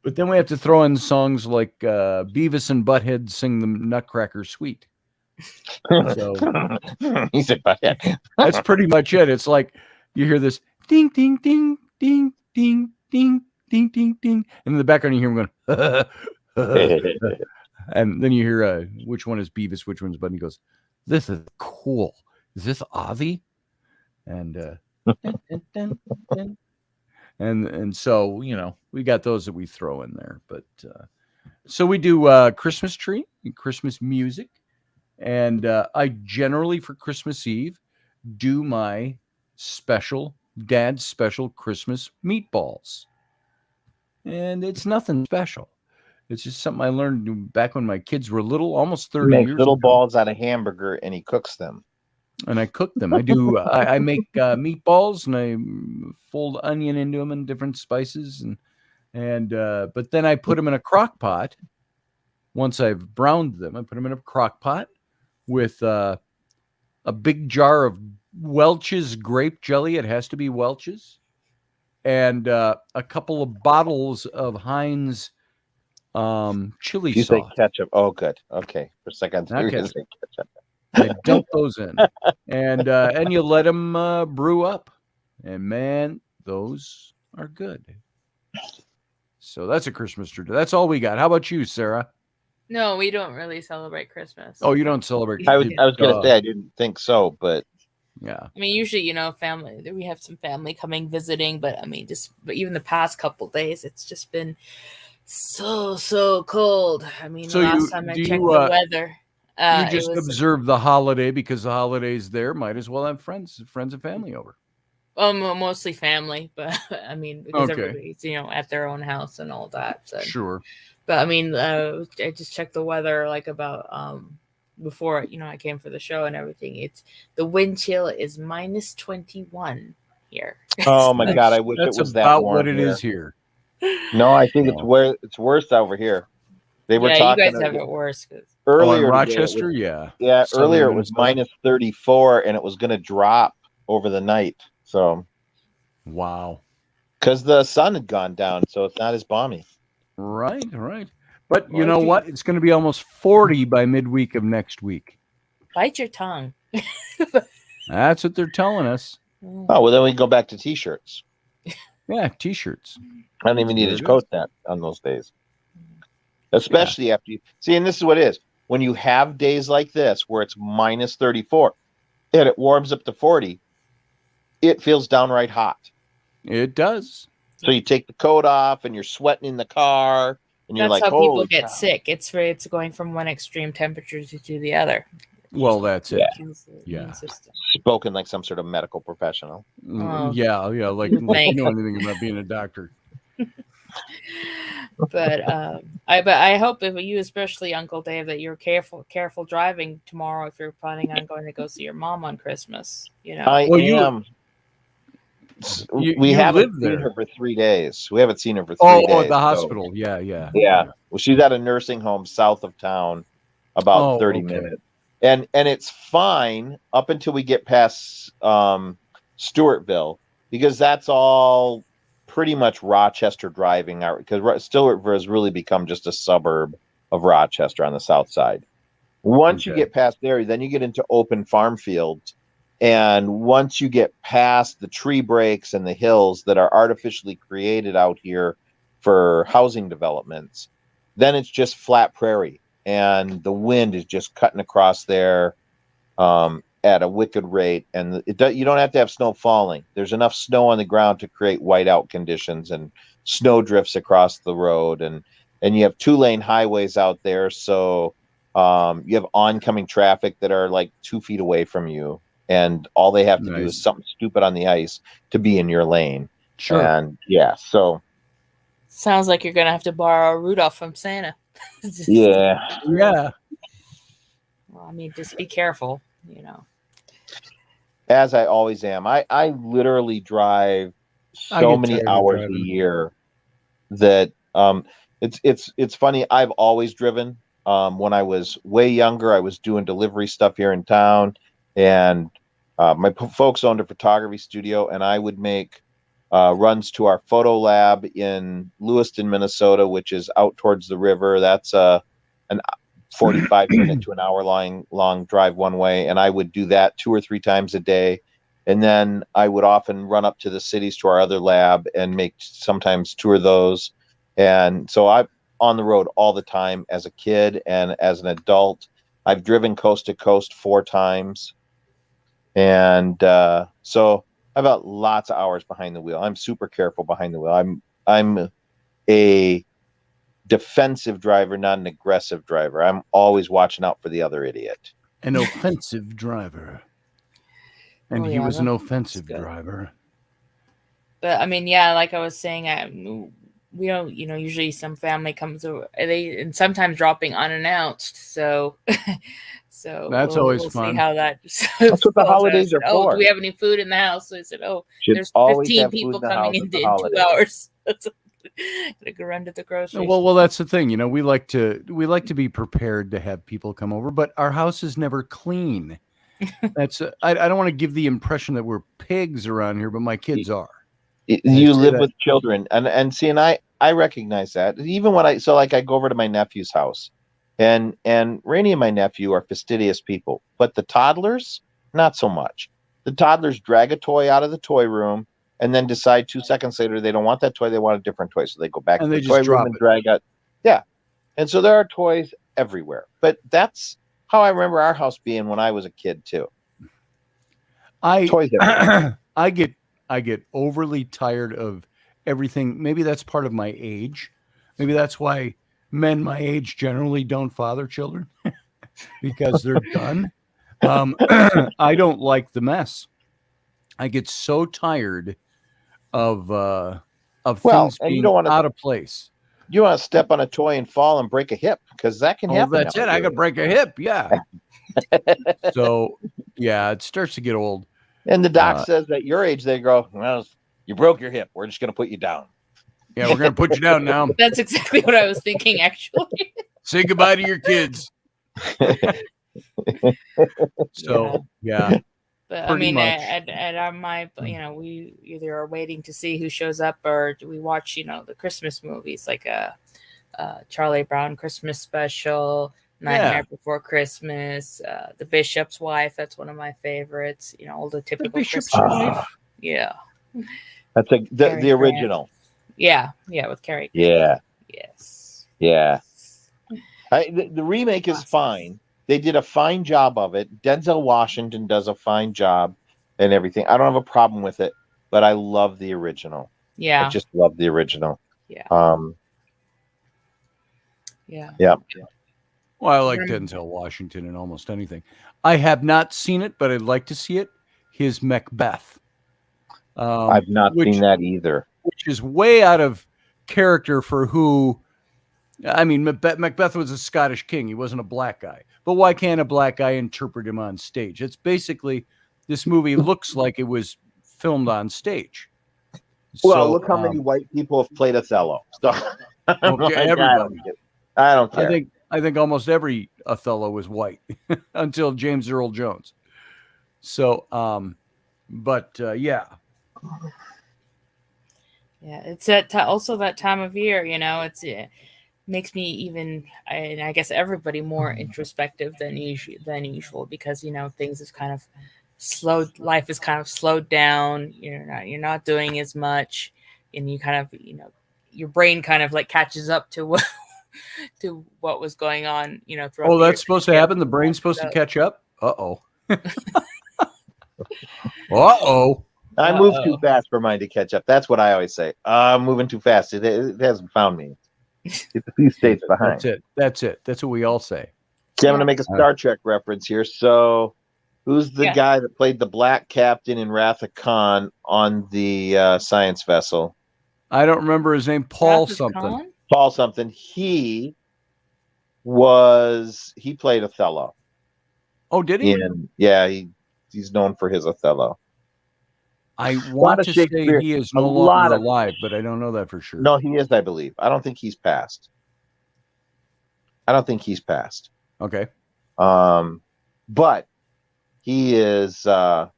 A: But then we have to throw in songs like Beavis and Butthead sing the Nutcracker Suite. So
C: he said Butthead.
A: That's pretty much it. It's like you hear this ding, ding, ding, ding, ding, ding, ding, ding, ding. And in the background, you hear him going, and then you hear which one is Beavis, which one's Butthead. He goes, this is cool. Is this Ozzy? And And so, you know, we got those that we throw in there. But so we do Christmas tree and Christmas music. And I generally, for Christmas Eve, do my dad's special Christmas meatballs. And it's nothing special. It's just something I learned back when my kids were little, almost 30 years ago.
C: Little balls out of hamburger, and he cooks them.
A: And I cook them. I do. I make meatballs, and I fold onion into them and different spices, and but then I put them in a crock pot. Once I've browned them, I put them in a crock pot with a big jar of Welch's grape jelly. It has to be Welch's, and a couple of bottles of Heinz chili
C: you
A: sauce.
C: You say ketchup. Oh, good. Okay. For a second, you're going to say ketchup.
A: I dump those in, and you let them brew up, and man, those are good. So that's a Christmas tradition. That's all we got. How about you, Sarah?
D: No, we don't really celebrate Christmas.
A: Oh, you don't celebrate
C: Christmas? I was going to say I didn't think so, but
A: yeah.
D: I mean, usually, you know, family. We have some family coming visiting, but I mean, but even the past couple of days, it's just been so cold. I mean,
A: so
D: last time I checked the weather.
A: You just observe the holiday because the holiday's there. Might as well have friends and family over.
D: Mostly family, but I mean, because
A: Okay.
D: everybody's, at their own house and all that. So.
A: Sure.
D: But I mean, I just checked the weather like about before I came for the show and everything. The wind chill is -21 here.
C: Oh my God! I wish it
A: That's
C: was that
A: about
C: warm
A: what it
C: here.
A: is here.
C: No, I think
A: No.
C: it's worse over here. They were
D: Yeah, you
C: talking
D: guys have it worse.
C: earlier
A: in
C: today,
A: Rochester, yeah.
C: yeah,
A: Southern
C: earlier it was
A: Minnesota.
C: -34, and it was going to drop over the night. So,
A: Wow.
C: because the sun had gone down, so it's not as balmy.
A: Right. But you
D: Well,
A: know what? It's going to be almost 40 by midweek of next week.
D: Bite your tongue.
A: That's what they're telling us.
C: Oh, well, then we go back to t-shirts.
A: Yeah, t-shirts.
C: I don't even need
A: There
C: a
A: it
C: coat that on those days. Especially after you see, and this is what it is. When you have days like this where it's -34 and it warms up to 40, it feels downright hot.
A: It does.
C: So you take the coat off and you're sweating in the car and you're
D: That's
C: like,
D: how people
C: holy
D: get
C: cow.
D: sick. It's going from one extreme temperature to the other.
A: Well, that's it.
D: Kills the
A: Yeah.
D: immune system.
C: Spoken like some sort of medical professional.
D: Oh.
A: Yeah, like
D: You think.
A: you know anything about being a doctor.
D: But I hope, if you, especially Uncle Dave, that you're careful driving tomorrow if you're planning on going to go see your mom on Christmas.
C: I
A: Well, you-
C: am.
A: You
C: We haven't
A: live
C: seen
A: there.
C: her for 3 days. We haven't seen her for 3
A: Oh,
C: days.
A: at the
C: so-
A: hospital. Yeah.
C: Yeah. Well, she's at a nursing home south of town, about
A: Oh,
C: 30
A: okay.
C: minutes. And it's fine up until we get past Stewartville, because that's all pretty much Rochester driving out, because Stewartville has really become just a suburb of Rochester on the south side. Once you
A: Okay.
C: get past there, then you get into open farm fields. And once you get past the tree breaks and the hills that are artificially created out here for housing developments, then it's just flat prairie. And the wind is just cutting across there at a wicked rate. And you don't have to have snow falling. There's enough snow on the ground to create whiteout conditions and snow drifts across the road. And you have 2-lane highways out there. So you have oncoming traffic that are like 2 feet away from you. And all they have to do
A: Nice.
C: is something stupid on the ice to be in your lane.
A: Sure.
C: And yeah, so
D: Sounds like you're gonna have to borrow Rudolph from Santa.
C: yeah.
A: Yeah.
D: Well, I mean, just be careful.
C: As I always am. I literally drive
A: I
C: so
A: get
C: many
A: tired of
C: hours a
A: driving.
C: year that it's funny. I've always driven. When I was way younger, I was doing delivery stuff here in town, and my folks owned a photography studio, and I would make runs to our photo lab in Lewiston, Minnesota, which is out towards the river. That's an 45-minute to an hour long drive one way, and I would do that 2 or 3 times a day. And then I would often run up to the cities to our other lab and make sometimes 2 of those. And so I'm on the road all the time as a kid and as an adult. I've driven coast to coast 4 times. And so I've got lots of hours behind the wheel. I'm super careful behind the wheel. I'm a defensive driver, not an aggressive driver. I'm always watching out for the other idiot.
A: An offensive driver. And
D: Oh,
A: he
D: yeah,
A: was an
D: that's
A: offensive
D: good.
A: driver.
D: But I mean, yeah, like I was saying, we don't, usually some family comes over, and sometimes dropping unannounced. So
A: That's always
D: we'll
A: fun.
D: See how that.
C: That's what the holidays are
D: Oh,
C: for.
D: do we have any food in the house? So I said, oh,
C: Should
D: there's
C: always
D: 15
C: have food
D: people
C: in the
D: coming
C: house
D: in
C: at the
D: 2
C: holidays.
D: hours. Gotta go run to the grocery.
A: Well, that's the thing. We like to be prepared to have people come over, but our house is never clean. That's I don't want to give the impression that we're pigs around here, but my kids are.
C: You
A: say
C: live
A: that-
C: with children, and see, and I recognize that. Even when I go over to my nephew's house, and Rainey and my nephew are fastidious people, but the toddlers, not so much. The toddlers drag a toy out of the toy room and then decide 2 seconds later they don't want that toy, they want a different toy, so they go back
A: And
C: to
A: they
C: the
A: just
C: toy
A: drop
C: room and
A: it.
C: drag out. Yeah, and so there are toys everywhere. But that's how I remember our house being when I was a kid too. Toys everywhere.
A: I get overly tired of everything. Maybe that's part of my age. Maybe that's why men my age generally don't father children because they're done. I don't like the mess. I get so tired of
C: Well,
A: things
C: and you
A: being
C: don't want to
A: out of place.
C: you want to step on a toy and fall and break a hip, because that can
A: Oh,
C: happen.
A: that's it. I could break a hip. Yeah. So, yeah, it starts to get old.
C: And the doc says at your age, they go, well, you broke your hip. We're just going to put you down.
A: Yeah, we're going to put you down now.
D: That's exactly what I was thinking, actually.
A: Say goodbye to your kids. So, yeah.
D: But I
A: Pretty
D: mean,
A: much.
D: at my, we either are waiting to see who shows up, or do we watch, the Christmas movies like Charlie Brown Christmas Special, Nightmare Before Christmas, The Bishop's Wife. That's one of my favorites. All the typical
A: Bishop's
D: Christmas.
A: Wife?
D: Yeah.
C: That's the original.
D: Yeah, with Cary Grant.
C: Yeah.
D: Yes.
C: Yeah. The remake is fine. They did a fine job of it. Denzel Washington does a fine job and everything. I don't have a problem with it, but I love the original.
D: Yeah.
C: I just love the original.
D: Yeah.
C: Yeah.
A: Well, I like Denzel Washington in almost anything. I have not seen it, but I'd like to see it. His Macbeth.
C: I've not seen that either.
A: Which is way out of character for who. I mean, Macbeth was a Scottish king. He wasn't a black guy. But why can't a black guy interpret him on stage? It's basically, this movie looks like it was filmed on stage.
C: Well, look how many white people have played Othello. So,
A: okay, everybody.
C: I don't care.
A: I think almost every Othello was white until James Earl Jones. So, yeah.
D: Yeah, it's also that time of year, it makes me even, and I guess everybody, more introspective than usual, because things is kind of slowed. Life is kind of slowed down. You're not doing as much, and you kind of your brain kind of like catches up to what was going on. Throughout
A: that's supposed to happen. The brain's supposed to catch up. Uh-oh. Uh-oh.
C: I move too fast for mine to catch up. That's what I always say. I'm moving too fast. It hasn't found me. It's a few states behind.
A: That's it. That's what we all say.
C: See, I'm going to make a Star Trek reference here. So, who's the guy that played the black captain in Wrath of Khan on the science vessel?
A: I don't remember his name. Paul something.
C: Paul something. He played Othello.
A: Oh, did he?
C: He's known for his Othello.
A: I want to say he is no longer alive, but I don't know that for sure.
C: No, he is, I believe. I don't think he's passed. Okay. But he is well,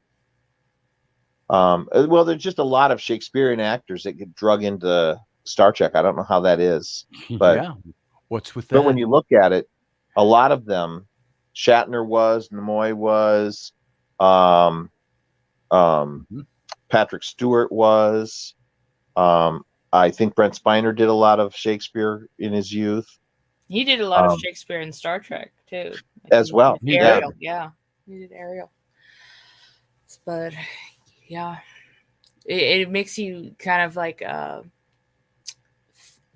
C: there's just a lot of Shakespearean actors that get drug into Star Trek. I don't know how that is. But
A: what's with that?
C: But when you look at it, a lot of them, Shatner was, Nimoy was, Patrick Stewart was. I think Brent Spiner did a lot of Shakespeare in his youth.
D: He did a lot of Shakespeare in Star Trek too,
C: as well.
D: Ariel, he did Ariel. But it makes you kind of like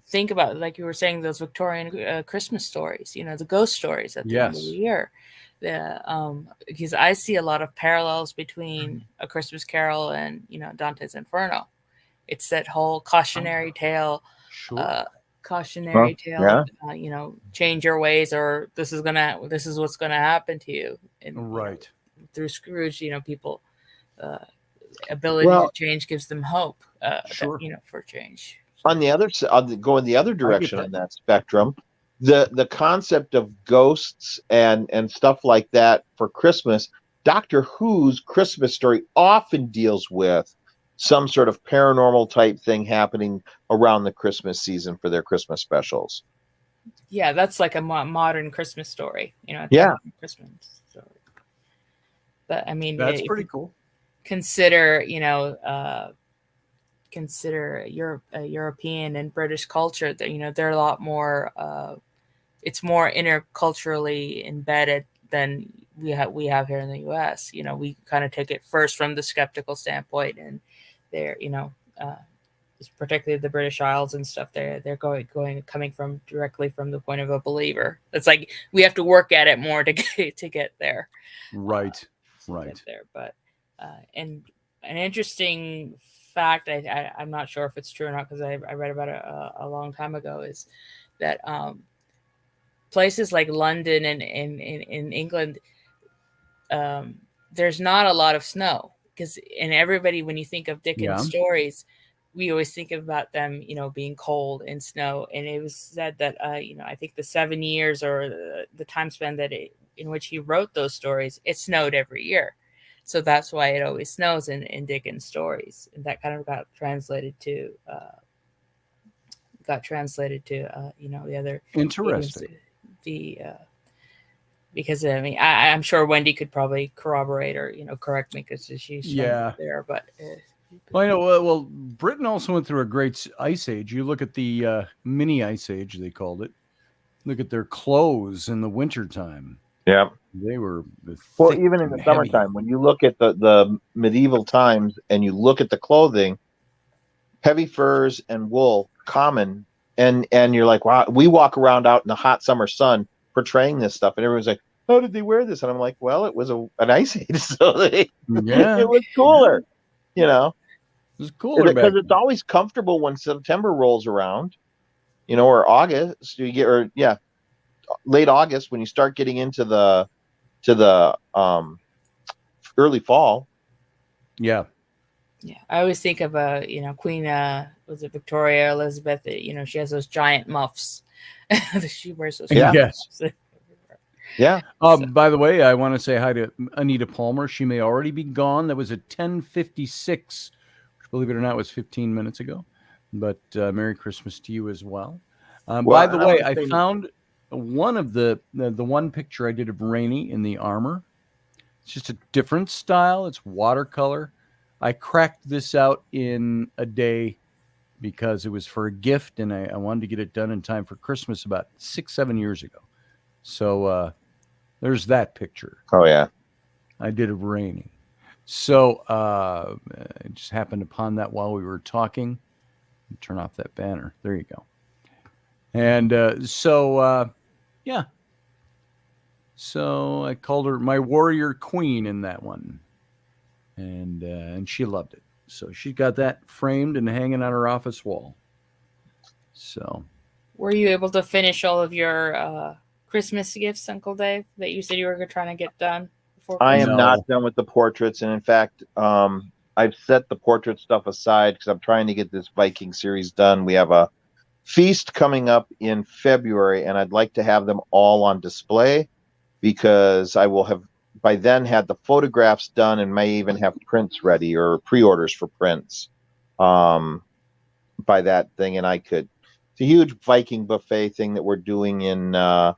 D: think about, like you were saying, those Victorian Christmas stories. The ghost stories at the end of the year. Because I see a lot of parallels between A Christmas Carol and Dante's Inferno. It's that whole cautionary tale, change your ways, or this is what's gonna happen to you. And, through Scrooge, people ability to change gives them hope. For change.
C: On the other side, going the other direction on that spectrum. The concept of ghosts and stuff like that for Christmas, Doctor Who's Christmas Story often deals with some sort of paranormal type thing happening around the Christmas season for their Christmas specials.
D: Yeah, that's like a modern Christmas story. Christmas story. But I mean,
A: that's pretty cool.
D: Consider European and British culture. That they're a lot more. It's more interculturally embedded than we have here in the U.S. We kind of take it first from the skeptical standpoint, and they're particularly the British Isles and stuff. They're coming from directly from the point of a believer. It's like we have to work at it more to get there.
A: Right.
D: Get there, but and an interesting fact, I'm not sure if it's true or not because I read about it a long time ago, is that places like London and in England, there's not a lot of snow and everybody, when you think of Dickens stories, we always think about them, being cold and snow. And it was said that, I think the 7 years or the time span in which he wrote those stories, it snowed every year. So that's why it always snows in Dickens stories. And that kind of got translated to, the other.
A: Interesting.
D: Because I'm sure Wendy could probably corroborate or, correct me because she's there, but.
A: Well, I know. Well, Britain also went through a great ice age. You look at the mini ice age, they called it. Look at their clothes in the wintertime.
C: Yeah.
A: They were
C: even in the summertime, when you look at the medieval times and you look at the clothing, heavy furs and wool common, and you're like, wow, we walk around out in the hot summer sun portraying this stuff, and everyone's like, how did they wear this? And I'm like, well, it was an ice age, so it was cooler, It
A: was cooler
C: because it's always comfortable when September rolls around, or August. You get late August when you start getting into the early fall.
D: Yeah, I always think of Queen was it Victoria, Elizabeth? She has those giant muffs. She wears those.
A: Yes.
C: Yeah.
A: By the way, I want to say hi to Anita Palmer. She may already be gone. That was at 10:56, which, believe it or not, was 15 minutes ago. But Merry Christmas to you as well. By the way, I found one of the one picture I did of Rainey in the armor. It's just a different style. It's watercolor. I cracked this out in a day because it was for a gift, and I wanted to get it done in time for Christmas about 6-7 years ago. So there's that picture.
C: Oh, yeah.
A: I did of Rainey. So I just happened upon that while we were talking. Turn off that banner. There you go. And yeah. So I called her my warrior queen in that one. And she loved it. So she got that framed and hanging on her office wall. So,
D: were you able to finish all of your Christmas gifts, Uncle Dave, that you said you were trying to get done before Christmas?
C: I am not done with the portraits, and in fact, I've set the portrait stuff aside because I'm trying to get this Viking series done. We have a feast coming up in February, and I'd like to have them all on display because I will have by then had the photographs done and may even have prints ready or pre-orders for prints by that thing. And it's a huge Viking buffet thing that we're doing in a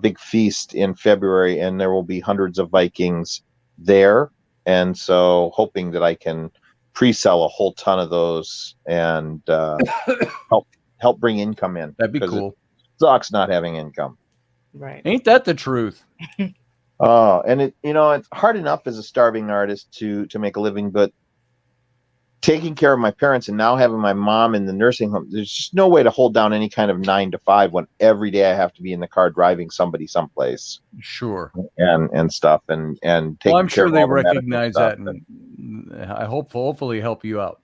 C: big feast in February, and there will be hundreds of Vikings there. And so hoping that I can pre-sell a whole ton of those and help bring income in.
A: That'd be cool.
C: It sucks not having income.
D: Right.
A: Ain't that the truth?
C: And it's hard enough as a starving artist to make a living, but taking care of my parents and now having my mom in the nursing home, there's just no way to hold down any kind of 9 to 5 when every day I have to be in the car driving somebody someplace.
A: Sure.
C: And stuff and taking
A: well, I'm
C: care
A: sure
C: of
A: they
C: all the
A: recognize that,
C: stuff.
A: and I hopefully help you out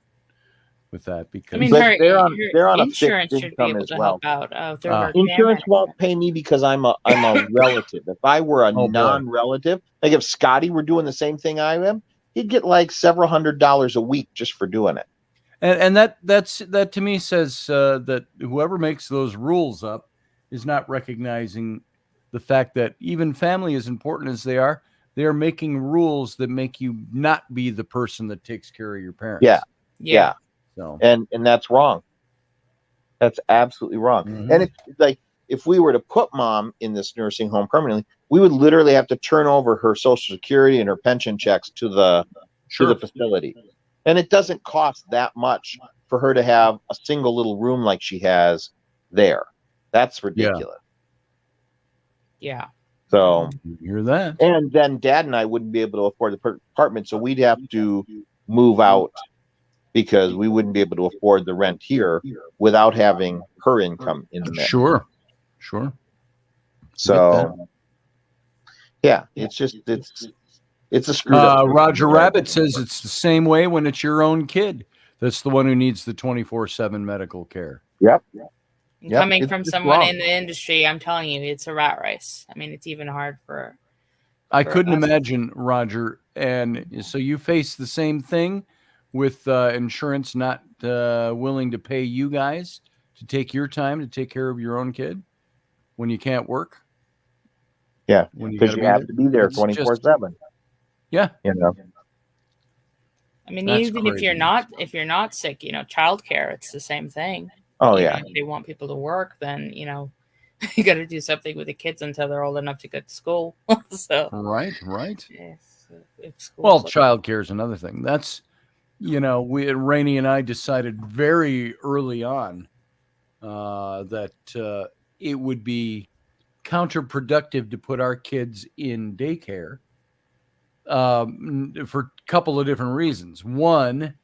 A: with that because
D: I mean,
C: they're on a
D: insurance
C: fixed
D: should be
C: income
D: able
C: as
D: to
C: well.
D: help out.
C: Insurance won't pay me because I'm a relative. If I were a non-relative, like if Scotty were doing the same thing I am, he'd get like several $100s a week just for doing it.
A: And that to me says that whoever makes those rules up is not recognizing the fact that even family, as important as they are making rules that make you not be the person that takes care of your parents.
C: Yeah.
A: So
C: and that's wrong. That's absolutely wrong.
A: Mm-hmm.
C: And it's like if we were to put mom in this nursing home permanently, we would literally have to turn over her Social Security and her pension checks to the facility. And it doesn't cost that much for her to have a single little room like she has there. That's ridiculous.
D: Yeah.
C: So
A: you hear that?
C: And then Dad and I wouldn't be able to afford the apartment, so we'd have to move out because we wouldn't be able to afford the rent here without having her income in the mix.
A: Sure.
C: So, yeah, it's It's a screwed up.
A: Roger Rabbit says it's the same way when it's your own kid. That's the one who needs the 24/7 medical care.
C: Yep.
D: Coming from
C: it's
D: someone
C: wrong.
D: in the industry, I'm telling you, it's a rat race. I mean, it's even hard for.
A: I couldn't
D: us.
A: imagine, Roger. And so you face the same thing with insurance not willing to pay you guys to take your time to take care of your own kid when you can't work.
C: Yeah,
A: When
C: because you have to be there
A: It's just-
C: 24/7.
A: Yeah.
C: You know.
D: I mean,
A: That's
D: even
A: crazy.
D: if you're not sick, childcare, it's the same thing.
C: Oh
D: You
C: yeah.
D: know, if they want people to work, then you got to do something with the kids until they're old enough to go to school. So
A: Right.
D: yes, if
A: Well,
D: school's
A: childcare is another thing. That's, Rainey and I decided very early on that it would be counterproductive to put our kids in daycare for a couple of different reasons. One,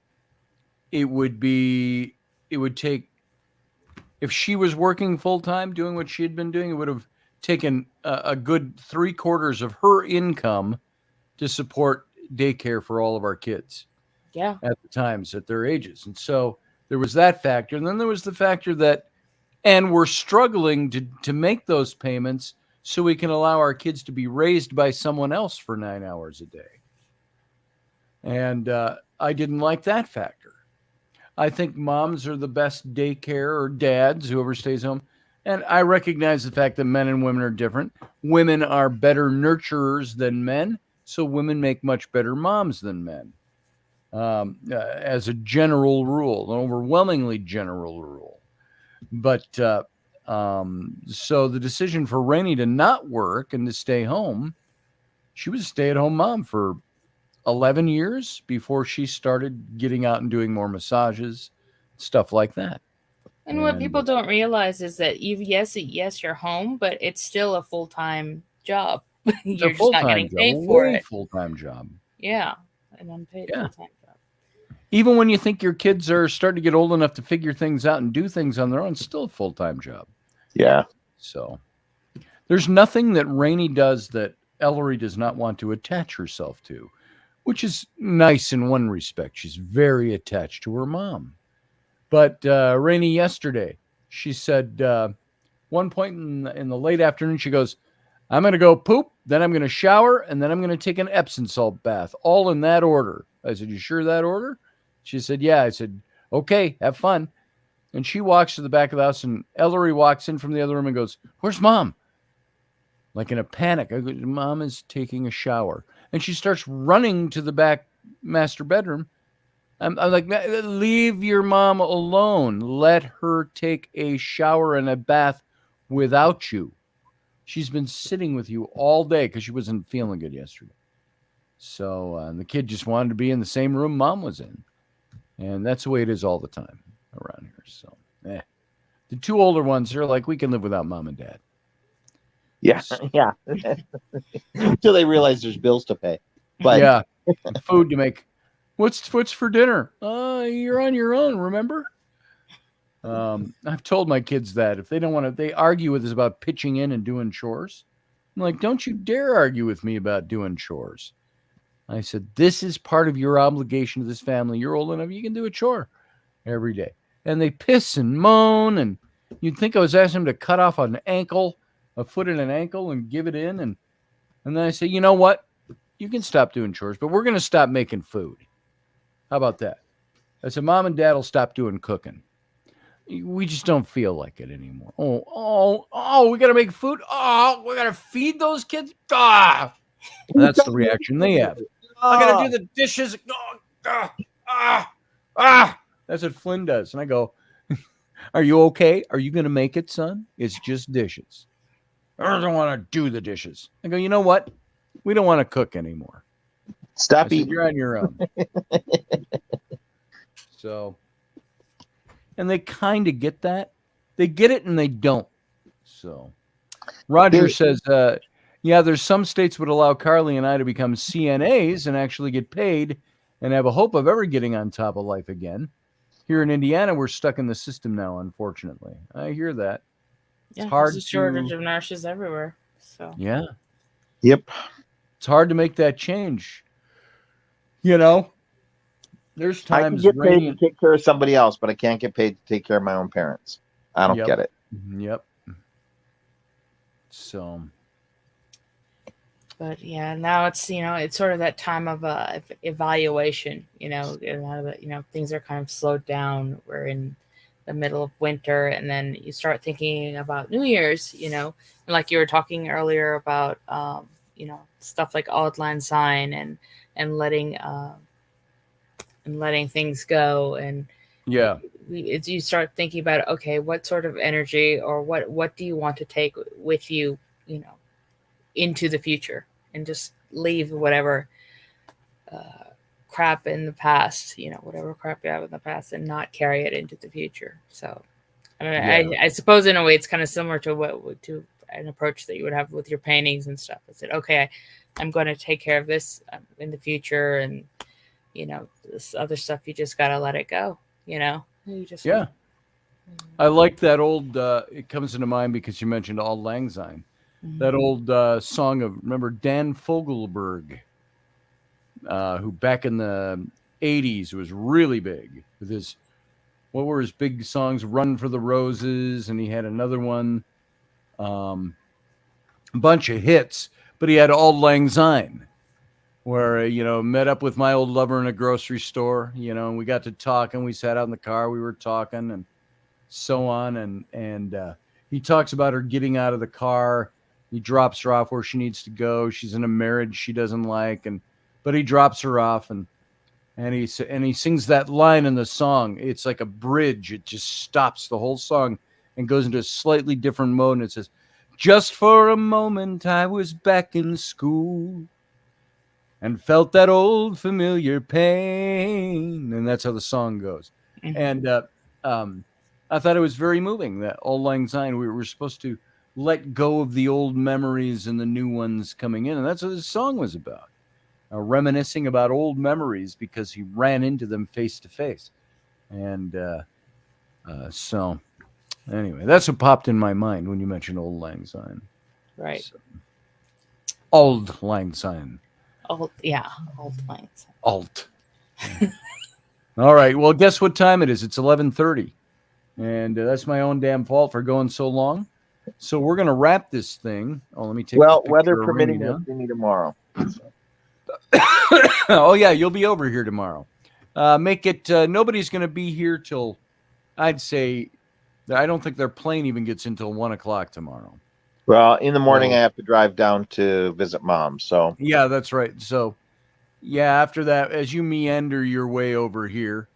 A: it would take, if she was working full time doing what she had been doing, it would have taken a good 3/4 of her income to support daycare for all of our kids.
D: Yeah.
A: At the times at their ages. And so there was that factor. And then there was the factor that, and we're struggling to make those payments so we can allow our kids to be raised by someone else for 9 hours a day. And I didn't like that factor. I think moms are the best daycare, or dads, whoever stays home. And I recognize the fact that men and women are different. Women are better nurturers than men. So women make much better moms than men. As a general rule, an overwhelmingly general rule. But so the decision for Rainey to not work and to stay home, she was a stay-at-home mom for 11 years before she started getting out and doing more massages, stuff like that.
D: And what people don't realize is that yes, you're home, but it's still a full-time job. You're just not getting paid for it.
A: Full-time job.
D: Yeah, an unpaid full-time job.
A: Even when you think your kids are starting to get old enough to figure things out and do things on their own, still a full-time job.
C: Yeah.
A: So there's nothing that Rainey does that Ellery does not want to attach herself to, which is nice in one respect. She's very attached to her mom. But Rainey yesterday, she said one point in the late afternoon, she goes, I'm going to go poop, then I'm going to shower, and then I'm going to take an Epsom salt bath, all in that order. I said, you sure that order? She said, yeah. I said, okay, have fun. And she walks to the back of the house, and Ellery walks in from the other room and goes, where's Mom? Like in a panic. I go, Mom is taking a shower. And she starts running to the back master bedroom. I'm like, leave your mom alone. Let her take a shower and a bath without you. She's been sitting with you all day because she wasn't feeling good yesterday. So the kid just wanted to be in the same room Mom was in. And that's the way it is all the time around here. So the two older ones are like, we can live without Mom and Dad.
C: Yeah. Yeah. Until they realize there's bills to pay. But
A: yeah, food to make. What's for dinner? You're on your own, remember? I've told my kids that if they don't want to, they argue with us about pitching in and doing chores. I'm like, don't you dare argue with me about doing chores. I said, this is part of your obligation to this family. You're old enough, you can do a chore every day. And they piss and moan, and you'd think I was asking them to cut off an ankle, a foot and an ankle, and give it in. And then I say, you know what? You can stop doing chores, but we're going to stop making food. How about that? I said, Mom and Dad will stop doing cooking. We just don't feel like it anymore. Oh, we got to make food. Oh, we got to feed those kids. That's the reaction they have. I got to do the dishes. That's what Flynn does. And I go, are you okay? Are you going to make it, son? It's just dishes. I don't want to do the dishes. I go, you know what? We don't want to cook anymore.
C: Stop eating.
A: You're on your own. So, and they kind of get that. They get it and they don't. So, Roger says, yeah, there's some states would allow Carly and I to become CNAs and actually get paid and have a hope of ever getting on top of life again. Here in Indiana, we're stuck in the system now, unfortunately. I hear that. It's hard.
D: There's a shortage of nurses everywhere. So
A: yeah.
C: Yep.
A: It's hard to make that change. You know, there's
C: I can
A: times
C: get paid
A: Rainey.
C: to take care of somebody else, but I can't get paid to take care of my own parents. I don't
A: Yep.
C: get it.
A: Yep. So,
D: But yeah, now it's it's sort of that time of evaluation. A lot of the, things are kind of slowed down. We're in the middle of winter, and then you start thinking about New Year's. And like you were talking earlier about stuff like Auld Lang Syne and letting things go, and
A: yeah.
D: you start thinking about, okay, what sort of energy or what do you want to take with you, into the future, and just leave whatever crap in the past, whatever crap you have in the past, and not carry it into the future. So I mean,
A: Yeah.
D: I suppose in a way it's kind of similar to an approach that you would have with your paintings and stuff. I said, okay, I'm going to take care of this in the future, and this other stuff, you just got to let it go. You just
A: Yeah. I like that old. It comes into mind because you mentioned Auld Lang Syne. That old song of, remember Dan Fogelberg, who back in the 80s was really big with his, what were his big songs? Run for the Roses, and he had another one, a bunch of hits, but he had Auld Lang Syne, where, met up with my old lover in a grocery store, and we got to talking. We sat out in the car, we were talking, and so on. And he talks about her getting out of the car. He drops her off where she needs to go. She's in a marriage she doesn't like, but he drops her off, and he sings that line in the song. It's like a bridge. It just stops the whole song and goes into a slightly different mode. And it says, "Just for a moment, I was back in school and felt that old familiar pain." And that's how the song goes. And I thought it was very moving, that Auld Lang Syne. We were supposed to let go of the old memories and the new ones coming in. And that's what this song was about. Reminiscing about old memories because he ran into them face to face. And so, anyway, that's what popped in my mind when you mentioned Auld Lang Syne.
D: Right.
A: So, Auld Lang Syne.
D: Auld Lang Syne.
A: Alt. All right. Well, guess what time it is? It's 11:30. And that's my own damn fault for going so long. So we're going to wrap this thing. Oh, let me take
C: weather permitting, we'll see me tomorrow.
A: Oh, yeah, you'll be over here tomorrow. Make it, nobody's going to be here till, I'd say, I don't think their plane even gets in till 1 o'clock tomorrow.
C: Well, in the morning, I have to drive down to visit Mom. So
A: yeah, that's right. So, yeah, after that, as you meander your way over here,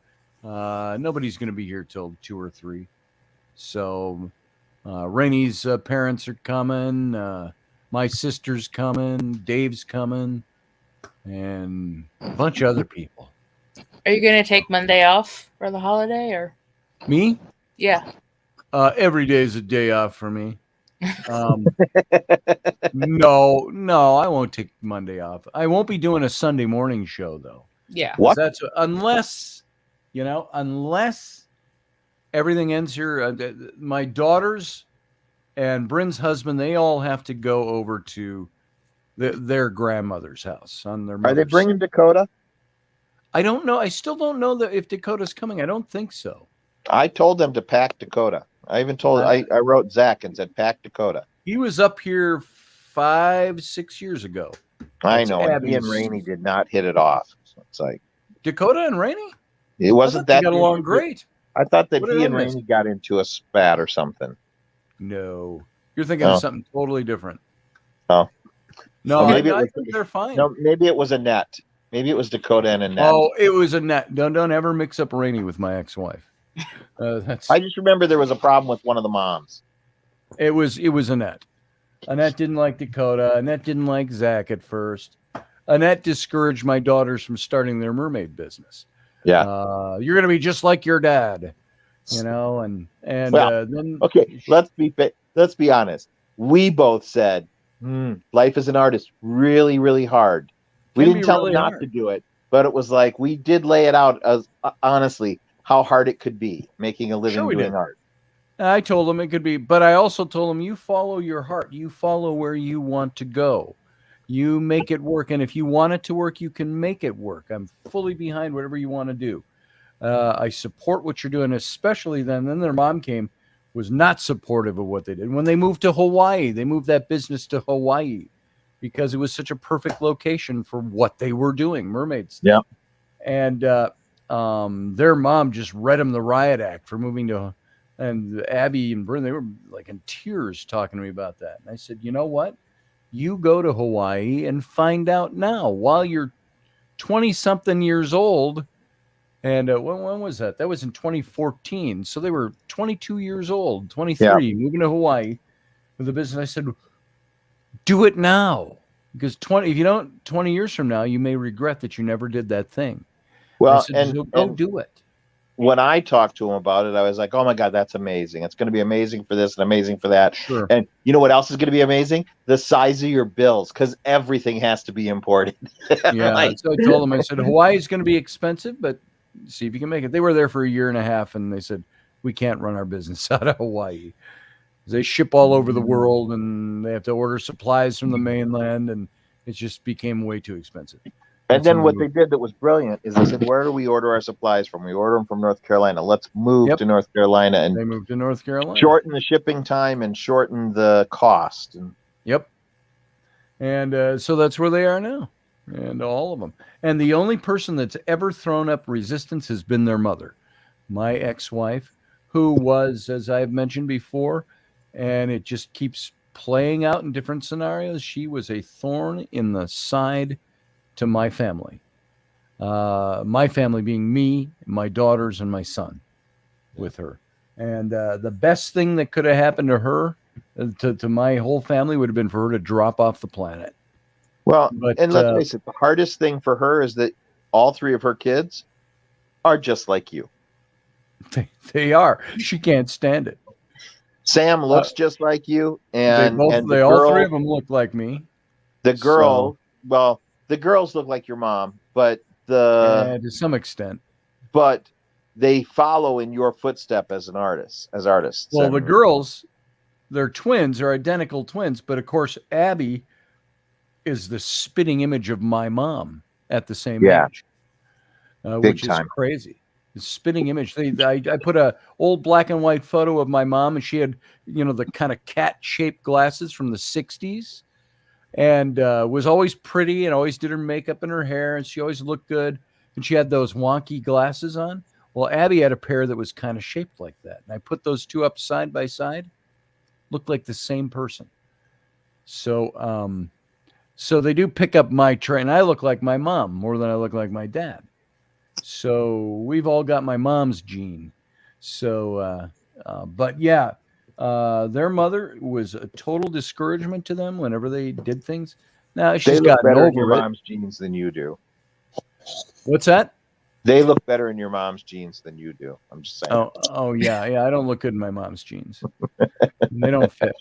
A: nobody's going to be here till 2 or 3. So, Rainey's parents are coming. My sister's coming. Dave's coming. And a bunch of other people.
D: Are you going to take Monday off for the holiday, or?
A: Me?
D: Yeah.
A: Every day is a day off for me. No, I won't take Monday off. I won't be doing a Sunday morning show, though.
D: Yeah.
C: What?
A: That's unless everything ends here. My daughters and Bryn's husband, they all have to go over to their grandmother's house on their mother's.
C: Are they bringing Dakota?
A: I don't know. I still don't know if Dakota's coming. I don't think so.
C: I told them to pack Dakota. I even told I wrote Zach and said pack Dakota.
A: He was up here 5-6 years ago.
C: I know. And he and Rainey did not hit it off. So it's like
A: Dakota and Rainey?
C: It wasn't that
A: they got along great.
C: I thought that he and Rainey got into a spat or something.
A: No. You're thinking of something totally different.
C: Oh.
A: No,
C: maybe
A: I think they're fine.
C: No, maybe it was Annette. Maybe it was Dakota and Annette.
A: Oh, it was Annette. Don't ever mix up Rainey with my ex-wife.
C: I just remember there was a problem with one of the moms.
A: It was Annette. Annette didn't like Dakota. Annette didn't like Zach at first. Annette discouraged my daughters from starting their mermaid business.
C: Yeah.
A: You're going to be just like your dad, and
C: well,
A: then.
C: Okay, let's be honest. We both said, life as an artist, really, really hard. We didn't tell them not to do it, but it was like we did lay it out as honestly how hard it could be making a living doing art.
A: I told them it could be, but I also told them, you follow your heart. You follow where you want to go. You make it work. And if you want it to work, you can make it work. I'm fully behind whatever you want to do. I support what you're doing, especially then. Then their mom was not supportive of what they did. When they moved to Hawaii, they moved that business to Hawaii because it was such a perfect location for what they were doing, mermaid stuff.
C: Yeah.
A: And their mom just read them the riot act for moving to, and Abby and Bryn, they were like in tears talking to me about that. And I said, you know what? You go to Hawaii and find out now while you're 20-something years old. And when was that? That was in 2014. So they were 22 years old, 23, moving to Hawaii with the business. I said, do it now. Because if you don't, 20 years from now, you may regret that you never did that thing.
C: Well,
A: said, go do it.
C: When I talked to him about it, I was like, oh my God, that's amazing. It's going to be amazing for this and amazing for that.
A: Sure.
C: And you know what else is going to be amazing? The size of your bills, because everything has to be imported.
A: Yeah. So I told him, I said, Hawaii is going to be expensive, but see if you can make it. They were there for a year and a half, and they said, we can't run our business out of Hawaii. They ship all over the world, and they have to order supplies from the mainland, and it just became way too expensive.
C: And then what they did that was brilliant is they said, where do we order our supplies from? We order them from North Carolina. Let's move to North Carolina. And
A: they moved to North Carolina.
C: Shorten the shipping time and shorten the cost.
A: Yep. And so that's where they are now. And all of them. And the only person that's ever thrown up resistance has been their mother, my ex-wife, who was, as I've mentioned before, and it just keeps playing out in different scenarios. She was a thorn in the side to my family. My family being me, my daughters, and my son with her. And the best thing that could have happened to her, to my whole family, would have been for her to drop off the planet.
C: Well, and let's face it, the hardest thing for her is that all three of her kids are just like you.
A: They are. She can't stand it.
C: Sam looks just like you, and
A: all three of them look like me.
C: The girl, well, the girls look like your mom, but
A: to some extent,
C: but they follow in your footstep as artists.
A: Well, the girls, they're twins, they're identical twins, but of course, Abby is the spitting image of my mom at the same age, which is crazy. The spitting image. I put a old black and white photo of my mom, and she had, the kind of cat-shaped glasses from the 60s, and was always pretty and always did her makeup and her hair, and she always looked good, and she had those wonky glasses on. Well, Abby had a pair that was kind of shaped like that, and I put those two up side by side, looked like the same person. So so they do pick up my trait, and I look like my mom more than I look like my dad. So we've all got my mom's gene. So, but yeah, their mother was a total discouragement to them whenever they did things. Now she's got
C: better
A: over
C: in your mom's genes than you do.
A: What's that?
C: They look better in your mom's genes than you do. I'm just saying.
A: Oh yeah. I don't look good in my mom's jeans. They don't fit.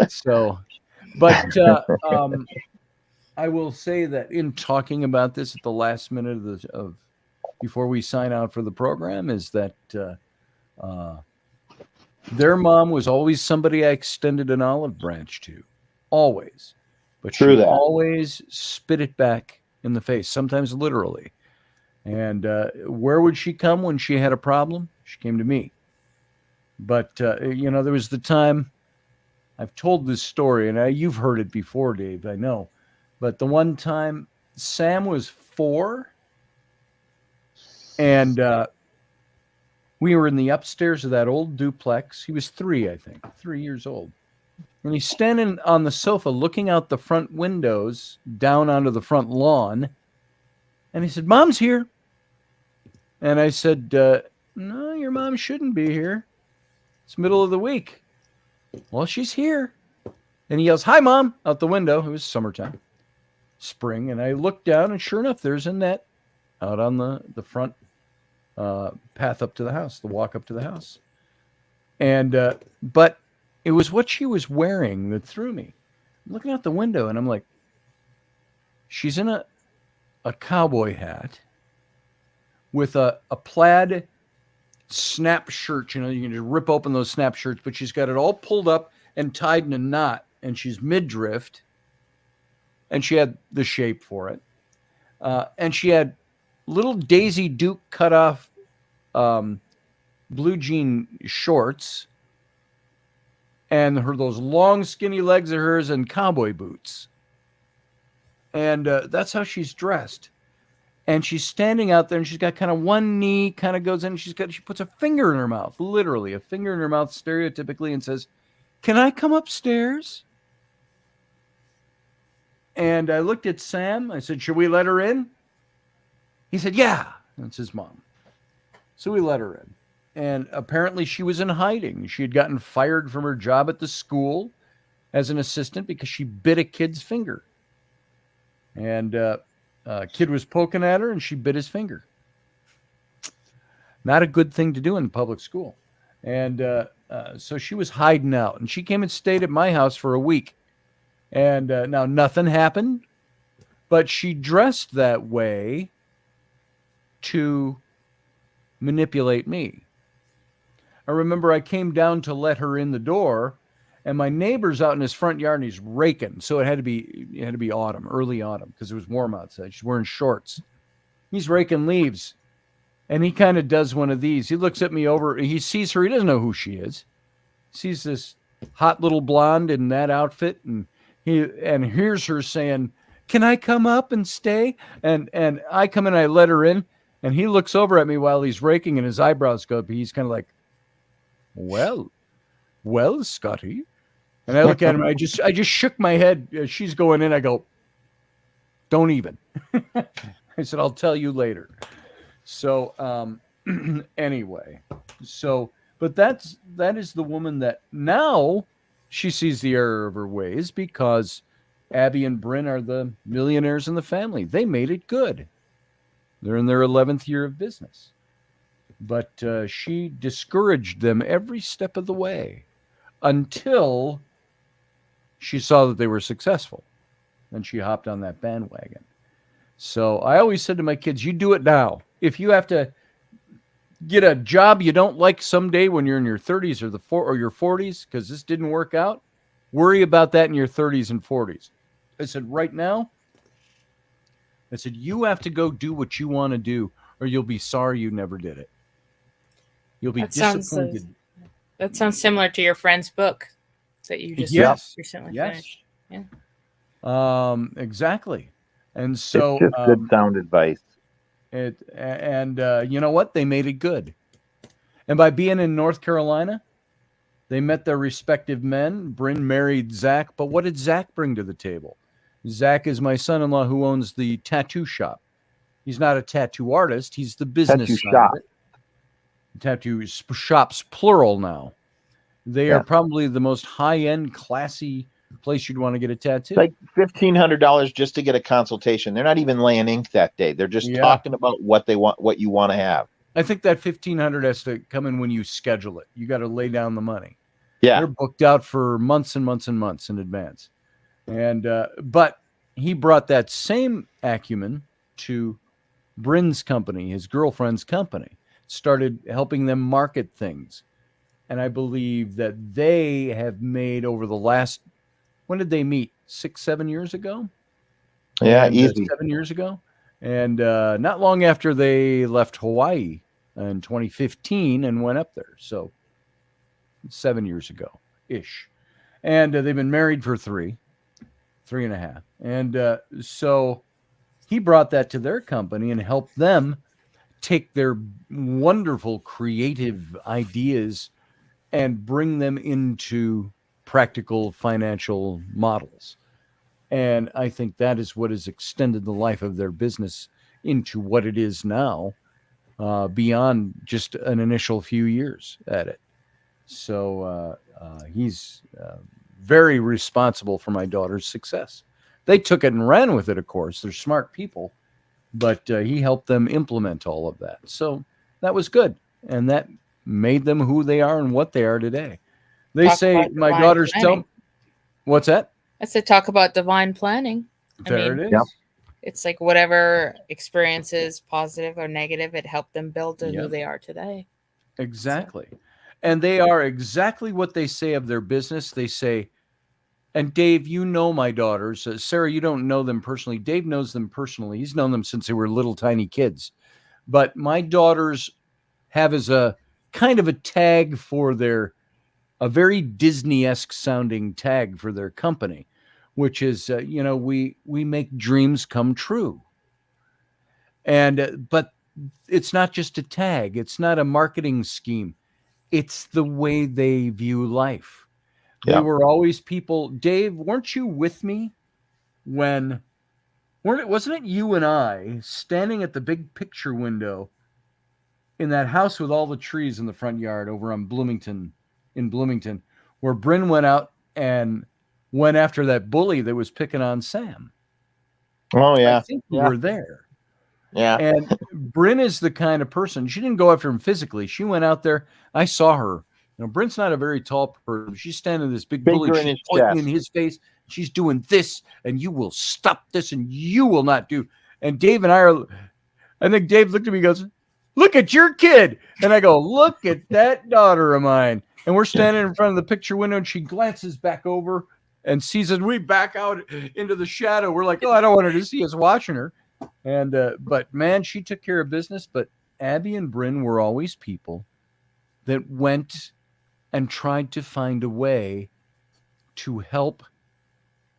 A: So, but I will say that in talking about this at the last minute of before we sign out for the program is that their mom was always somebody I extended an olive branch to, always. But she always spit it back in the face, sometimes literally. And where would she come when she had a problem? She came to me. But, there was the time, I've told this story, and you've heard it before, Dave, I know. But the one time Sam was 4, and we were in the upstairs of that old duplex. He was 3, I think, 3 years old. And he's standing on the sofa looking out the front windows down onto the front lawn. And he said, "Mom's here." And I said, "No, your mom shouldn't be here. It's middle of the week." "Well, she's here." And he yells, "Hi, Mom," out the window. It was summertime. Spring, and I looked down, and sure enough, there's a net out on the front path up to the house, the walk up to the house. And but it was what she was wearing that threw me. I'm looking out the window, and I'm like, she's in a cowboy hat with a plaid snap shirt. You can just rip open those snap shirts, but she's got it all pulled up and tied in a knot, and she's midriff. and she had the shape for it. And she had little Daisy Duke cut off blue jean shorts, and those long skinny legs of hers, and cowboy boots. And that's how she's dressed. And she's standing out there, and she's got kind of one knee kind of goes in. She puts a finger in her mouth, literally a finger in her mouth, stereotypically, and says, "Can I come upstairs?" And I looked at Sam. I said, "Should we let her in?" He said, "Yeah." That's his mom. So we let her in. And apparently she was in hiding. She had gotten fired from her job at the school as an assistant because she bit a kid's finger. And a kid was poking at her, and she bit his finger. Not a good thing to do in public school. And so she was hiding out. And she came and stayed at my house for a week. And now nothing happened, but she dressed that way to manipulate me. I remember I came down to let her in the door, and my neighbor's out in his front yard, and he's raking. So it had to be autumn, early autumn, because it was warm outside. She's wearing shorts. He's raking leaves, and he kind of does one of these. He looks at me over. He sees her. He doesn't know who she is. He sees this hot little blonde in that outfit, and hears her saying, "Can I come up and stay?" And I come in, I let her in, and he looks over at me while he's raking, and his eyebrows go up. He's kind of like, well, Scotty. And I look at him, I just shook my head. She's going in. I go, "Don't even." I said, "I'll tell you later." So anyway, but that is the woman that now she sees the error of her ways, because Abby and Bryn are the millionaires in the family. They made it good. They're in their 11th year of business. But she discouraged them every step of the way until she saw that they were successful. And she hopped on that bandwagon. So I always said to my kids, you do it now. If you have to get a job you don't like someday when you're in your 30s or your 40s, because this didn't work out, worry about that in your 30s and 40s. I said, right now, you have to go do what you want to do, or you'll be sorry you never did it. You'll be disappointed.
D: That sounds similar to your friend's book that you just recently finished. Yeah.
A: Exactly. And so
C: it's just good sound advice.
A: You know what? They made it good. And by being in North Carolina, they met their respective men. Bryn married Zach, but what did Zach bring to the table? Zach is my son-in-law who owns the tattoo shop. He's not a tattoo artist. He's the business
C: tattoo
A: side
C: shop.
A: of it. Tattoo shops, plural now. They are probably the most high-end, classy place you'd want to get a tattoo.
C: It's like $1,500 just to get a consultation. They're not even laying ink that day. They're just talking about what they want, what you want to have.
A: I think that $1,500 has to come in when you schedule it. You got to lay down the money.
C: Yeah,
A: they're booked out for months and months and months in advance. And but he brought that same acumen to Bryn's company, his girlfriend's company. Started helping them market things. And I believe that they have made over the last, when did they meet? 6-7 years ago?
C: Yeah, easy.
A: 7 years ago. And not long after they left Hawaii in 2015 and went up there. So 7 years ago-ish. And they've been married for 3.5. And so he brought that to their company and helped them take their wonderful creative ideas and bring them into practical financial models. And I think that is what has extended the life of their business into what it is now, beyond just an initial few years at it. So he's very responsible for my daughter's success. They took it and ran with it, of course. They're smart people, but he helped them implement all of that. So that was good. And that made them who they are and what they are today. They say my daughters tell. What's that?
D: I said, talk about divine planning.
A: It is.
C: Yep.
D: It's like whatever experiences, positive or negative, it helped them build to who they are today.
A: Exactly. And they are exactly what they say of their business. They say, And Dave, you know my daughters. Sarah, you don't know them personally. Dave knows them personally. He's known them since they were little tiny kids. But my daughters have as a kind of a tag for a very Disney-esque sounding tag for their company, which is, we make dreams come true. And, but it's not just a tag. It's not a marketing scheme. It's the way they view life. They were always people. Dave, weren't you with me when, wasn't it you and I standing at the big picture window in that house with all the trees in the front yard over on Bloomington, where Bryn went out and went after that bully that was picking on Sam?
C: Oh, yeah.
A: I think you were there.
C: Yeah.
A: And Bryn is the kind of person, she didn't go after him physically. She went out there. I saw her. Bryn's not a very tall person. She's standing this big bully. She's pointing in his face. She's doing this, and you will stop this, and you will not do. And Dave and I think Dave looked at me and goes, "Look at your kid." And I go, "Look at that daughter of mine." And we're standing in front of the picture window, and she glances back over and sees us. We back out into the shadow. We're like, "Oh, I don't want her to see us watching her." And but man, she took care of business. But Abby and Bryn were always people that went and tried to find a way to help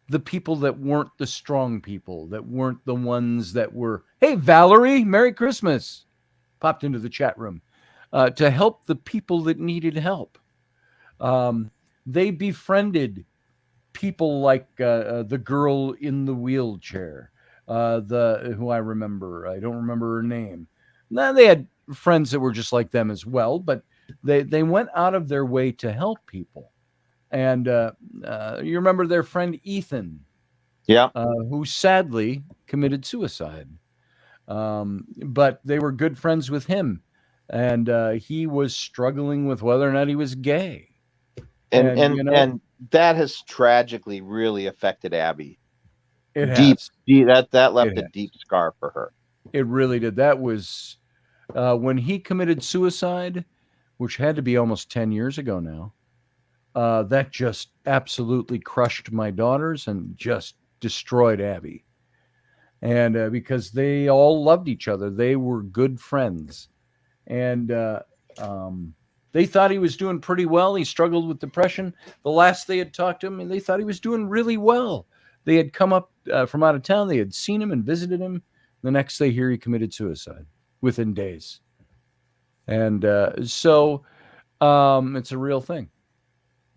A: the people that weren't the strong people, that weren't the ones that were, "Hey, Valerie, Merry Christmas," popped into the chat room, to help the people that needed help. They befriended people like the girl in the wheelchair, who I remember. I don't remember her name. Now, they had friends that were just like them as well, but they went out of their way to help people. And you remember their friend Ethan, who sadly committed suicide. But they were good friends with him, and he was struggling with whether or not he was gay.
C: And that has tragically really affected Abby.
A: It
C: has. That left a deep scar for her.
A: It really did. That was when he committed suicide, which had to be almost 10 years ago now. That just absolutely crushed my daughters and just destroyed Abby. And because they all loved each other, they were good friends. And they thought he was doing pretty well. He struggled with depression. The last they had talked to him, and they thought he was doing really well. They had come up from out of town. They had seen him and visited him. The next they hear, he committed suicide within days. And so it's a real thing.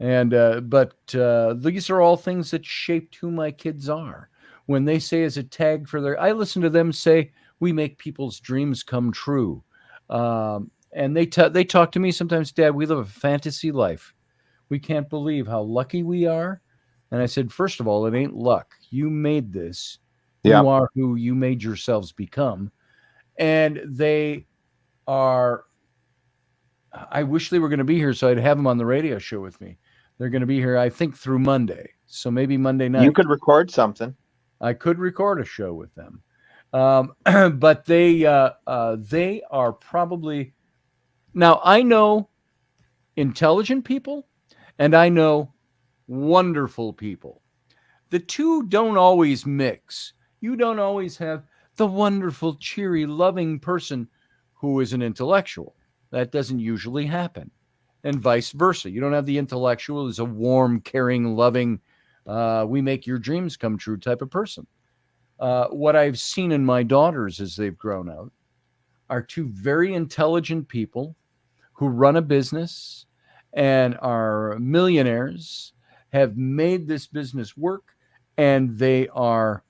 A: And but these are all things that shaped who my kids are. When they say as a tag for I listen to them say, "We make people's dreams come true." And they talk to me sometimes, "Dad, we live a fantasy life. We can't believe how lucky we are." And I said, "First of all, it ain't luck. You made this. You are who you made yourselves become." And they are, I wish they were going to be here so I'd have them on the radio show with me. They're going to be here, I think, through Monday. So maybe Monday night.
C: You could record something.
A: I could record a show with them. But they are probably, now I know intelligent people and I know wonderful people. The two don't always mix. You don't always have the wonderful, cheery, loving person who is an intellectual. That doesn't usually happen. And vice versa. You don't have the intellectual who's a warm, caring, loving, we make your dreams come true type of person. What I've seen in my daughters as they've grown out are two very intelligent people who run a business and are millionaires, have made this business work, and they are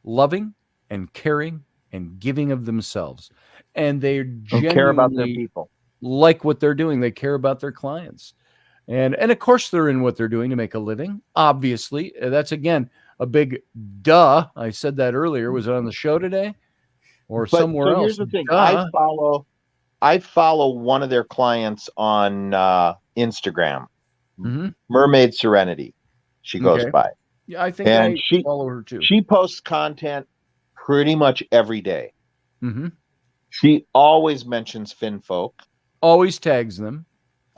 A: loving and caring and giving of themselves. And they genuinely
C: care about their people.
A: Like what they're doing. They care about their clients. And of course they're in what they're doing to make a living. Obviously, that's again a big duh. I said that earlier. Was it on the show today or somewhere else?
C: Here's the thing. I follow one of their clients on Instagram.
A: Mm-hmm.
C: Mermaid Serenity. She goes by.
A: Yeah, I think I follow her too.
C: She posts content pretty much every day.
A: Mm-hmm.
C: She always mentions FinFolk.
A: Always tags them.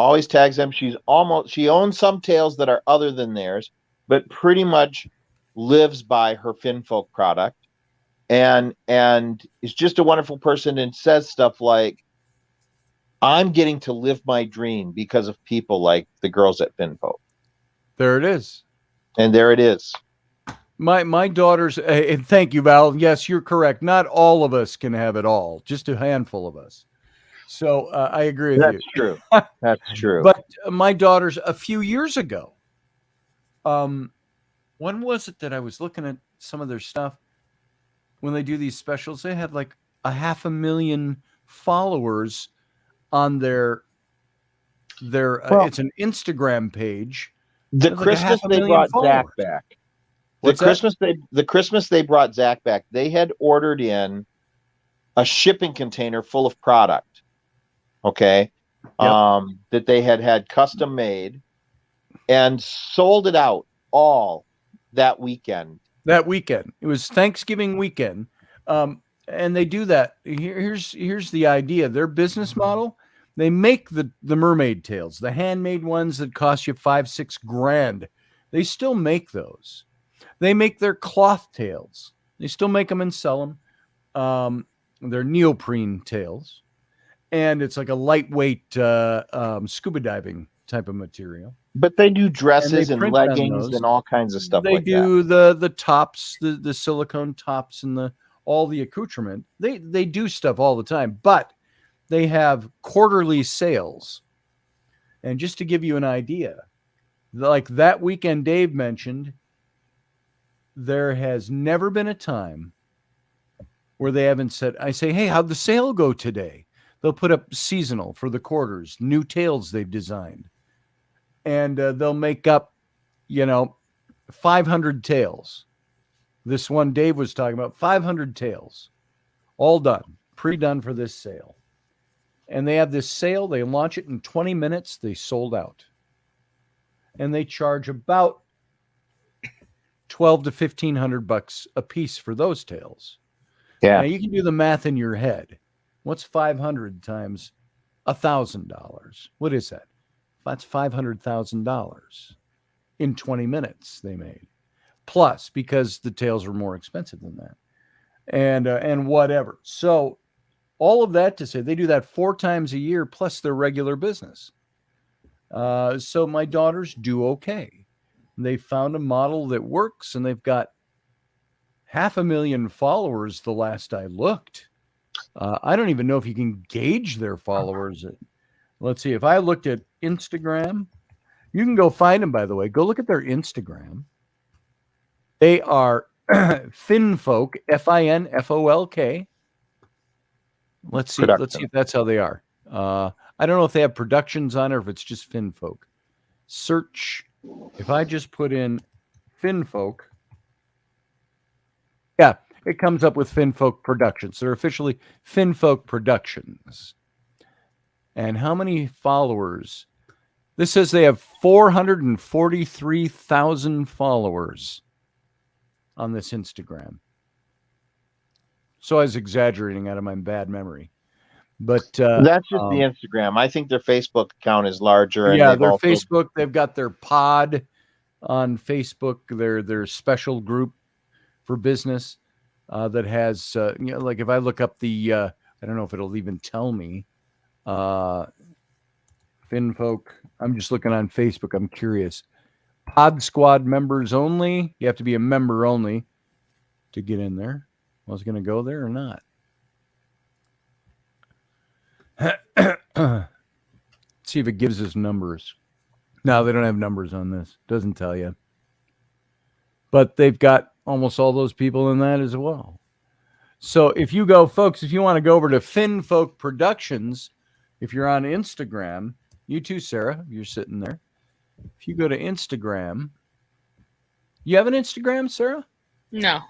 C: She owns some tails that are other than theirs, but pretty much lives by her Finfolk product, and is just a wonderful person, and says stuff like, I'm getting to live my dream because of people like the girls at Finfolk.
A: There it is.
C: And there it is.
A: My daughters, and thank you, Val. Yes, you're correct. Not all of us can have it all, just a handful of us. So I agree with you.
C: That's true. That's true.
A: But my daughters, a few years ago, when was it that I was looking at some of their stuff? When they do these specials, they had like 500,000 followers on their it's an Instagram page.
C: The Christmas they brought Zach back. The Christmas they brought Zach back, they had ordered in a shipping container full of product. Okay. Yep. That they had custom made and sold it out all that weekend. It was Thanksgiving weekend. And they do that. Here's the idea. Their business model, they make the mermaid tails, the handmade ones that cost you $5-6 grand. They still make those. They make their cloth tails. They still make them and sell them. They're neoprene tails. And it's like a lightweight scuba diving type of material. But they do dresses and leggings and all kinds of stuff. They do the tops, the silicone tops, and all the accoutrement. They do stuff all the time, but they have quarterly sales. And just to give you an idea, like that weekend Dave mentioned, there has never been a time where they haven't said, I say, hey, how'd the sale go today? They'll put up seasonal for the quarters, new tails they've designed. And they'll make up, 500 tails. This one Dave was talking about, 500 tails, all done, pre-done for this sale. And they have this sale. They launch it in 20 minutes. They sold out. And they charge about $1,200 to $1,500 a piece for those tails. Yeah. Now you can do the math in your head. What's 500 times $1,000? What is that? That's $500,000 in 20 minutes they made. Plus, because the tails were more expensive than that. And whatever. So all of that to say, they do that 4 times a year plus their regular business. So my daughters do okay. They found a model that works, and they've got 500,000 followers the last I looked. I don't even know if you can gauge their followers. Let's see. If I looked at Instagram, you can go find them, by the way. Go look at their Instagram. They are Finfolk, Finfolk. Let's see. Let's see if that's how they are. I don't know if they have productions on or if it's just Finfolk. Search. If I just put in Finfolk, yeah, it comes up with Finfolk Productions. They're officially Finfolk Productions. And how many followers? This says they have 443,000 followers on this Instagram. So I was exaggerating out of my bad memory. But that's just the Instagram. I think their Facebook account is larger. Yeah, their Facebook, they've got their pod on Facebook, their special group for business that has, like if I look up the, I don't know if it'll even tell me, Finfolk, I'm just looking on Facebook. I'm curious. Pod Squad members only. You have to be a member only to get in there. I was going to go there or not. See if it gives us numbers. No, they don't have numbers on this. Doesn't tell you. But they've got almost all those people in that as well. So if you go, folks, if you want to go over to Finfolk Productions, if you're on Instagram, you too, Sarah, you're sitting there. If you go to Instagram, you have an Instagram, Sarah?
D: No.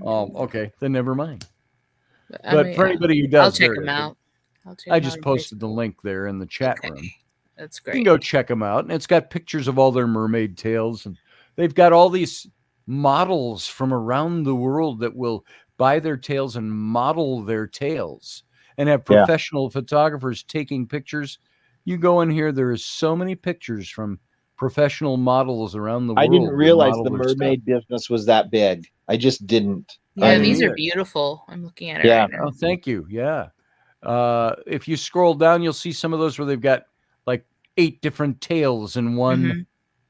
A: Oh, okay. Then never mind. But for anybody who does,
D: I'll check them out.
A: I just posted the link there in the chat room.
D: That's great.
A: You can go check them out. And it's got pictures of all their mermaid tails. And they've got all these models from around the world that will buy their tails and model their tails and have professional photographers taking pictures. You go in here, there is so many pictures from professional models around the
C: I
A: world.
C: didn't
A: will
C: realize
A: model
C: the
A: their
C: mermaid business was that big. I just didn't.
D: Yeah,
A: didn't
D: these are
A: either.
D: beautiful. I'm looking at it
C: Yeah.
D: right now.
A: Oh, thank you. Yeah. If you scroll down, you'll see some of those where they've got like 8 different tails in one
D: Mhm.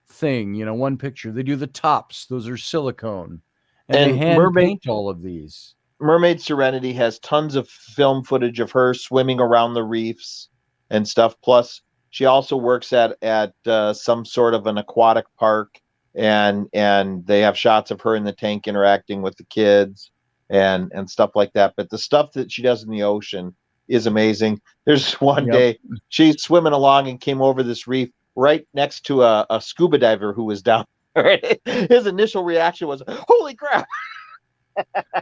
A: thing, one picture. They do the tops. Those are silicone. And they
C: And
A: hand paint all of these.
C: Mermaid Serenity has tons of film footage of her swimming around the reefs and stuff. Plus, she also works at some sort of an aquatic park, and they have shots of her in the tank interacting with the kids and stuff like that. But the stuff that she does in the ocean is amazing. There's one
A: Yep.
C: day she's swimming along and came over this reef right next to a scuba diver who was down there. His initial reaction was, "Holy crap!"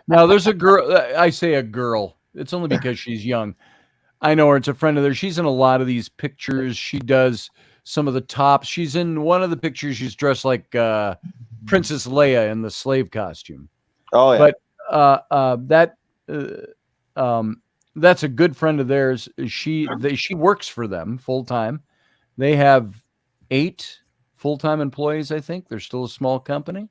A: Now, there's a girl. I say a girl. It's only because she's young. I know her. It's a friend of theirs. She's in a lot of these pictures. She does some of the tops. She's in one of the pictures. She's dressed like Princess Leia in the slave costume.
C: Oh yeah.
A: But that's a good friend of theirs. She works for them full time. They have 8 full-time employees, I think. They're still a small company,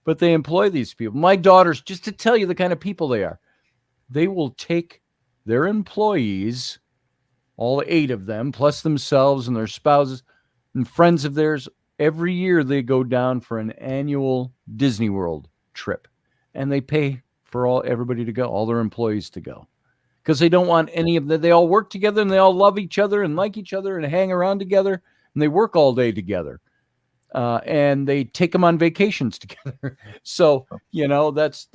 A: but they employ these people. My daughters, just to tell you the kind of people they are, they will take their employees, all 8 of them, plus themselves and their spouses and friends of theirs. Every year they go down for an annual Disney World trip, and they pay for everybody to go, all their employees to go, because they don't want any of that. They all work together and they all love each other and like each other and hang around together, and they work all day together. And they take them on vacations together. So, that's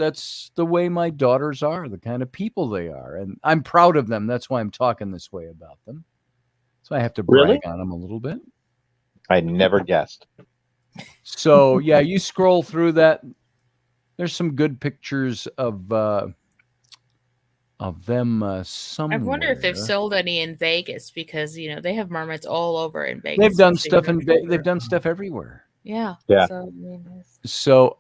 A: the way my daughters are, the kind of people they are. And I'm proud of them. That's why I'm talking this way about them. So I have to brag on them a little bit.
C: I never guessed.
A: So, yeah, you scroll through that. There's some good pictures of them somewhere.
D: I wonder if they've sold any in Vegas, because they have mermaids all over in Vegas.
A: They've done stuff they've done stuff everywhere.
D: Yeah.
C: Yeah.
A: So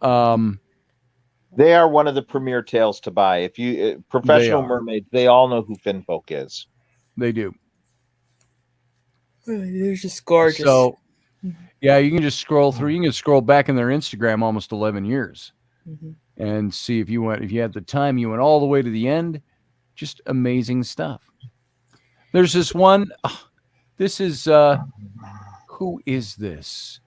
C: they are one of the premier tails to buy. If you professional mermaids, they all know who Finfolk is.
A: They do.
D: They're just gorgeous.
A: So, yeah, you can just scroll through. You can scroll back in their Instagram almost 11 years and see if you had the time, you went all the way to the end. Just amazing stuff. There's this one. This is who is this?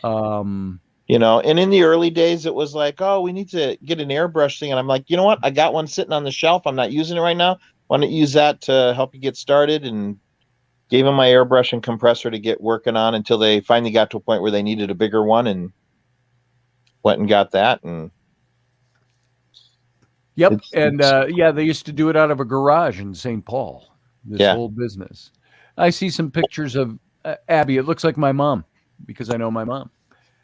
C: And in the early days, it was like, oh, we need to get an airbrush thing. And I'm like, you know what? I got one sitting on the shelf. I'm not using it right now. Why don't you use that to help you get started? And gave them my airbrush and compressor to get working on until they finally got to a point where they needed a bigger one, and went and got that. And
A: yep. They used to do it out of a garage in St. Paul, this whole business. I see some pictures of Abby. It looks like my mom, because I know my mom.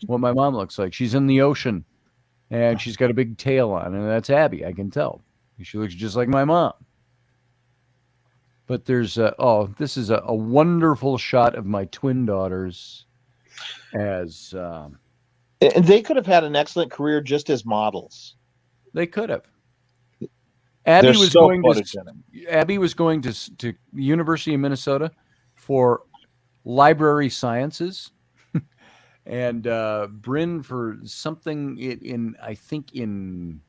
A: What my mom looks like. She's in the ocean, and she's got a big tail on, and that's Abby. I can tell. She looks just like my mom. But there's this is a wonderful shot of my twin daughters as
C: and they could have had an excellent career just as models.
A: They could have. Abby was going to the University of Minnesota for library sciences, and Bryn for something in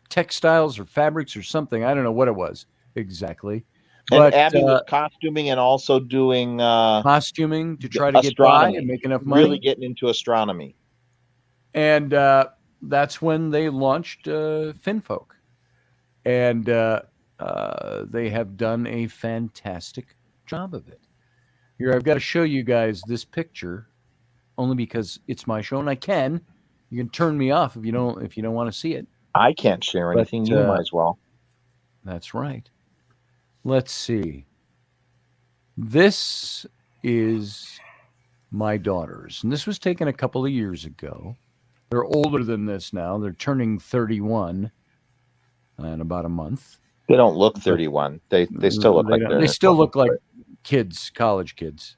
A: textiles or fabrics or something. I don't know what it was exactly.
C: But Abby was costuming and also doing
A: costuming to try to get by and make enough money.
C: Really getting into astronomy.
A: And that's when they launched Finfolk. And they have done a fantastic job of it. Here, I've got to show you guys this picture, only because it's my show, and I can. You can turn me off if you don't want to see it.
C: I can't share anything. You might as well.
A: That's right. Let's see. This is my daughters, and this was taken a couple of years ago. They're older than this now. They're turning 31 in about a month.
C: They don't look 31. They still look like
A: they still look like kids, college kids.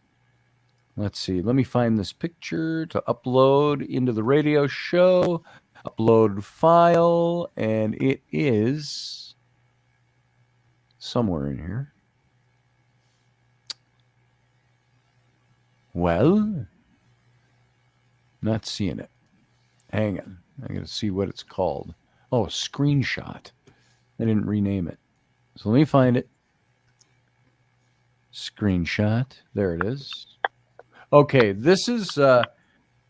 A: Let's see. Let me find this picture to upload into the radio show. Upload file, and it is somewhere in here. Well, Not seeing it. Hang on. I got to see what it's called. Oh, screenshot. I didn't rename it. So let me find it. Screenshot. There it is. Okay, this is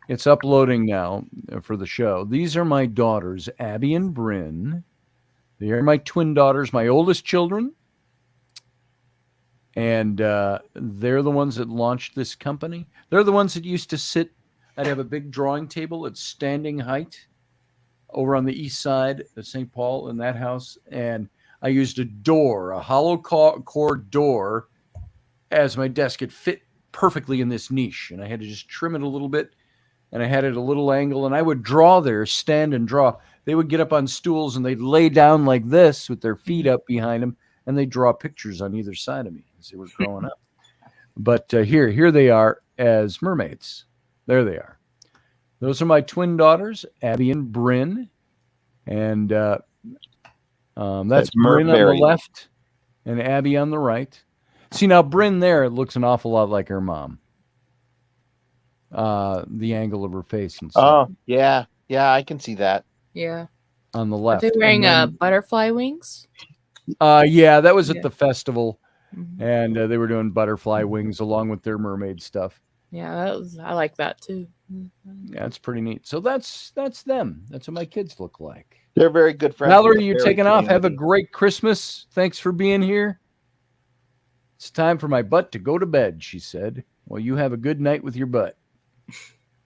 A: it's uploading now for the show. These are my daughters, Abby and Bryn. They are my twin daughters, my oldest children. And they're the ones that launched this company. They're the ones that used to sit. I'd have a big drawing table at standing height over on the east side of St. Paul in that house. And I used a door, a hollow core door, as my desk. It fit perfectly in this niche. And I had to just trim it a little bit. And I had it at a little angle. And I would draw there, stand and draw. They would get up on stools and they'd lay down like this with their feet up behind them. And they'd draw pictures on either side of me as they were growing up. But here they are as mermaids. There they are. Those are my twin daughters, Abby and Bryn. And that's Bryn on the left and Abby on the right. See, now Bryn there looks an awful lot like her mom. The angle of her face and stuff.
C: Oh, yeah. Yeah, I can see that.
D: Yeah.
A: On the left.
D: Are they wearing butterfly wings?
A: Yeah, that was at the festival. Mm-hmm. And they were doing butterfly wings along with their mermaid stuff.
D: Yeah, I like that too.
A: Yeah, it's pretty neat. So that's them. That's what my kids look like.
C: They're very good friends.
A: Valerie, you're taking off. Have a great Christmas. Thanks for being here. It's time for my butt to go to bed, she said. Well, you have a good night with your butt.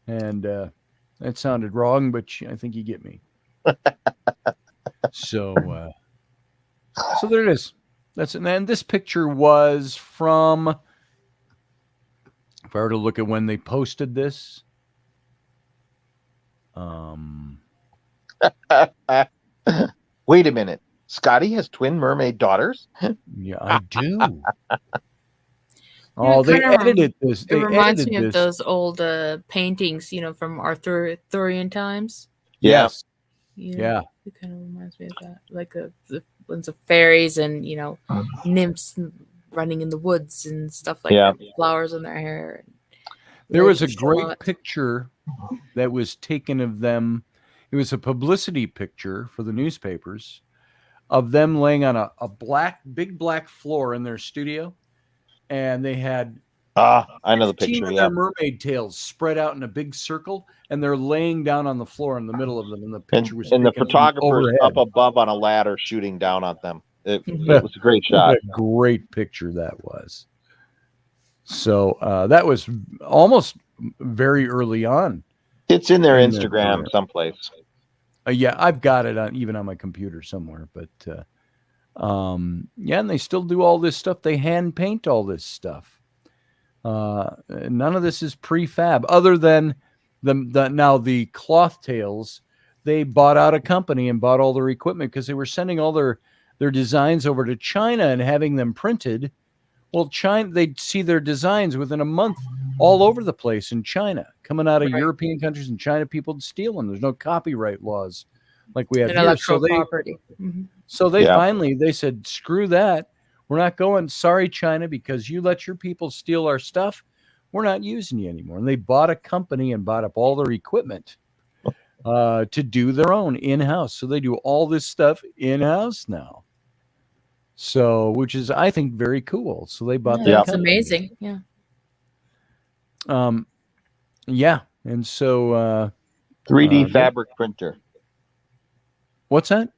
A: And that sounded wrong, but I think you get me. So there it is. That's it. And this picture was from, if I were to look at when they posted this,
C: wait a minute. Scotty has twin mermaid daughters?
A: Yeah, I do. Oh, they edited this.
D: It reminds me of those old paintings, from Arthurian times.
A: Yes.
D: Yeah. It kind of reminds me of that. Like the ones of fairies and, nymphs running in the woods and stuff like that. Flowers in their hair.
A: There was a great picture that was taken of them. It was a publicity picture for the newspapers of them laying on a big black floor in their studio. And they had
C: I know the picture.
A: Their mermaid tails spread out in a big circle, and they're laying down on the floor in the middle of them. And the picture was
C: and the photographer's up above on a ladder shooting down at them. It was a great shot.
A: A great picture that was. So that was almost very early on.
C: It's in their Instagram someplace.
A: Yeah, I've got it even on my computer somewhere, but. And they still do all this stuff. They hand paint all this stuff. None of this is prefab, other than the cloth tails. They bought out a company and bought all their equipment because they were sending all their designs over to China and having them printed. Well, they'd see their designs within a month all over the place in China, coming out of European countries, and China people would steal them. There's no copyright laws like we have here.
D: Property. Mm-hmm.
A: So they finally said, screw that. We're not going. Sorry, China, because you let your people steal our stuff. We're not using you anymore. And they bought a company and bought up all their equipment to do their own in-house. So they do all this stuff in-house now. So, which is, I think, very cool. So they bought that.
D: That's amazing. Yeah.
A: Yeah. And so
C: 3D fabric printer.
A: What's that?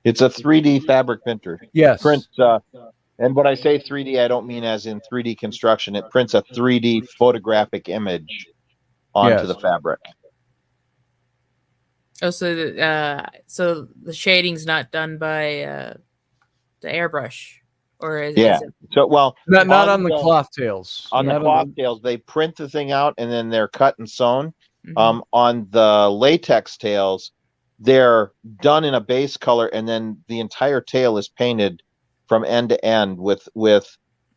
C: It's a 3D fabric printer.
A: Yes.
C: Prints, and when I say 3D, I don't mean as in 3D construction. It prints a 3D photographic image onto the fabric.
D: Oh, so the shading's not done by the airbrush, or is it?
C: So
A: not on the cloth tails.
C: On the cloth tails, they print the thing out and then they're cut and sewn. Mm-hmm. On the latex tails, they're done in a base color, and then the entire tail is painted from end to end with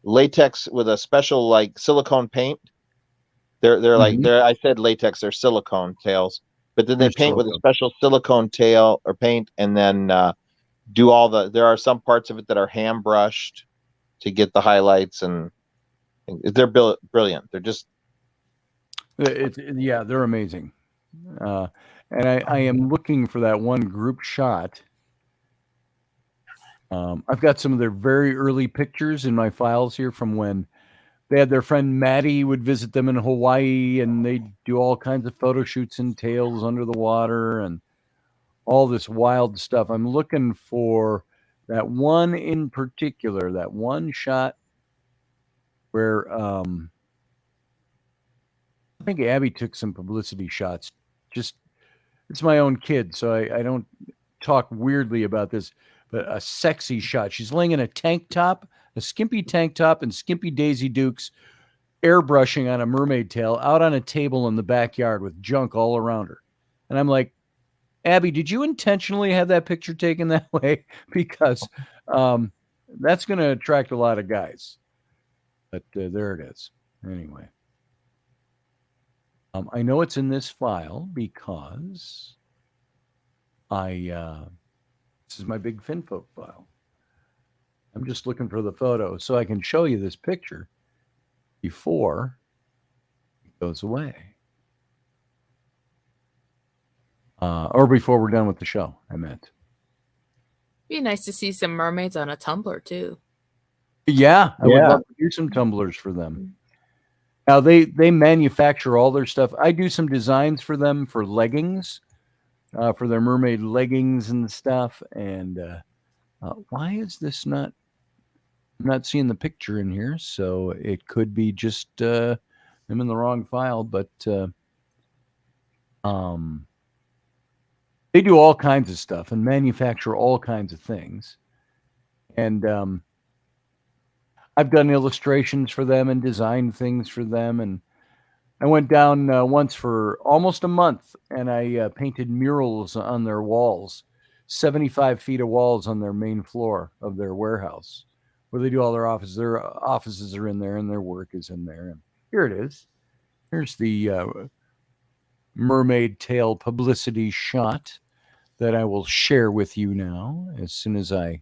C: latex with a special like silicone paint. They're like I said latex, they're silicone tails, but then they paint with a special silicone tail or paint, and then do all there are some parts of it that are hand brushed to get the highlights, and they're brilliant. They're just
A: they're amazing. And I am looking for that one group shot. I've got some of their very early pictures in my files here from when they had their friend Maddie would visit them in Hawaii, and they'd do all kinds of photo shoots in tails under the water and all this wild stuff. I'm looking for that one in particular, that one shot where I think Abby took some publicity shots. Just, it's my own kid, so I don't talk weirdly about this, but a sexy shot. She's laying in a tank top, a skimpy tank top and skimpy Daisy Dukes, airbrushing on a mermaid tail out on a table in the backyard with junk all around her. And I'm like, Abby, did you intentionally have that picture taken that way? Because that's going to attract a lot of guys. But there it is. Anyway. I know it's in this file because this is my big Finfolk file. I'm just looking for the photo so I can show you this picture before it goes away. Or before we're done with the show, I meant.
D: Be nice to see some mermaids on a tumbler too.
A: Yeah, I would love to do some tumblers for them. Now they manufacture all their stuff. I do some designs for them for leggings, for their mermaid leggings and stuff. And why is this not? I'm not seeing the picture in here, so it could be just I'm in the wrong file. But they do all kinds of stuff and manufacture all kinds of things. And I've done illustrations for them and designed things for them. And I went down once for almost a month, and I painted murals on their walls, 75 feet of walls on their main floor of their warehouse, where they do all their offices. Their offices are in there, and their work is in there. And here it is. Here's the mermaid tail publicity shot that I will share with you now as soon as I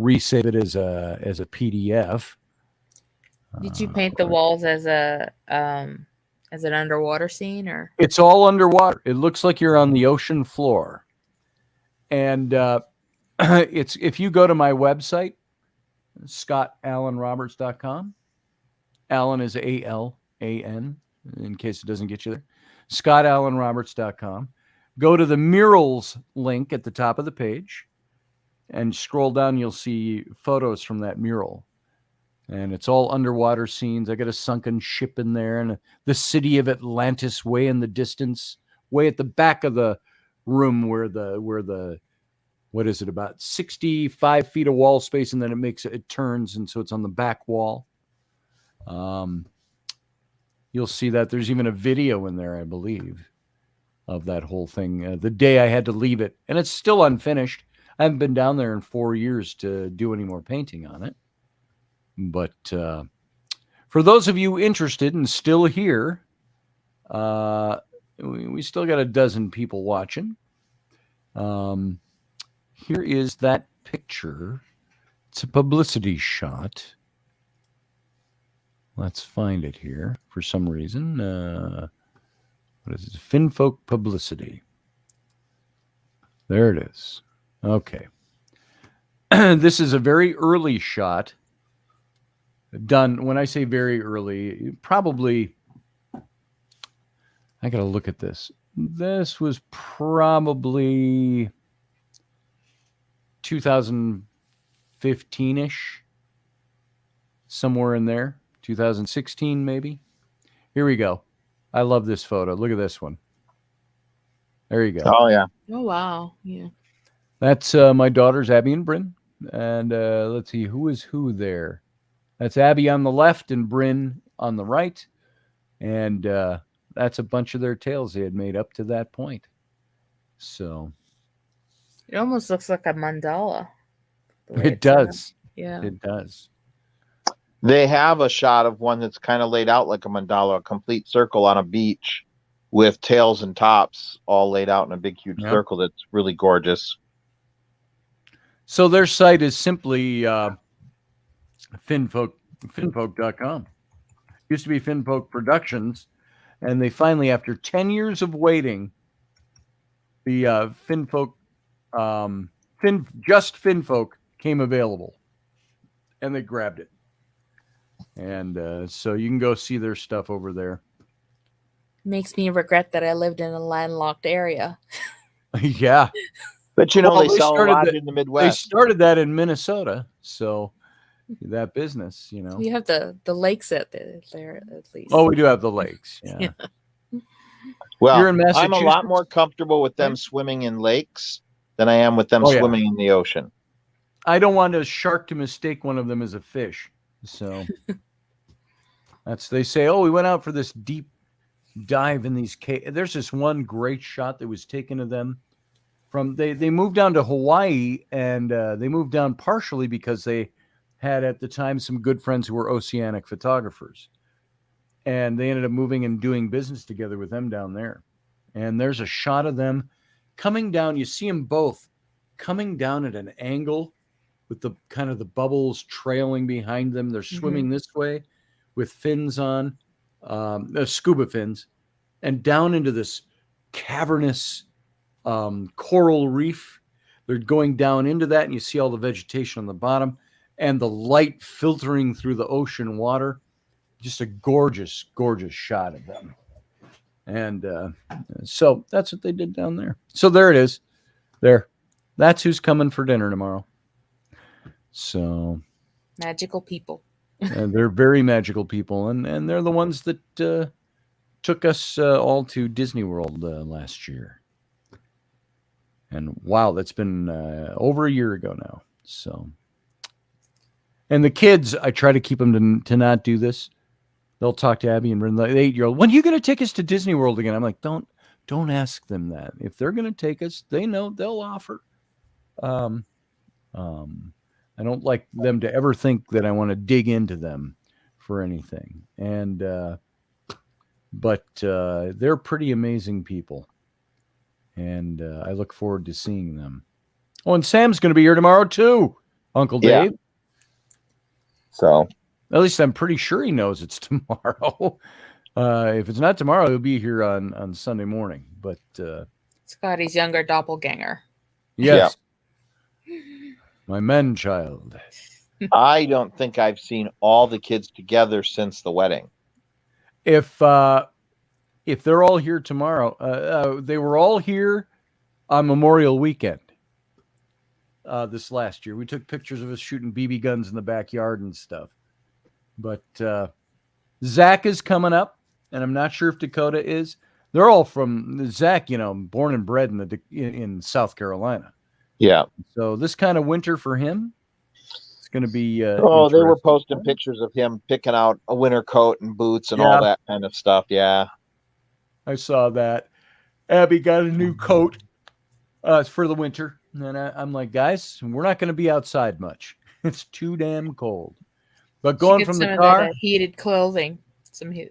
A: resave it as a PDF.
D: Did you paint the walls as an underwater scene, or?
A: It's all underwater. It looks like you're on the ocean floor. And it's, if you go to my website, ScottAlanRoberts.com. Alan is ALAN, in case it doesn't get you there. ScottAlanRoberts.com. Go to the murals link at the top of the page and scroll down. You'll see photos from that mural. And it's all underwater scenes. I got a sunken ship in there and the city of Atlantis way in the distance, way at the back of the room where the what is it, about 65 feet of wall space, and then it turns, and so it's on the back wall. You'll see that there's even a video in there, I believe, of that whole thing. The day I had to leave it, and it's still unfinished. I haven't been down there in 4 years to do any more painting on it. But for those of you interested and still here, we still got a dozen people watching. Here is that picture. It's a publicity shot. Let's find it here for some reason. What is it? Finfolk publicity. There it is. Okay. This is a very early shot. Done, when I say very early, probably, I got to look at this. This was probably 2015-ish, somewhere in there, 2016 maybe. Here we go. I love this photo. Look at this one. There you go.
C: Oh, yeah.
D: Oh, wow. Yeah.
A: That's my daughters, Abby and Bryn. And let's see, who is who there? That's Abby on the left and Bryn on the right. And that's a bunch of their tails they had made up to that point. So
D: it almost looks like a mandala.
A: It does.
D: Yeah.
A: It does.
C: They have a shot of one that's kind of laid out like a mandala, a complete circle on a beach with tails and tops all laid out in a big, huge circle that's really gorgeous.
A: So their site is simply finfolk.com. Used to be Finfolk Productions, And they finally, after 10 years of waiting, the Finfolk, Finfolk came available, and they grabbed it. And so you can go see their stuff over there.
D: Makes me regret that I lived in a landlocked area.
A: Yeah.
C: But
A: Well,
C: they sell a lot in the
A: They
C: Midwest.
A: started that in Minnesota, so that business,
D: We have the lakes out there at least.
A: Oh, we do have the lakes. Yeah.
C: Well,
A: You're in
C: I'm a lot
A: Massachusetts?
C: more comfortable with them
A: Right.
C: swimming in lakes than I am with them
A: Oh, yeah.
C: swimming in the ocean.
A: I don't want a shark to mistake one of them as a fish. So they say, oh, we went out for this deep dive in these caves. There's this one great shot that was taken of them from they moved down to Hawaii, and they moved down partially because they had at the time some good friends who were oceanic photographers, and they ended up moving and doing business together with them down there. And there's a shot of them coming down. You see them both coming down at an angle with the kind of the bubbles trailing behind them. They're swimming this way with fins on, scuba fins, and down into this cavernous coral reef. They're going down into that, and you see all the vegetation on the bottom and the light filtering through the ocean water. Just a gorgeous, gorgeous shot of them. And so that's what they did down there. So there it is. There. That's who's coming for dinner tomorrow. So
D: magical people.
A: They're very magical people, and they're the ones that took us all to Disney World last year. And wow, that's been over a year ago now. So, and the kids, I try to keep them to not do this. They'll talk to Abby and Brenda, the 8-year-old. When are you going to take us to Disney World again? I'm like, don't ask them that. If they're going to take us, they know they'll offer. I don't like them to ever think that I want to dig into them for anything. And but they're pretty amazing people. And I look forward to seeing them. Oh, and Sam's going to be here tomorrow too, Uncle Dave.
C: Yeah. So
A: at least I'm pretty sure he knows it's tomorrow. If it's not tomorrow, he'll be here on Sunday morning. But
D: Scotty's younger doppelganger.
A: Yes. Yeah. My man-child.
C: I don't think I've seen all the kids together since the wedding.
A: If they're all here tomorrow, they were all here on Memorial Weekend this last year. We took pictures of us shooting BB guns in the backyard and stuff. But Zach is coming up, and I'm not sure if Dakota is. They're all from Zach, born and bred in South Carolina.
C: Yeah.
A: So this kind of winter for him, it's going to be.
C: They were posting pictures of him picking out a winter coat and boots and all that kind of stuff. Yeah.
A: I saw that. Abby got a new coat for the winter. And I'm like, guys, we're not going to be outside much. It's too damn cold. But going from the car.
D: Heated clothing.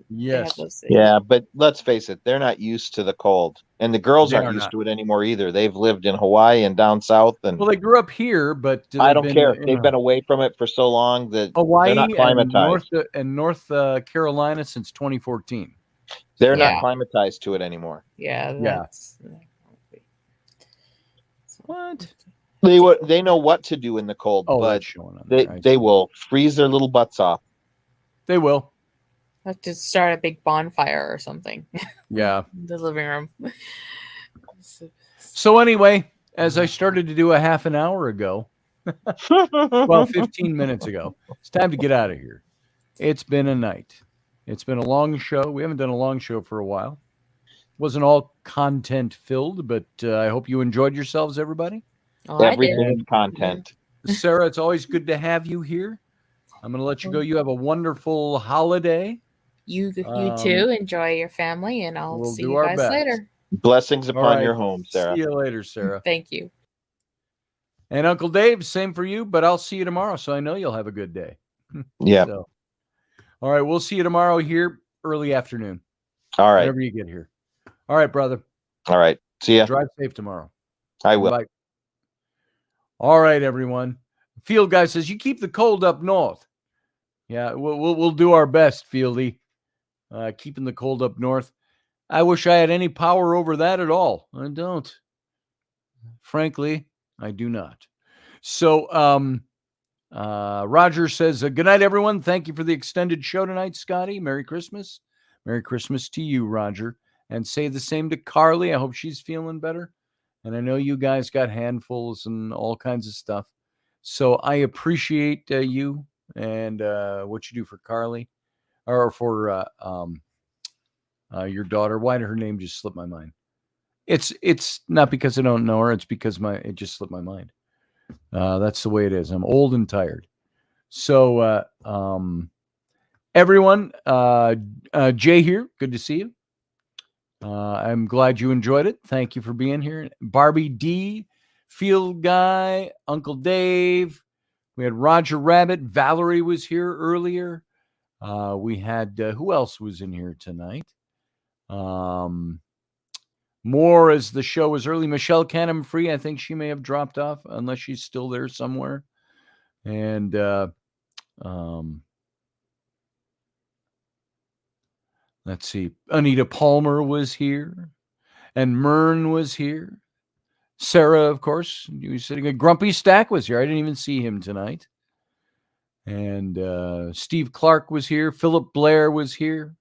A: Yes.
C: Yeah, but let's face it, they're not used to the cold. And the girls aren't used to it anymore either. They've lived in Hawaii and down south. And
A: well, they grew up here, but
C: I don't care. They've been away from it for so long that
A: Hawaii
C: they're not climatized.
A: and North Carolina since 2014.
C: They're not climatized to it anymore.
D: Yeah.
A: What?
C: They know what to do in the cold, but they will freeze their little butts off.
A: They will.
D: Have to start a big bonfire or something.
A: Yeah.
D: In the living room.
A: So anyway, as I started to do a half an hour ago, 15 minutes ago, it's time to get out of here. It's been a night. It's been a long show. We haven't done a long show for a while. Wasn't all content filled, but I hope you enjoyed yourselves, everybody.
D: Oh,
C: everything is content.
A: Sarah, it's always good to have you here. I'm going to let you go. You have a wonderful holiday.
D: You too. Enjoy your family, and I'll see you guys later.
C: Blessings upon your home, Sarah.
A: See you later, Sarah.
D: Thank you.
A: And Uncle Dave, same for you, but I'll see you tomorrow, so I know you'll have a good day.
C: Yeah.
A: So, all right, we'll see you tomorrow here early afternoon.
C: All right.
A: Whenever you get here. All right, brother.
C: All right. See ya.
A: Drive safe tomorrow.
C: I will.
A: Bye. All right, everyone. Field guy says you keep the cold up north. Yeah, we'll do our best, Fieldy. keeping the cold up north. I wish I had any power over that at all. I don't. Frankly, I do not. So, Roger says, good night, everyone. Thank you for the extended show tonight, Scotty. Merry Christmas. Merry Christmas to you, Roger. And say the same to Carly. I hope she's feeling better. And I know you guys got handfuls and all kinds of stuff. So I appreciate you and what you do for Carly or for your daughter. Why did her name just slip my mind? It's not because I don't know her. It's because it just slipped my mind. That's the way it is. I'm old and tired. So everyone, Jay here. Good to see you. I'm glad you enjoyed it. Thank you for being here. Barbie D, Field Guy, Uncle Dave. We had Roger Rabbit. Valerie was here earlier. We had, who else was in here tonight? More as the show was early. Michelle Canham Free. I think she may have dropped off unless she's still there somewhere. And let's see. Anita Palmer was here. And Mern was here. Sarah, of course, he was sitting. A Grumpy Stack was here. I didn't even see him tonight. And Steve Clark was here. Philip Blair was here.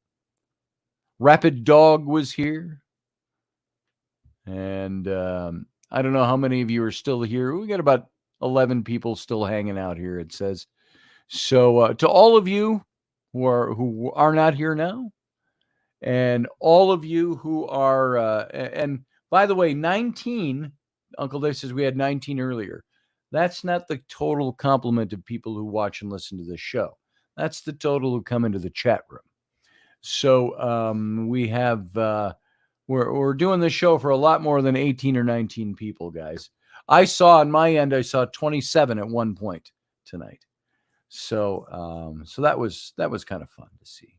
A: Rapid Dog was here. And I don't know how many of you are still here. We got about 11 people still hanging out here, it says. So to all of you who are not here now, and all of you who are, and by the way, 19, Uncle Dave says we had 19 earlier. That's not the total complement of people who watch and listen to this show. That's the total who come into the chat room. So we have, we're doing this show for a lot more than 18 or 19 people, guys. I saw on my end, I saw 27 at one point tonight. So so that was kind of fun to see.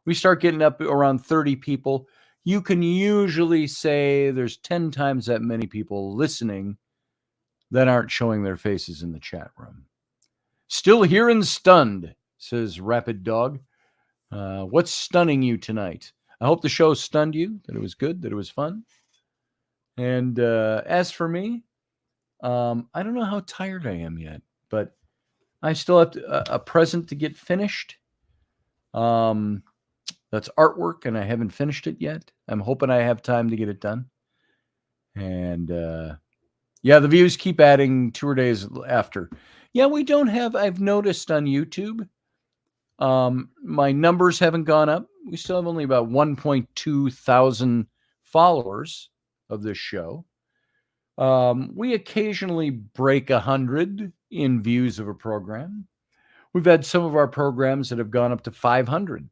A: We start getting up around 30 people. You can usually say there's 10 times that many people listening that aren't showing their faces in the chat room. Still here and stunned, says Rapid Dog. What's stunning you tonight? I hope the show stunned you, that it was good, that it was fun. And as for me, I don't know how tired I am yet, but I still have a present to get finished. That's artwork, and I haven't finished it yet. I'm hoping I have time to get it done. And yeah, the views keep adding 2 days after. Yeah, we don't have, I've noticed on YouTube, my numbers haven't gone up. We still have only about 1.2 thousand followers of this show. We occasionally break 100 in views of a program. We've had some of our programs that have gone up to 500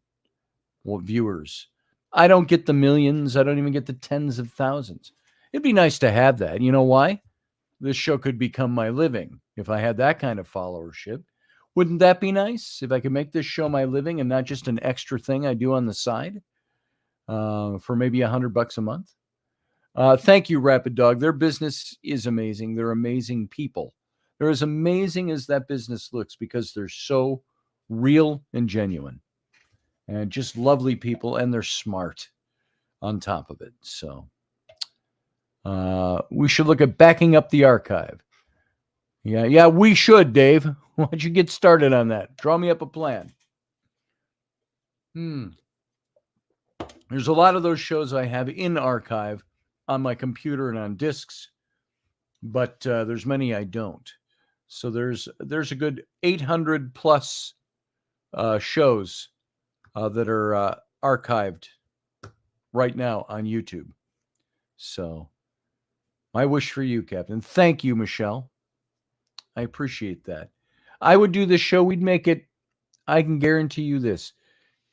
A: viewers. I don't get the millions. I don't even get the tens of thousands. It'd be nice to have that. You know why? This show could become my living if I had that kind of followership. Wouldn't that be nice if I could make this show my living and not just an extra thing I do on the side for maybe $100 a month? Thank you, Rapid Dog. Their business is amazing. They're amazing people. They're as amazing as that business looks because they're so real and genuine and just lovely people, and they're smart on top of it. So we should look at backing up the archive. Yeah, we should, Dave. Why don't you get started on that? Draw me up a plan. There's a lot of those shows I have in archive on my computer and on discs, but there's many I don't. So there's a good 800 plus shows that are archived right now on YouTube. So my wish for you, Captain. Thank you, Michelle. I appreciate that. I would do this show. We'd make it. I can guarantee you this.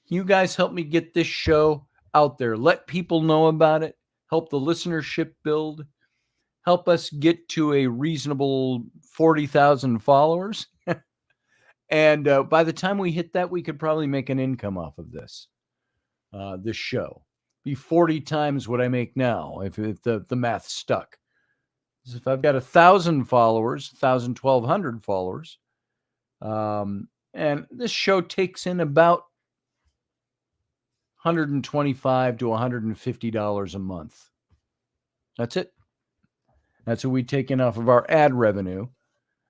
A: You guys help me get this show out there. Let people know about it. Help the listenership build. Help us get to a reasonable 40,000 followers. And by the time we hit that, we could probably make an income off of this show. Be 40 times what I make now if the math stuck. If I've got 1,000 followers, 1,200 followers, and this show takes in about $125 to $150 a month. That's it. That's what we take in off of our ad revenue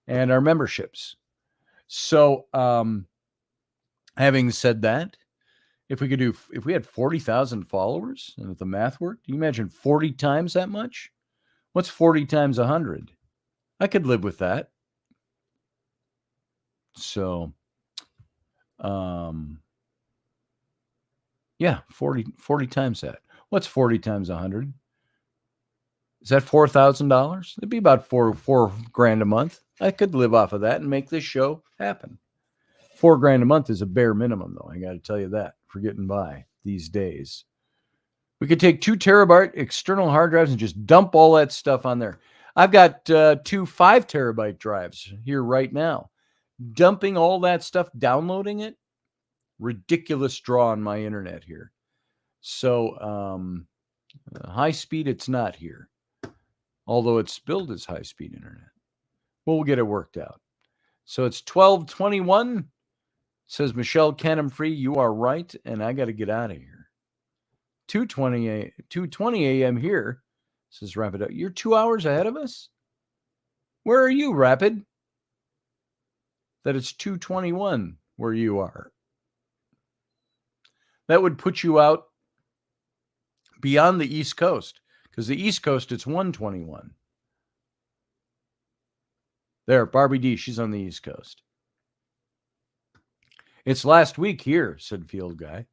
A: and our memberships. So, having said that, if we had 40,000 followers, and if the math worked, do you imagine 40 times that much? What's 40 times 100? I could live with that. So, yeah, 40 times that. What's 40 times 100? Is that $4,000? It'd be about $4,000 a month. I could live off of that and make this show happen. $4,000 a month is a bare minimum, though. I got to tell you that for getting by these days. We could take 2 terabyte external hard drives and just dump all that stuff on there. I've got 2 5 terabyte drives here right now. Dumping all that stuff, downloading it, ridiculous draw on my internet here. So high speed, it's not here. Although it's billed as high speed internet. We'll get it worked out. So it's 12:21. Says Michelle Canham-Free, you are right, and I got to get out of here. 2:20 a.m. here, says Rapid. You're 2 hours ahead of us? Where are you, Rapid? That it's 2:21 where you are. That would put you out beyond the East Coast, because the East Coast, it's 1:21. There, Barbie D, she's on the East Coast. It's last week here, said Field Guy.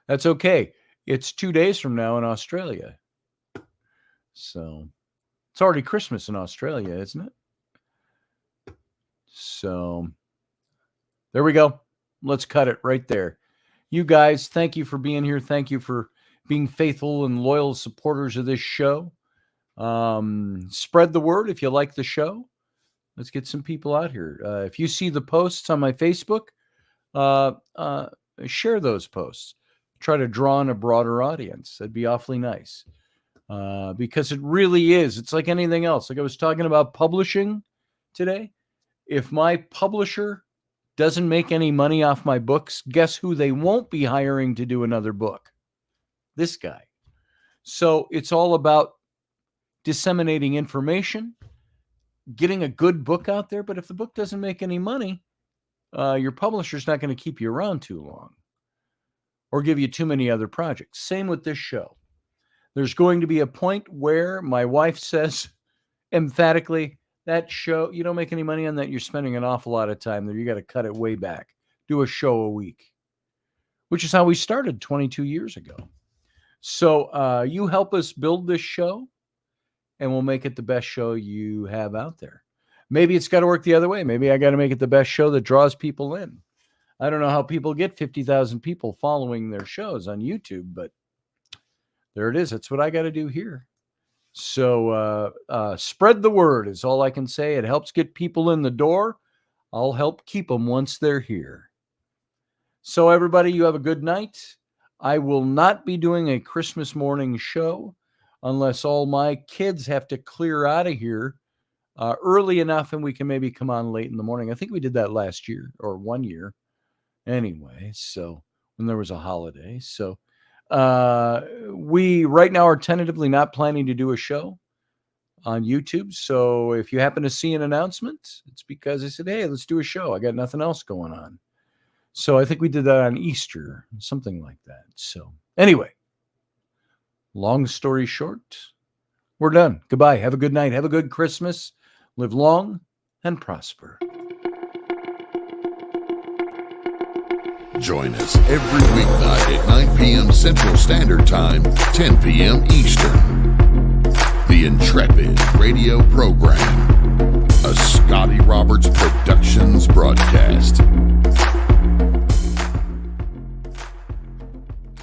A: That's okay. It's 2 days from now in Australia. So it's already Christmas in Australia, isn't it? So there we go. Let's cut it right there. You guys, thank you for being here. Thank you for being faithful and loyal supporters of this show. Spread the word if you like the show. Let's get some people out here. If you see the posts on my Facebook, share those posts. Try to draw in a broader audience. That'd be awfully nice. Because it really is. It's like anything else. Like I was talking about publishing today. If my publisher doesn't make any money off my books, guess who they won't be hiring to do another book? This guy. So it's all about disseminating information, getting a good book out there. But if the book doesn't make any money, your publisher's not going to keep you around too long or give you too many other projects. Same with this show. There's going to be a point where my wife says emphatically, that show, you don't make any money on that. You're spending an awful lot of time there. You got to cut it way back. Do a show a week, which is how we started 22 years ago. So you help us build this show and we'll make it the best show you have out there. Maybe it's got to work the other way. Maybe I got to make it the best show that draws people in. I don't know how people get 50,000 people following their shows on YouTube, but there it is. That's what I got to do here. So spread the word is all I can say. It helps get people in the door. I'll help keep them once they're here. So everybody, you have a good night. I will not be doing a Christmas morning show unless all my kids have to clear out of here early enough and we can maybe come on late in the morning. I think we did that last year or 1 year anyway. So when there was a holiday. So we right now are tentatively not planning to do a show on YouTube. So if you happen to see an announcement, it's because I said, hey, let's do a show. I got nothing else going on. So I think we did that on Easter, something like that. So anyway, long story short, we're done. Goodbye. Have a good night. Have a good Christmas. Live long and prosper.
B: Join us every weeknight at 9 p.m. Central Standard Time, 10 p.m. Eastern. The Intrepid Radio Program, a Scotty Roberts Productions broadcast.